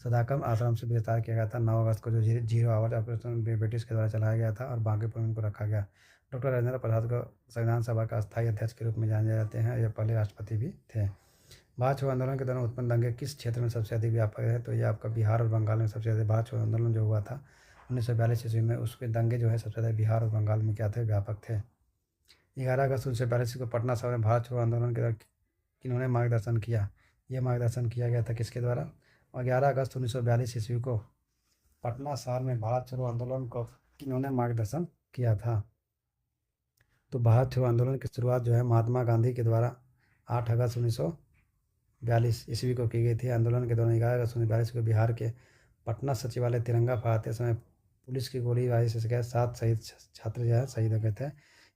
सदाकम आश्रम से गिरफ्तार किया गया था। 9 अगस्त को जो जीरो आवर ऑपरेशन ब्रिटिश के द्वारा चलाया गया था और बांकीपुर में इनको रखा गया। डॉक्टर राजेंद्र प्रसाद को संविधान सभा का अस्थायी अध्यक्ष के रूप में जाने जाते हैं। यह पहले राष्ट्रपति भी थे। भारत छोड़ो आंदोलन के दौरान उत्पन्न दंगे किस क्षेत्र में सबसे अधिक व्यापक है? तो ये आपका बिहार और बंगाल में सबसे अधिक। भारत छोड़ो आंदोलन जो हुआ था 1942 ईस्वी में, उसके दंगे जो है सबसे ज़्यादा बिहार और बंगाल में क्या थे? व्यापक थे। 11 अगस्त 1942 को पटना शहर में भारत छोड़ो आंदोलन के दौरान किन्होंने मार्गदर्शन किया? ये मार्गदर्शन किया गया था किसके द्वारा? और 11 अगस्त 1942 ईस्वी को पटना शहर में भारत छोड़ो आंदोलन को किन्होंने मार्गदर्शन किया था? तो भारत छोड़ो आंदोलन की शुरुआत जो है महात्मा गांधी के द्वारा 8 अगस्त 1942 ईस्वी को की गई थी। आंदोलन के दौरान 11 अगस्त 1942 को बिहार के पटना सचिवालय तिरंगा फहराते समय पुलिस की गोलीबारी से 7 शहीद छात्र जो है शहीद हो गए थे।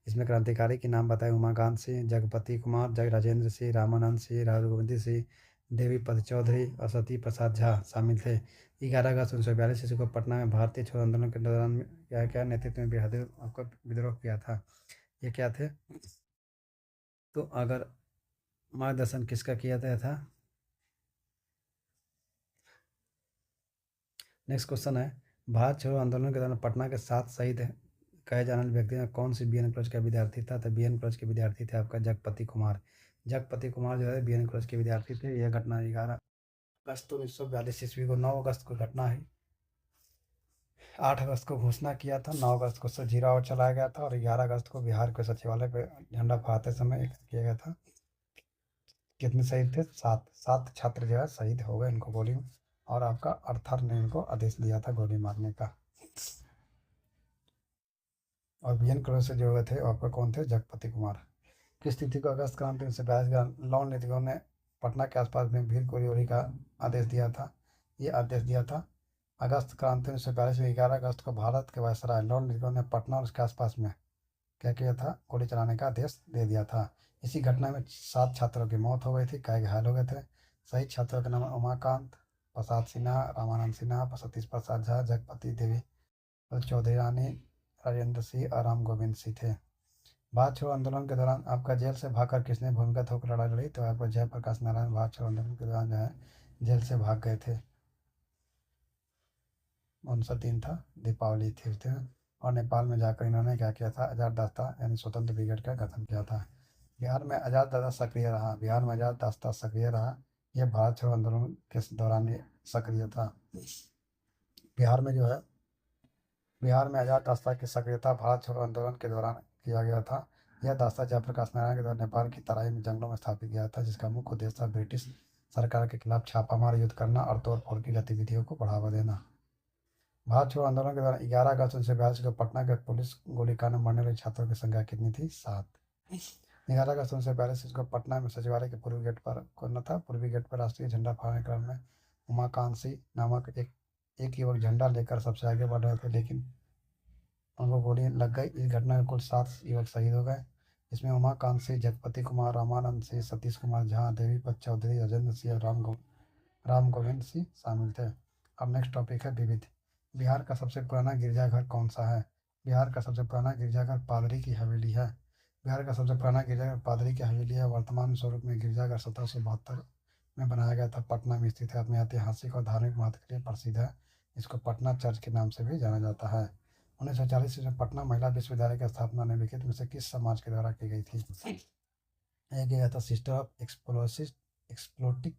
इसमें क्रांतिकारी के नाम बताए: उमाकांत सिंह, जगपति कुमार, जग राजेंद्र सिंह, रामानंद सिंह, राहुल गोविंद सिंह, देवी पद चौधरी और सती प्रसाद झा शामिल थे। 11 अगस्त 1942 ईस्वी को पटना में भारतीय छोड़ो आंदोलन के दौरान क्या क्या नेतृत्व में बहादुर आपका विद्रोह किया था? ये क्या थे? तो अगर मार्गदर्शन किसका किया गया था? नेक्स्ट क्वेश्चन है, भारत छोड़ो आंदोलन के दौरान पटना के 7 शहीद कहे जाने वाले व्यक्ति में कौन सी बीएन कॉलेज का विद्यार्थी था? तो बीएन कॉलेज के विद्यार्थी थे आपका जगपति कुमार। जगपति कुमार जो है बीएन कॉलेज के विद्यार्थी थे। यह घटना 11 अगस्त 1942 ईस्वी को, 9 अगस्त को घटना है। 8 अगस्त को घोषणा किया था, 9 अगस्त को सजीराव चलाया गया था और 11 अगस्त को बिहार के सचिवालय पर झंडा फहराते समय एक किया गया था। कितने शहीद थे? 7 छात्र जो है शहीद हो गए इनको गोली में, और आपका अर्थर ने इनको आदेश दिया था गोली मारने का। और बीएन कॉलेज से जो हुए थे आपका कौन थे? जगपति कुमार। किस तिथि को अगस्त क्रांति 1942 के लॉन नीतिकों ने पटना के आसपास में भीड़ गोलीबारी का आदेश दिया था? ये आदेश दिया था अगस्त क्रांति 1942 में 11 अगस्त को भारत के वायसराय लॉर्ड नीतिकों ने पटना और उसके आसपास में क्या किया था? गोली चलाने का आदेश दे दिया था। इसी घटना में 7 छात्रों की मौत हो गई थी, कई घायल हो गए थे। शहीद छात्रों के नाम उमाकांत प्रसाद सिन्हा, रामानंद सिन्हा, सतीश प्रसाद झा, जगपति देवी चौधरी रानी, राजेंद्र सिंह और राम गोविंद सिंह थे। भारत छोड़ो आंदोलन के दौरान आपका जेल से भागकर किसने भूमिगत होकर लड़ाई लड़ी? तो आपको जयप्रकाश नारायण भारत छोड़ो आंदोलन के दौरान जो है जेल से भाग गए थे। 1903 था, दीपावली थी उस दिन। और नेपाल में जाकर इन्होंने क्या किया था? आजाद दास्ता यानी स्वतंत्र ब्रिगेड का गठन किया था। बिहार में आजाद दादा सक्रिय रहा, बिहार में आजाद दास्ता सक्रिय रहा। यह भारत छोड़ो आंदोलन के दौरान ये सक्रिय था। बिहार में जो है बिहार में आजाद दास्ता की सक्रियता भारत छोड़ो आंदोलन के दौरान किया गया था। यह दास्ता जयप्रकाश नारायण के द्वारा नेपाल की तराई में जंगलों में स्थापित किया था, जिसका मुख्य उद्देश्य था ब्रिटिश सरकार के खिलाफ छापामार युद्ध करना और तोड़फोड़ की गतिविधियों को बढ़ावा देना। भारत छोड़ो आंदोलन के दौरान 11 अगस्त 1942 को पटना के पुलिस गोलीकांड में मरने वाले छात्रों की संख्या कितनी थी? 7। 11 अगस्त 1942 को पटना में सचिवालय के पूर्वी गेट पर कौन था? पूर्वी गेट पर राष्ट्रीय झंडा फहराने क्रम में उमाकांत सिंह नामक एक युवक झंडा लेकर सबसे आगे बढ़ रहे थे, लेकिन उनको गोली लग गई। इस घटना में कुल 7 युवक शहीद हो गए। इसमें उमाकांत सिंह, जगपति कुमार, रामानंद सिंह, सतीश कुमार झा, देवी पद चौधरी, राजेंद्र सिंह और राम गोविंद सिंह शामिल थे। अब नेक्स्ट टॉपिक है विविध। बिहार का सबसे पुराना गिरजाघर कौन सा है? बिहार का सबसे पुराना गिरजाघर पादरी की हवेली है। बिहार का सबसे पुराना गिरजाघर पादरी की हवेली है। वर्तमान स्वरूप में गिरजाघर 1772 में बनाया गया था, पटना में स्थित है। अपने ऐतिहासिक और धार्मिक महत्व के लिए प्रसिद्ध है। इसको पटना चर्च के नाम से भी जाना जाता है। 1940 में पटना महिला विश्वविद्यालय की स्थापना निम्नलिखित में से किस समाज के द्वारा की गई थी? यह किया गया था सिस्टर ऑफ एक्सप्लोटिक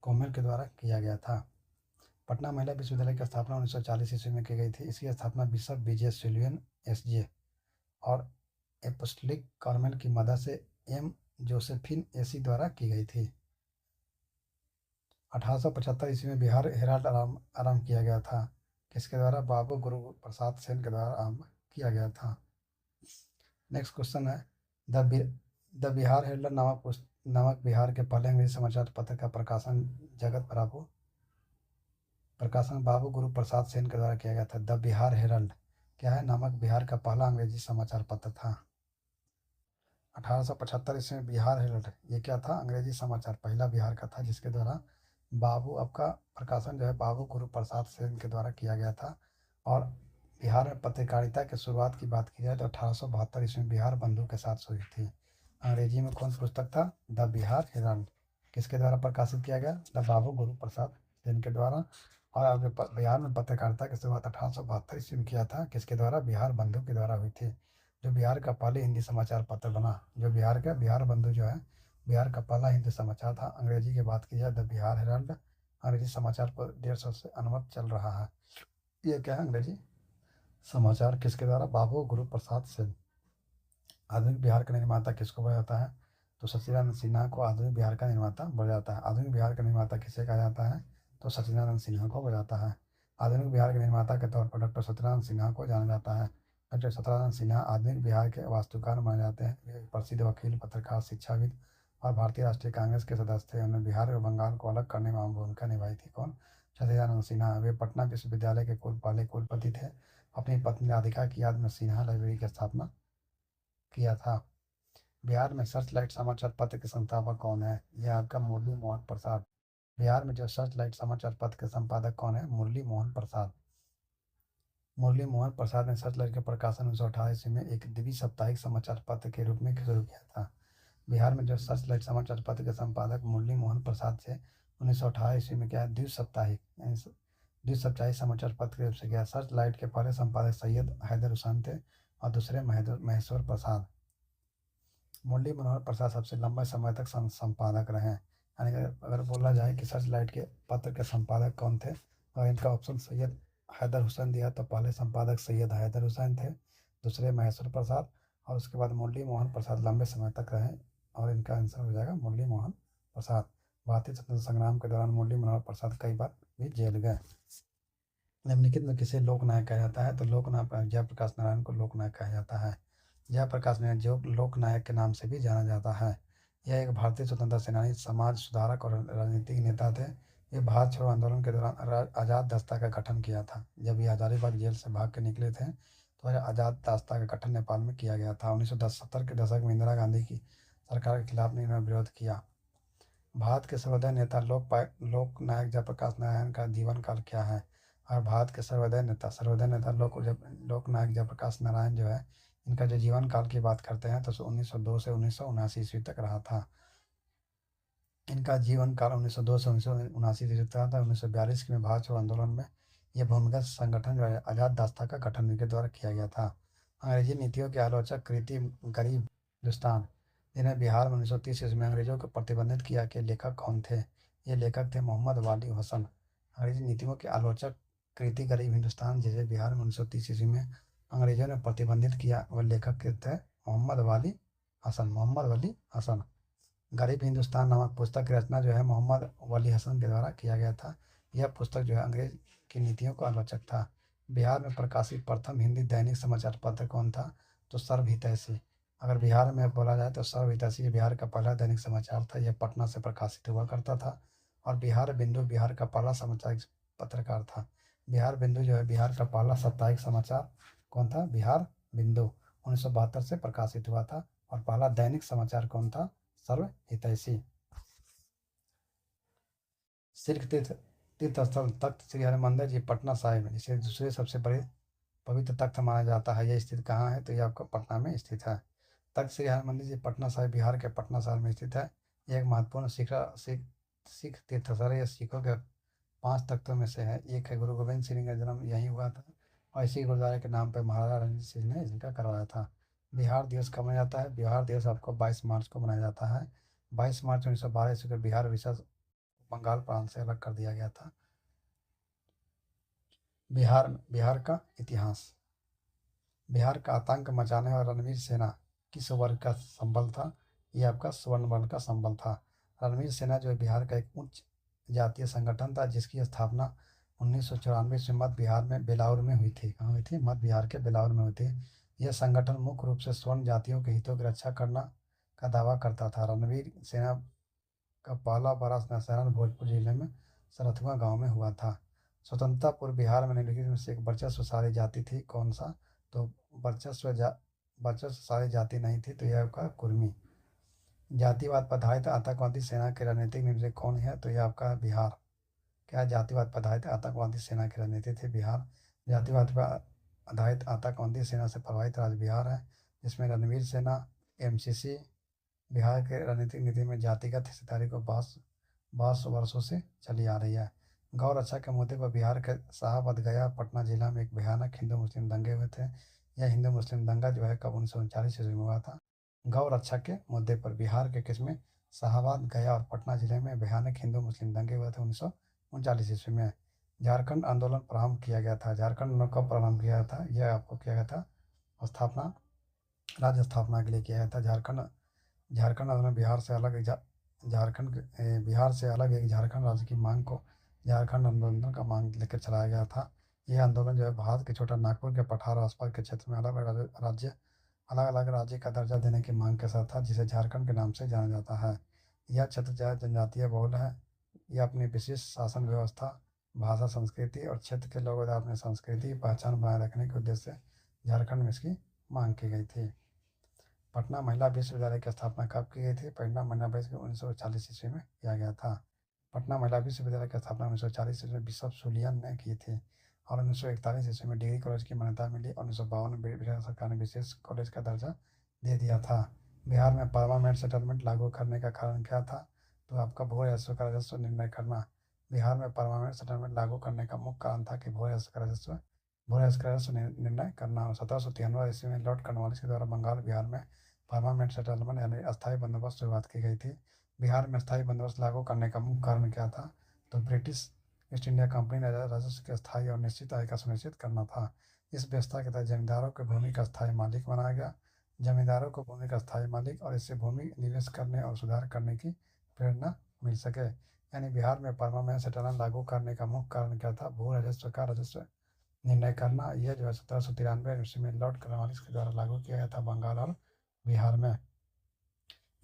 कॉमेल के द्वारा किया गया था। पटना महिला विश्वविद्यालय की स्थापना 1940 ईस्वी में की गई थी। इसकी स्थापना बिशप विजय सिल्वियन एसजे और एपोस्टोलिक कार्मेल की मदद से एम जोसेफिन एसी द्वारा की गई थी। 1875 ईस्वी में बिहार हेराल्ड आरंभ किया गया था। किसके द्वारा? बाबू गुरु प्रसाद सेन के द्वारा आरंभ किया गया था। नेक्स्ट क्वेश्चन है, द बिहार हेराल्ड नामक बिहार के पहले अंग्रेजी समाचार पत्र का प्रकाशन बाबू गुरु प्रसाद सेन के द्वारा किया गया था। द बिहार हेराल्ड क्या है? नामक बिहार का पहला अंग्रेजी समाचार पत्र था। 1875 ईस्वी में बिहार हेराल्ड ये क्या था? अंग्रेजी समाचार पहला बिहार का था, जिसके द्वारा आपका प्रकाशन जो है बाबू गुरु प्रसाद सेन के द्वारा किया गया था। और बिहार में पत्रकारिता की शुरुआत की बात की जाए तो 1872 ईस्वी में बिहार बंधु के साथ शुरू थी। अंग्रेजी में कौन सा पुस्तक था? The Bihar Herald. किसके द्वारा प्रकाशित किया गया? द बाबू गुरु प्रसाद सेन के द्वारा। और आगे बिहार में पत्रकारिता की शुरुआत 1872 ईस्वी में किया था। किसके द्वारा? बिहार बंधु के द्वारा हुई थी, जो बिहार का पहले हिंदी समाचार पत्र बना। जो बिहार बंधु जो है बिहार का पहला हिंदी समाचार था। अंग्रेजी की बात की जाए द बिहार हेराल्ड अंग्रेजी समाचार पर 150 वर्ष से अनुमत चल रहा है। ये क्या है? अंग्रेजी समाचार। किसके द्वारा? बाबू गुरु प्रसाद सेन। आधुनिक बिहार का निर्माता किसको बोला जाता है? तो सच्चिदानंद सिन्हा को आधुनिक बिहार का निर्माता बोला जाता है। आधुनिक बिहार का निर्माता किसे कहा जाता है? तो सच्चिदानंद सिन्हा को बोला जाता है। आधुनिक बिहार के निर्माता के तौर पर डॉक्टर सत्यनारायण सिन्हा को जाना जाता है। डॉक्टर सत्यनारायण सिन्हा आधुनिक बिहार के वास्तुकार माने जाते हैं। वे एक प्रसिद्ध वकील, पत्रकार, शिक्षाविद और भारतीय राष्ट्रीय कांग्रेस के सदस्य थे। उन्होंने बिहार और बंगाल को अलग करने में अहम भूमिका निभाई थी। कौन? सत्यनारायण सिन्हा। वे पटना विश्वविद्यालय के पहले कुलपति थे। अपनी पत्नी राधिका की याद में सिन्हा लाइब्रेरी की स्थापना किया था। बिहार में सर्च लाइट समाचार पत्र के संस्थापक कौन है? यह आपका मुरली मोहन प्रसाद। बिहार में जो सर्च लाइट समाचार पत्र के संपादक कौन है? मुरली मोहन प्रसाद। मुरली मोहन प्रसाद ने सर्च लाइट के प्रकाशन 1918 में एक द्वि साप्ताहिक समाचार पत्र के रूप में शुरू किया था। बिहार में जो सर्च लाइट समाचार पत्र के संपादक मुरली मोहन प्रसाद से 1918 में क्या है, द्विसाप्ताहिक यानी द्विसाप्ताहिक समाचार पत्र के रूप से किया। सर्च लाइट के पहले संपादक सैयद हैदर हुसैन थे और दूसरे महेश्वर प्रसाद। मुरली मनोहर प्रसाद सबसे लंबे समय तक संपादक रहे। यानी कि अगर बोला जाए कि सर्च लाइट के पत्र के संपादक कौन थे, और इनका ऑप्शन सैयद हैदर हुसैन दिया, तो पहले संपादक सैयद हैदर हुसैन थे, दूसरे महेश्वर प्रसाद, और उसके बाद मुरली मोहन प्रसाद लंबे समय तक रहे, और इनका आंसर हो जाएगा मुरली मोहन प्रसाद। भारतीय स्वतंत्रता संग्राम के दौरान मुरली मनोहर प्रसाद कई बार भी जेल गए। निम्नलिखित में किसे लोकनायक कहा जाता है? तो लोकनायक जयप्रकाश नारायण को लोकनायक कहा जाता है। जयप्रकाश नारायण जो लोकनायक के नाम से भी जाना जाता है। यह एक भारतीय स्वतंत्रता सेनानी, समाज सुधारक और राजनीतिक नेता थे। ये भारत छोड़ो आंदोलन के दौरान आज़ाद दस्ता का गठन किया था। जब ये हजारीबाग जेल से भाग के निकले थे तो आज़ाद दस्ता का गठन नेपाल में किया गया था। 1970 के दशक में इंदिरा गांधी की सरकार के खिलाफ इन्होंने विरोध किया। भारत के सर्वोदय नेता लोकनायक जयप्रकाश नारायण का जीवन काल क्या है? और भारत के सर्वोदय नेता लोकनायक जयप्रकाश नारायण जो है, इनका जो जीवन काल की बात करते हैं तो 1902 से 1979 तक रहा था। इनका जीवन काल 1902 से 1979 तक रहा था। 1942 में भारत छोड़ो आंदोलन में यह भूमिगत संगठन जो है आज़ाद दस्ता का गठन इनके द्वारा किया गया था। अंग्रेजी नीतियों के आलोचक कृति गरीब हिंदुस्तान, जिन्हें बिहार में 1930 ईस्वी में अंग्रेजों को प्रतिबंधित किया के लेखक कौन थे? ये लेखक थे मोहम्मद वाली हसन। अंग्रेजी नीतियों के आलोचक कृति गरीब हिंदुस्तान, जिसे बिहार में 1930 ईस्वी में अंग्रेजों ने प्रतिबंधित किया, वह लेखक के थे मोहम्मद वाली हसन। गरीब हिंदुस्तान नामक पुस्तक की रचना जो है मोहम्मद वली हसन के द्वारा किया गया था। यह पुस्तक जो है अंग्रेज की नीतियों का आलोचक था। बिहार में प्रकाशित प्रथम हिंदी दैनिक समाचार पत्र कौन था? तो सर्वहितैषी। अगर बिहार में बोला जाए तो सर्वहितैषी बिहार का पहला दैनिक समाचार था। यह पटना से प्रकाशित हुआ करता था। और बिहार बिंदु बिहार का पहला समाचार पत्रकार था। बिहार बिंदु जो है बिहार का पहला साप्ताहिक समाचार कौन था? बिहार बिंदु 1972 से प्रकाशित हुआ था। और पहला दैनिक समाचार कौन था? सर्वहितैषी। सिख तीर्थ स्थल तख्त श्री हरिमंदिर जी पटना साहिब में, जिसे दूसरे सबसे बड़े पवित्र तख्त माना जाता है, यह स्थित कहाँ है? तो यह आपका पटना में स्थित है। तख्त श्री हरिमंदिर जी पटना साहिब बिहार के पटना शहर में स्थित है। यह एक महत्वपूर्ण सिख तीर्थ स्थल है। यह सिखों के 5 तख्तों में से है। एक है गुरु गोविंद सिंह का जन्म यहीं हुआ था, और इसी गुरुद्वारे के नाम पर महाराजा रणजीत सिंह ने इनका करवाया था। बिहार दिवस कब मनाया जाता है? बिहार दिवस आपको 22 मार्च को मनाया जाता है। 22 मार्च 1912 ईस्वी को बिहार विशेष बंगाल प्रांत से अलग कर दिया गया था। बिहार का इतिहास। बिहार का आतंक मचाने वाला रणवीर सेना किस वर्ग का संबल था? ये आपका स्वर्ण वर्ग का संबल था। रणवीर सेना जो है बिहार का एक उच्च जातीय संगठन था, जिसकी स्थापना 1994 ईस्वी मध्य बिहार में बेलाउर में हुई थी। कहाँ हुई थी? मध्य बिहार के बेलाउर में हुई थी। यह संगठन मुख्य रूप से स्वर्ण जातियों के हितों की रक्षा करना का दावा करता था। रणवीर सेना का पहला बड़ा स्नान भोजपुर जिले में सरथुआ गांव में हुआ था। स्वतंत्रता पूर्व बिहार में निम्नलिखित में से एक वर्चस्वशाली जाति थी, कौन सा? तो वर्चस्वशाली जाति नहीं थी, तो यह आपका कुर्मी। जातिवाद पर आधारित आतंकवादी सेना के राजनीतिक निर्देशक कौन है? तो यह आपका बिहार। क्या जातिवाद पर आधारित आतंकवादी सेना की राजनीति थी? बिहार। जातिवाद पर आधारित आतंकवादी सेना से प्रभावित राज्य बिहार है, जिसमें रणवीर सेना, एमसीसी। बिहार के राजनीतिक नीति में जातिगत हिस्सेदारी को 22 वर्षों से चली आ रही है। गौ रक्षा के मुद्दे पर बिहार के शाहाबाद गया पटना जिला में एक भयानक हिंदू मुस्लिम दंगे हुए थे। यह हिंदू मुस्लिम दंगा जो है कब 1939 ईस्वी में हुआ था? गौ रक्षा के मुद्दे पर बिहार के किसमें? शाहाबाद गया और पटना जिले में भयानक हिंदू मुस्लिम दंगे हुए थे 1939 ईस्वी में। झारखंड आंदोलन प्रारंभ किया गया था। झारखंड आंदोलन कब प्रारंभ किया था? यह आपको किया गया था स्थापना, राज्य स्थापना के लिए किया गया था। झारखंड आंदोलन बिहार से अलग एक झारखंड राज्य की मांग को झारखंड आंदोलन का मांग लेकर चलाया गया था। यह आंदोलन जो है भारत के छोटा नागपुर के पठार और आसपास के क्षेत्र में अलग अलग राज्य का दर्जा देने की मांग के साथ था, जिसे झारखंड के नाम से जाना जाता है। यह क्षेत्र जनजातीय बहुल है। यह अपनी विशिष्ट शासन व्यवस्था, भाषा, संस्कृति और क्षेत्र के लोगों द्वारा अपनी संस्कृति की पहचान बनाए रखने के उद्देश्य से झारखंड में इसकी मांग की गई थी। पटना महिला विश्वविद्यालय की स्थापना कब की गई थी? पटना महिला विश्वविद्यालय 1940 ईस्वी में किया गया था। पटना महिला विश्वविद्यालय की स्थापना 1940 ईस्वी में बिशप सुलियन ने की थी और 1941 ईस्वी में डिग्री कॉलेज की मान्यता मिली और 1952 में बिहार सरकार ने विशेष कॉलेज का दर्जा दे दिया था। बिहार में परमानेंट सेटलमेंट लागू करने का कारण क्या था? तो आपका भू राजस्व का राजस्व निर्णय करना। बिहार में परमानेंट सेटलमेंट लागू करने का मुख्य कारण था कि भू राजस्व का राजस्व निर्णय करना। 1793 ईस्वी में लॉर्ड कॉर्नवालिस के द्वारा बंगाल बिहार में परमानेंट सेटलमेंट यानी अस्थायी बंदोबस्त शुरुआत की गई थी। बिहार में अस्थायी बंदोबस्त लागू करने का मुख्य कारण क्या था? तो ब्रिटिश ईस्ट इंडिया कंपनी ने राजस्व के स्थायी और निश्चित आय का सुनिश्चित करना था। इस व्यवस्था के तहत जमींदारों को भूमि का स्थायी मालिक बनाया गया। जमींदारों को भूमि का स्थायी मालिक और इससे भूमि निवेश करने और सुधार करने की प्रेरणा मिल सके। यानी बिहार में परमानेंट सेटलमेंट लागू करने का मुख्य कारण क्या था? भू राजस्व का राजस्व निर्णय करना। यह जो है 1793 ईस्वी में लॉर्ड कॉर्नवालिस के द्वारा लागू किया गया था बंगाल और बिहार में।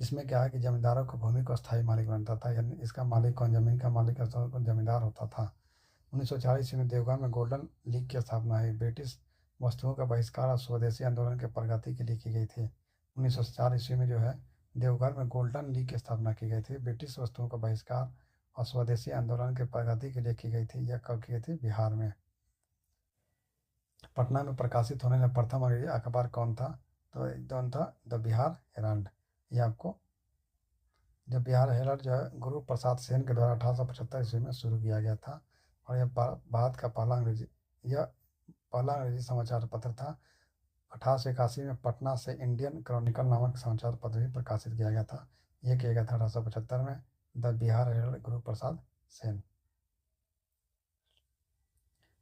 इसमें क्या है कि जमींदारों को भूमि को स्थायी मालिक बनता था, यानी इसका मालिक कौन? जमीन का मालिक कौन? जमींदार होता था। 1940 में देवघर में गोल्डन लीग की स्थापना हुई। ब्रिटिश वस्तुओं का बहिष्कार और स्वदेशी आंदोलन के प्रगति के लिए की गई थी। 1904 ईस्वी में जो है देवघर में गोल्डन लीग की स्थापना की गई थी। ब्रिटिश वस्तुओं का बहिष्कार और स्वदेशी आंदोलन के प्रगति के लिए की गई थी। यह कब की गई थी? बिहार में। पटना में प्रकाशित होने वाला प्रथम अंग्रेजी अखबार कौन था? तो कौन था? The Bihar Herald. ये आपको जब बिहार हेराल्ड जो है गुरु प्रसाद सेन के द्वारा 1875 ईस्वी में शुरू किया गया था और भारत का पहला अंग्रेजी समाचार पत्र था। 1881 में पटना से इंडियन क्रॉनिकल नामक समाचार पत्र भी प्रकाशित किया गया था। यह किया गया था 1875 में। The Bihar Herald, Guru Prasad Sen.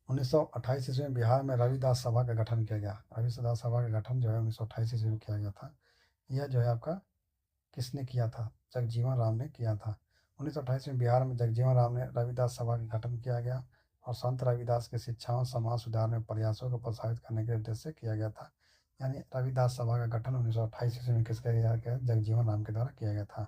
1928 ईस्वी में बिहार में रविदास सभा का गठन किया गया। रविदास सभा का गठन जो है 1928 ईस्वी में किया गया था। यह जो है आपका किसने किया था? जगजीवन राम ने किया था। 1928 में बिहार में जगजीवन राम ने रविदास सभा का गठन किया गया और संत रविदास की शिक्षाओं समाज सुधार में प्रयासों को प्रोत्साहित करने के उद्देश्य से किया गया था। यानी रविदास सभा का गठन 1928 ईस्वी में किसके किया गया? जगजीवन राम के द्वारा किया गया था।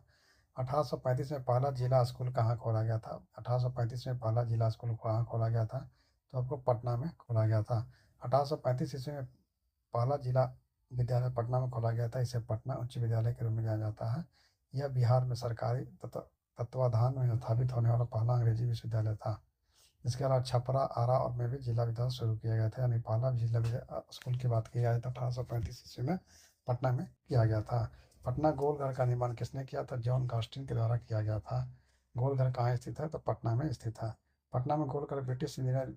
1835 में पहला जिला स्कूल कहाँ खोला गया था? 1835 में पहला जिला स्कूल कहाँ खोला गया था? तो आपको पटना में खोला गया था। 1835 ईस्वी में पहला जिला विद्यालय पटना में खोला गया था। इसे पटना उच्च विद्यालय के रूप में जाना जाता है। यह बिहार में सरकारी तत्वाधान में स्थापित होने वाला पहला अंग्रेजी विश्वविद्यालय था। इसके अलावा छपरा, आरा और में भी जिला विद्यालय शुरू किया गया था। यानी पहला जिला स्कूल की बात की जाए तो 1835 ईस्वी में पटना में किया गया था। पटना गोलघर का निर्माण किसने किया था? जॉन गॉस्टिन के द्वारा किया गया था। गोलघर कहाँ स्थित है? तो पटना में स्थित है। पटना में Golghar British engineer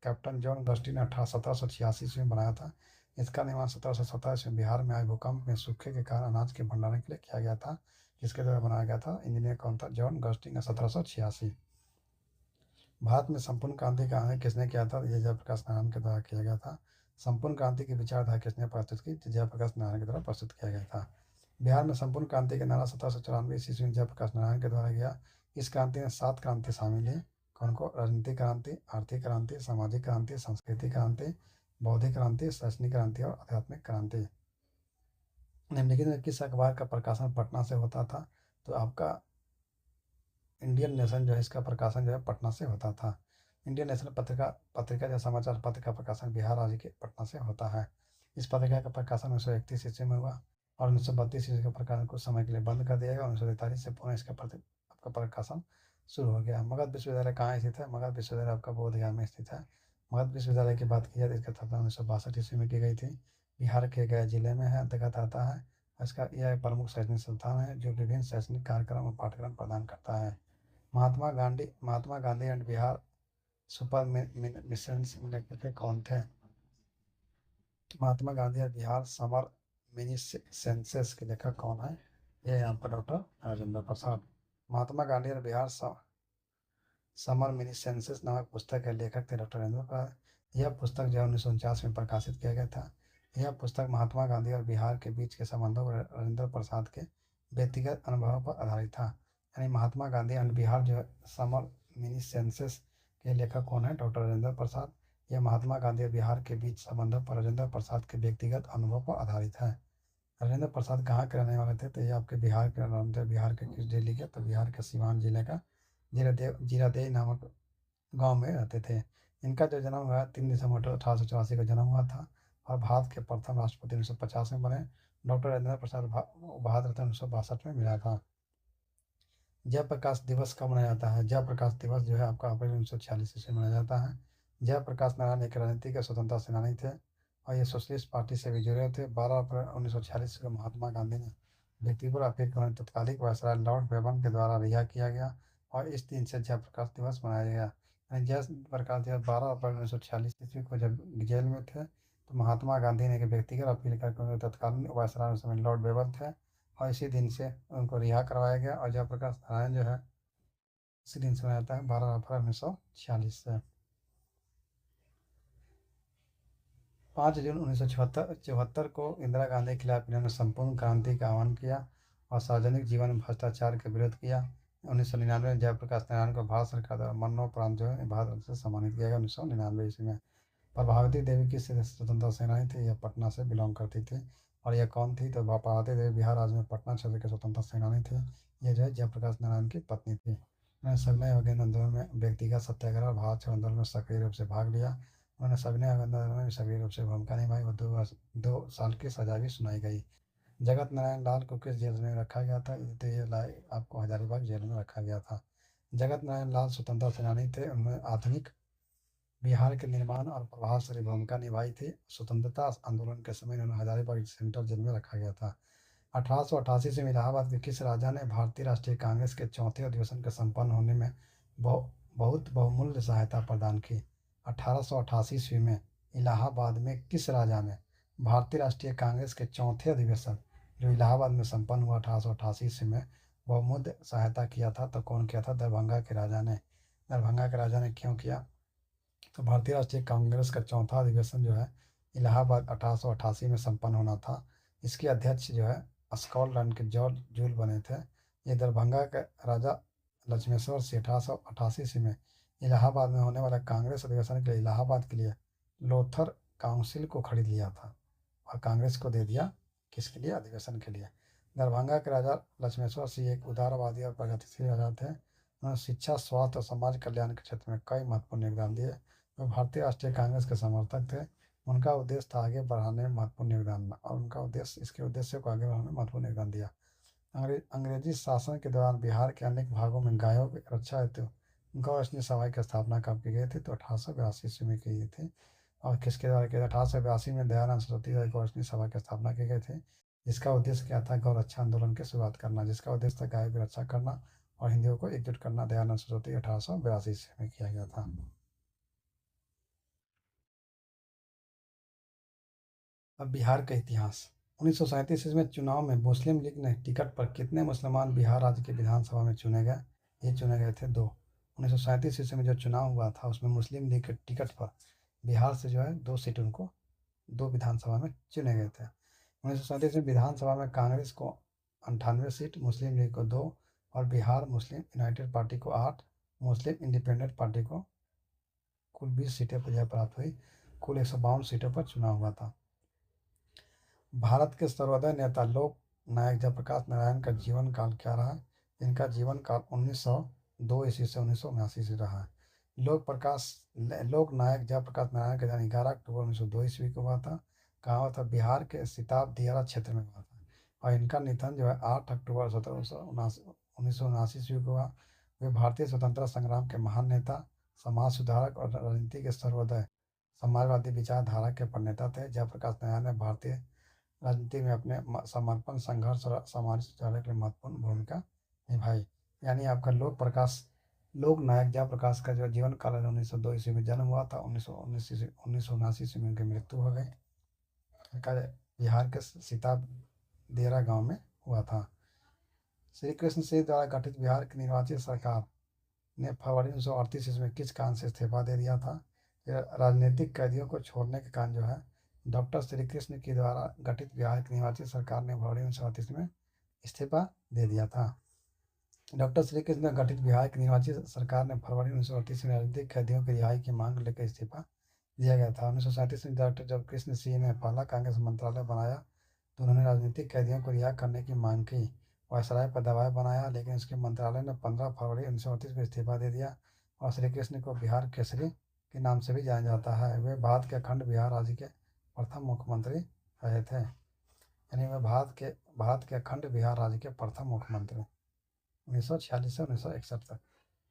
captain John Garstin ने 1786 ईस्वी में बनाया था। इसका निर्माण 1717 ईस्वी में बिहार में आए भूकंप में सूखे के कारण अनाज के भंडारण के लिए किया गया था। किसके द्वारा बनाया गया था? इंजीनियर कौन था? जॉन गॉस्टिन, 1786। भारत में संपूर्ण क्रांति का आरंभ किसने किया था? ये जयप्रकाश नारायण के द्वारा किया गया था। संपूर्ण क्रांति की विचारधारा किसने प्रस्तुत की? जयप्रकाश नारायण के द्वारा प्रस्तुत किया गया था। बिहार में संपूर्ण क्रांति का नारा 1794 ईस्वी में जयप्रकाश नारायण के द्वारा गया। इस क्रांति में 7 क्रांति शामिल है। कौन को? राजनीतिक क्रांति, आर्थिक क्रांति, सामाजिक क्रांति, सांस्कृतिक क्रांति, बौद्धिक क्रांति, शैक्षणिक क्रांति और आध्यात्मिक क्रांति। निम्नलिखित में किस अखबार का प्रकाशन पटना से होता था? तो आपका इंडियन नेशन जो है इसका प्रकाशन जो है पटना से होता था। इंडियन नेशनल पत्रिका जो समाचार पत्र का प्रकाशन बिहार राज्य के पटना से होता है। इस पत्रिका का प्रकाशन 1931 ईस्वी में हुआ और 1932 ईस्वी का प्रकाशन कुछ समय के लिए बंद कर दिया गया। 1943 से पुनः इसका आपका प्रकाशन शुरू हो गया। मगध विश्वविद्यालय कहाँ स्थित है? मगध विश्वविद्यालय आपका बोधगया में स्थित है। मगध विश्वविद्यालय की बात की जाए तो इसका स्थापना 1962 ईस्वी में की गई थी। बिहार के गया जिले में है, अंतर्गत आता है। इसका यह एक प्रमुख शैक्षणिक संस्थान है जो विभिन्न शैक्षणिक कार्यक्रम और पाठ्यक्रम प्रदान करता है। Mahatma Gandhi and Bihar super missions लेखक कौन थे? महात्मा गांधी और बिहार समर मिनी सेंसेस के लेखक कौन है? ये यहाँ पर डॉक्टर राजेंद्र प्रसाद। महात्मा गांधी और बिहार समर मिनी सेंसेस नामक पुस्तक के लेखक थे डॉक्टर राजेंद्र प्रसाद। यह पुस्तक जो 1949 में प्रकाशित किया गया था। यह पुस्तक महात्मा गांधी और बिहार के बीच के संबंधों पर राजेंद्र प्रसाद के व्यक्तिगत अनुभवों पर आधारित था। यानी महात्मा गांधी एंड बिहार जो समर मिनी सेंसेस के लेखक कौन है? डॉक्टर राजेंद्र प्रसाद। यह महात्मा गांधी और बिहार के बीच संबंधों पर राजेंद्र प्रसाद के व्यक्तिगत अनुभव पर आधारित है। राजेंद्र प्रसाद कहाँ के रहने वाले थे? तो ये आपके बिहार के रहने थे। बिहार के किस जिले के? तो बिहार के सिवान जिले का जीरादेई नामक गांव में रहते थे। इनका जो जन्म हुआ 3 दिसंबर 1884 को जन्म हुआ था और भारत के प्रथम राष्ट्रपति 1950 में बने। डॉक्टर राजेंद्र प्रसाद भारत रत्न 1962 में मिला था। जयप्रकाश दिवस कब मनाया जाता है? जयप्रकाश दिवस जो है आपका अप्रैल 1946 से मनाया जाता है। जयप्रकाश नारायण एक राजनीतिक के स्वतंत्रता सेनानी थे और ये सोशलिस्ट पार्टी से भी जुड़े थे। 12 अप्रैल 1946 को महात्मा गांधी ने व्यक्तिगत अपील कर उन्हें तत्कालिक वायसराय लॉर्ड बेबन के द्वारा रिहा किया गया और इस दिन से जयप्रकाश दिवस मनाया गया। यानी जयप्रकाश दिवस 12 अप्रैल 1946 को जब जेल में थे तो महात्मा गांधी ने एक व्यक्तिगत अपील करके उन्हें तत्कालीन वायसराय उस समय लॉर्ड बेबन थे और इसी दिन से उनको रिहा करवाया गया और जयप्रकाश नारायण जो है इसी दिन से मनाया जाता है 12 अप्रैल 1946 से। 5 जून 1974 को इंदिरा गांधी के खिलाफ इन्होंने संपूर्ण क्रांति का आह्वान किया और सार्वजनिक जीवन में भ्रष्टाचार के विरोध किया। 1999 में जयप्रकाश नारायण को भारत सरकार द्वारा मरणोपरांत जो है भारत रत्न से सम्मानित किया गया 1999 ईस्वी में। प्रभावती देवी की स्वतंत्रता सेनानी थी, यह पटना से बिलोंग करती थी। और यह कौन थी? तो प्रभावती देवी बिहार राज्य में पटना क्षेत्र के स्वतंत्रता सेनानी थी। यह जो है जयप्रकाश नारायण की पत्नी थी। उन्होंने सविनय अवज्ञा आंदोलन में व्यक्तिगत सत्याग्रह और भारत छोड़ो आंदोलन में सक्रिय रूप से भाग लिया। उन्होंने सविनय अवज्ञा आंदोलन में सक्रिय रूप से भूमिका निभाई और 2 साल की सजा भी सुनाई गई। जगत नारायण लाल को किस जेल में रखा गया था? तो ये आपको हजारीबाग जेल में रखा गया था। जगत नारायण लाल स्वतंत्रता सेनानी थे। उन्होंने आधुनिक बिहार के निर्माण और प्रभावशाली भूमिका निभाई थी। स्वतंत्रता आंदोलन के समय उन्हें हजारीबाग सेंट्रल जेल में रखा गया था। 1888 से इलाहाबाद के किस राजा ने भारतीय राष्ट्रीय कांग्रेस के चौथे अधिवेशन के संपन्न होने में बहुत बहुमूल्य सहायता प्रदान की? 1888 ईस्वी में इलाहाबाद में किस राजा ने भारतीय राष्ट्रीय कांग्रेस के चौथे अधिवेशन जो इलाहाबाद में संपन्न हुआ 1888 ईस्वी में बहुमूल्य सहायता किया था? तो कौन किया था? दरभंगा के राजा ने। दरभंगा के राजा ने क्यों किया? तो भारतीय राष्ट्रीय कांग्रेस का चौथा अधिवेशन जो है इलाहाबाद 1888 में संपन्न होना था। इसके अध्यक्ष जो है स्कॉटलैंड के जॉर्ज जूल बने थे। ये दरभंगा के राजा लक्ष्मेश्वर से 1888 ईस्वी में इलाहाबाद में होने वाला कांग्रेस अधिवेशन के लिए इलाहाबाद के लिए लोथर काउंसिल को खरीद लिया था और कांग्रेस को दे दिया। किसके लिए? अधिवेशन के लिए। दरभंगा के राजा लक्ष्मेश्वर सिंह एक उदारवादी और प्रगतिशील राजा थे। उन्होंने शिक्षा, स्वास्थ्य और समाज कल्याण के क्षेत्र में कई महत्वपूर्ण योगदान दिए। वे भारतीय राष्ट्रीय कांग्रेस के समर्थक थे। उनका उद्देश्य था आगे बढ़ाने में महत्वपूर्ण योगदान और उनका उद्देश्य इसके उद्देश्य को आगे बढ़ाने में महत्वपूर्ण योगदान दिया। अंग्रेजी शासन के दौरान बिहार के अनेक भागों में गायों की रक्षा हेतु गौ सभा की स्थापना कब की गई थी? तो 1882 ईस्वी में की गई थी। और किसके द्वारा की? 1882 में दयानंद सरस्वती गौ सभा की स्थापना की गई थी। जिसका उद्देश्य क्या था? गौ रक्षा आंदोलन की शुरुआत करना, जिसका उद्देश्य था गायों की रक्षा करना और हिंदुओं को एकजुट करना। दयानंद सरस्वती 1882 ईस्वी में किया गया था। अब बिहार का इतिहास। 1937 ईस्वी में चुनाव में मुस्लिम लीग ने टिकट पर कितने मुसलमान बिहार राज्य की विधानसभा में चुने गए? ये चुने गए थे 2। 1937 ईस्वी में जो चुनाव हुआ था उसमें मुस्लिम लीग के टिकट पर बिहार से जो है 2 सीट उनको 2 विधानसभा में चुने गए थे। 1937 में विधानसभा में कांग्रेस को 98 सीट, मुस्लिम लीग को 2 और बिहार मुस्लिम यूनाइटेड पार्टी को 8, मुस्लिम इंडिपेंडेंट पार्टी को कुल 20 सीटें पर जय प्राप्त हुई। कुल 152 सीटों पर चुनाव हुआ था। भारत के सर्वोदय नेता लोक नायक जयप्रकाश नारायण का जीवन काल क्या रहा? इनका जीवन काल 1902 ईस्वी से 1979 से रहा है। लोक नायक जयप्रकाश नारायण का जन्म 11 अक्टूबर 1902 ईस्वी को हुआ था। कहाँ हुआ था? बिहार के सिताब दियारा क्षेत्र में हुआ था। और इनका निधन जो है 8 अक्टूबर 1979 ईस्वी को हुआ। वे भारतीय स्वतंत्रता संग्राम के महान नेता, समाज सुधारक और राजनीति के सर्वोदय समाजवादी विचारधारा के प्रणेता थे। जयप्रकाश नारायण ने भारतीय राजनीति में अपने समर्पण, संघर्ष और सामाजिक सुधार के लिए महत्वपूर्ण भूमिका निभाई। यानी आपका लोक नायक जयप्रकाश का जो जीवन काल 1902 ईस्वी में जन्म हुआ था, 1979 ईस्वी में उनकी मृत्यु हो गई। इनका बिहार के सिताब देरा गांव में हुआ था। श्री कृष्ण सिंह द्वारा गठित बिहार की निर्वाचित सरकार ने फरवरी 1938 ईस्वी में किस कारण से इस्तीफा दे दिया था? राजनीतिक कैदियों को छोड़ने के कारण जो है डॉक्टर श्री कृष्ण के द्वारा गठित बिहार की निर्वाचित सरकार ने फरवरी 1938 में इस्तीफा दे दिया था। डॉक्टर श्री कृष्ण गठित बिहार की निर्वाचित सरकार ने फरवरी 1938 में राजनीतिक कैदियों की रिहाई की मांग लेकर इस्तीफा दिया गया था। 1937 में डॉक्टर जब कृष्ण सिंह ने पहला कांग्रेस मंत्रालय बनाया तो उन्होंने राजनीतिक कैदियों को रिहा करने की मांग की। वायसराय पर दबाव बनाया, लेकिन उसके मंत्रालय ने 15 फरवरी 1938 को इस्तीफा दे दिया और श्री कृष्ण को बिहार केसरी के नाम से भी जाना जाता है। वे भारत के अखंड बिहार राज्य के प्रथम मुख्यमंत्री रहे थे। यानी वह भारत के अखंड बिहार राज्य के प्रथम मुख्यमंत्री 1946 से 1961 तक।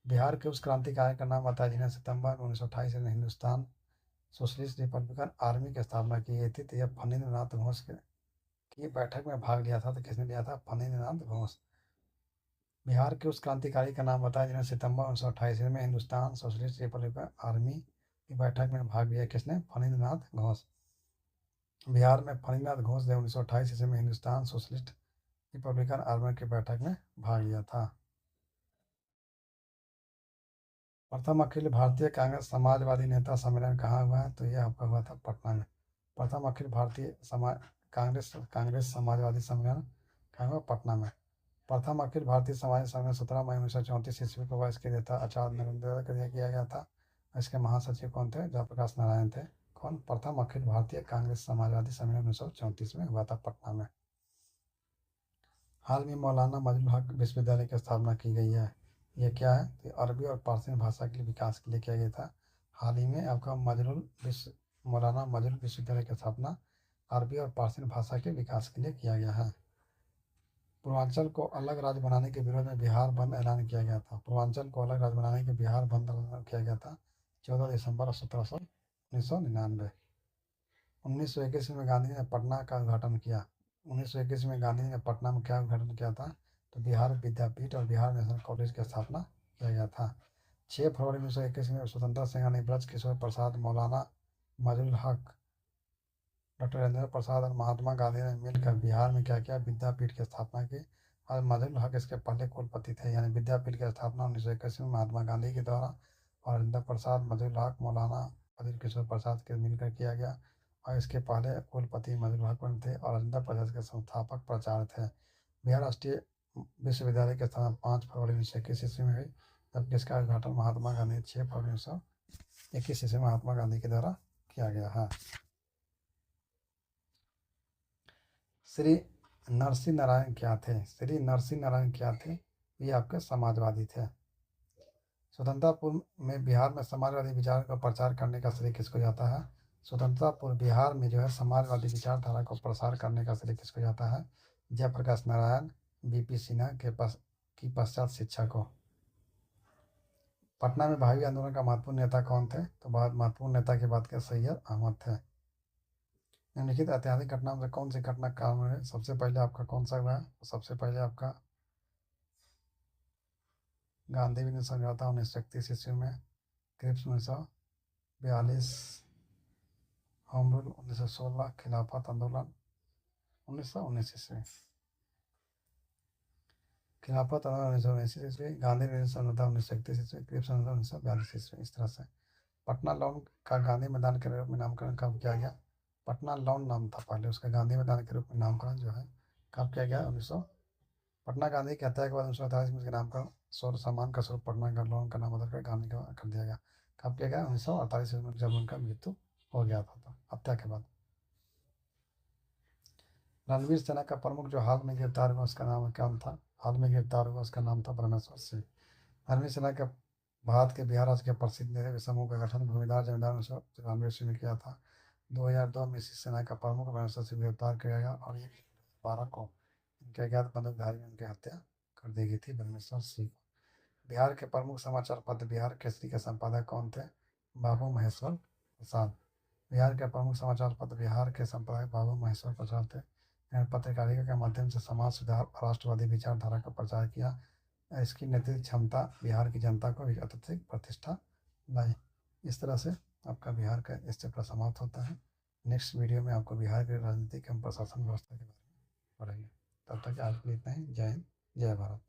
बिहार के उस क्रांतिकारी का नाम बताया जिन्हें सितंबर 1928 में हिंदुस्तान सोशलिस्ट रिपब्लिकन आर्मी की स्थापना की गई थी। तो यह फणींद्र नाथ घोष की बैठक में भाग लिया था। तो किसने लिया था? फणींद्र नाथ घोष। बिहार के उस क्रांतिकारी का नाम बताया जिन्हें सितंबर 1928 में हिंदुस्तान सोशलिस्ट रिपब्लिकन आर्मी की बैठक में भाग लिया। किसने? फणींद्र नाथ घोष। बिहार में फणींद्र नाथ घोष ने 1928 ईस्वी में हिंदुस्तान सोशलिस्ट रिपब्लिकन आर्मी की बैठक में भाग लिया था। प्रथम अखिल भारतीय कांग्रेस समाजवादी नेता सम्मेलन कहाँ हुआ है? तो यह आपका हुआ था पटना में। प्रथम अखिल भारतीय कांग्रेस समाजवादी सम्मेलन कहाँ हुआ? पटना में। प्रथम अखिल भारतीय समाज सम्मेलन 17 मई 1934 ईस्वी को इसके नेता आचार्य नरेंद्र के लिए किया गया था। इसके महासचिव कौन थे? जयप्रकाश नारायण थे। कौन? प्रथम अखिल भारतीय कांग्रेस समाजवादी सम्मेलन 1934 में हुआ था पटना में। हाल में मौलाना मजरूल हक विश्वविद्यालय की स्थापना की गई है। ये क्या है? तो अरबी और पारसी भाषा के लिए विकास के लिए किया गया था। हाल ही में आपका मौलाना मजरूल विश्वविद्यालय की स्थापना अरबी और पारसी भाषा के विकास के लिए किया गया है। पूर्वांचल को अलग राज्य बनाने के विरोध में बिहार बंद ऐलान किया गया था। पूर्वांचल को अलग राज्य बनाने के बिहार बंद ऐलान किया गया था 14 दिसंबर 1999। 1921 में गांधी ने पटना का उद्घाटन किया। 1921 में गांधी ने पटना में क्या उद्घाटन किया था? तो बिहार विद्यापीठ और बिहार नेशनल कॉलेज की स्थापना किया गया था। 6 फरवरी 1921 में स्वतंत्रता सेनानी ब्रज किशोर प्रसाद, मौलाना मजरूल हक, डॉक्टर राजेंद्र प्रसाद और महात्मा गांधी ने मिलकर बिहार में क्या किया? विद्यापीठ की स्थापना की। और मजरूल हक इसके पहले कुलपति थे। यानी विद्यापीठ की स्थापना 1921 में महात्मा गांधी के द्वारा और राजेंद्र प्रसाद, मजरूल हक, मौलाना बद्र किशोर प्रसाद के मिलकर किया गया। और इसके पहले कुलपति मजरूल हक थे और राजेंद्र प्रसाद के संस्थापक प्राचार्य थे। बिहार राष्ट्रीय विश्वविद्यालय की स्थापना 5 फरवरी 1921 ईस्वी में हुई, जबकि इसका उद्घाटन महात्मा गांधी 6 फरवरी 1921 ईस्वी में महात्मा गांधी के द्वारा किया गया है। श्री नरसिंह नारायण क्या थे? श्री नरसिंह नारायण क्या थे? ये आपके समाजवादी थे। स्वतंत्रता पूर्व में बिहार में समाजवादी विचार का प्रचार करने का श्रेय किसको जाता है? स्वतंत्रता पूर्व बिहार में जो है समाजवादी विचारधारा को प्रसार करने का श्रेय किसको जाता है? जयप्रकाश नारायण, बीपी सिन्हा की पश्चात शिक्षा को। पटना में भावी आंदोलन का महत्वपूर्ण नेता कौन थे? तो बहुत महत्वपूर्ण नेता की बात करें सैयद अहमद थे। निम्नलिखित ऐतिहासिक घटनाओं में कौन सी घटना कारण है? सबसे पहले आपका कौन सा हुआ है? सबसे पहले आपका गांधी विनय समझौता 1931 ईस्वी में, क्रिप्स 1942, होम रूल 1916, खिलाफत आंदोलन 1919 ईस्वी, खिलाफत आंदोलन 1919 ईस्वी, गांधी विनय समझौता 1931 ईस्वी, क्रिप्स 1942 ईस्वी। इस तरह से पटना लॉन का गांधी मैदान के रूप में नामकरण कब किया गया? पटना लॉन नाम था पहले, उसका गांधी मैदान के रूप में नामकरण जो है कब किया गया? पटना गांधी की हत्या के बाद 1948 में उसके नामकरण स्वर्ण सम्मान का स्वरूप पटना का लॉन का नाम बदलकर गांधी का कर दिया गया। कब किया गया? 1948 में, जब उनका मृत्यु हो गया था तो हत्या के बाद। रणवीर सेना का प्रमुख जो हाल में गिरफ्तार हुआ उसका नाम क्या था? हाल में गिरफ्तार हुआ उसका नाम था परमेश्वर सिंह। रणवीर सेना का भारत के बिहार राज्य के प्रसिद्ध नेता समूह का गठन भूमिदार जमींदार 1993 में किया था। 2002 में इसी सेना का प्रमुख परमेश्वर सिंह गिरफ्तार किया गया और ये 12 को इनके अज्ञात बंदूकधारी में उनकी हत्या कर दी गई थी परमेश्वर सिंह को। बिहार के प्रमुख समाचार पत्र बिहार केसरी के संपादक कौन थे? बाबू महेश्वर प्रसाद। बिहार के प्रमुख समाचार पत्र बिहार के संपादक बाबू महेश्वर प्रसाद थे। इन्होंने पत्रकारिता के माध्यम से समाज सुधार और राष्ट्रवादी विचारधारा का प्रचार किया। इसकी नेतृत्व क्षमता बिहार की जनता को एक अत्यधिक प्रतिष्ठा लाई। इस तरह से आपका बिहार का इस चैप्टर समाप्त होता है। नेक्स्ट वीडियो में आपको बिहार की राजनीतिक एवं प्रशासन व्यवस्था के बारे में पढ़ेंगे। तब तक आज के लिए इतना ही। जय हिंद, जय भारत।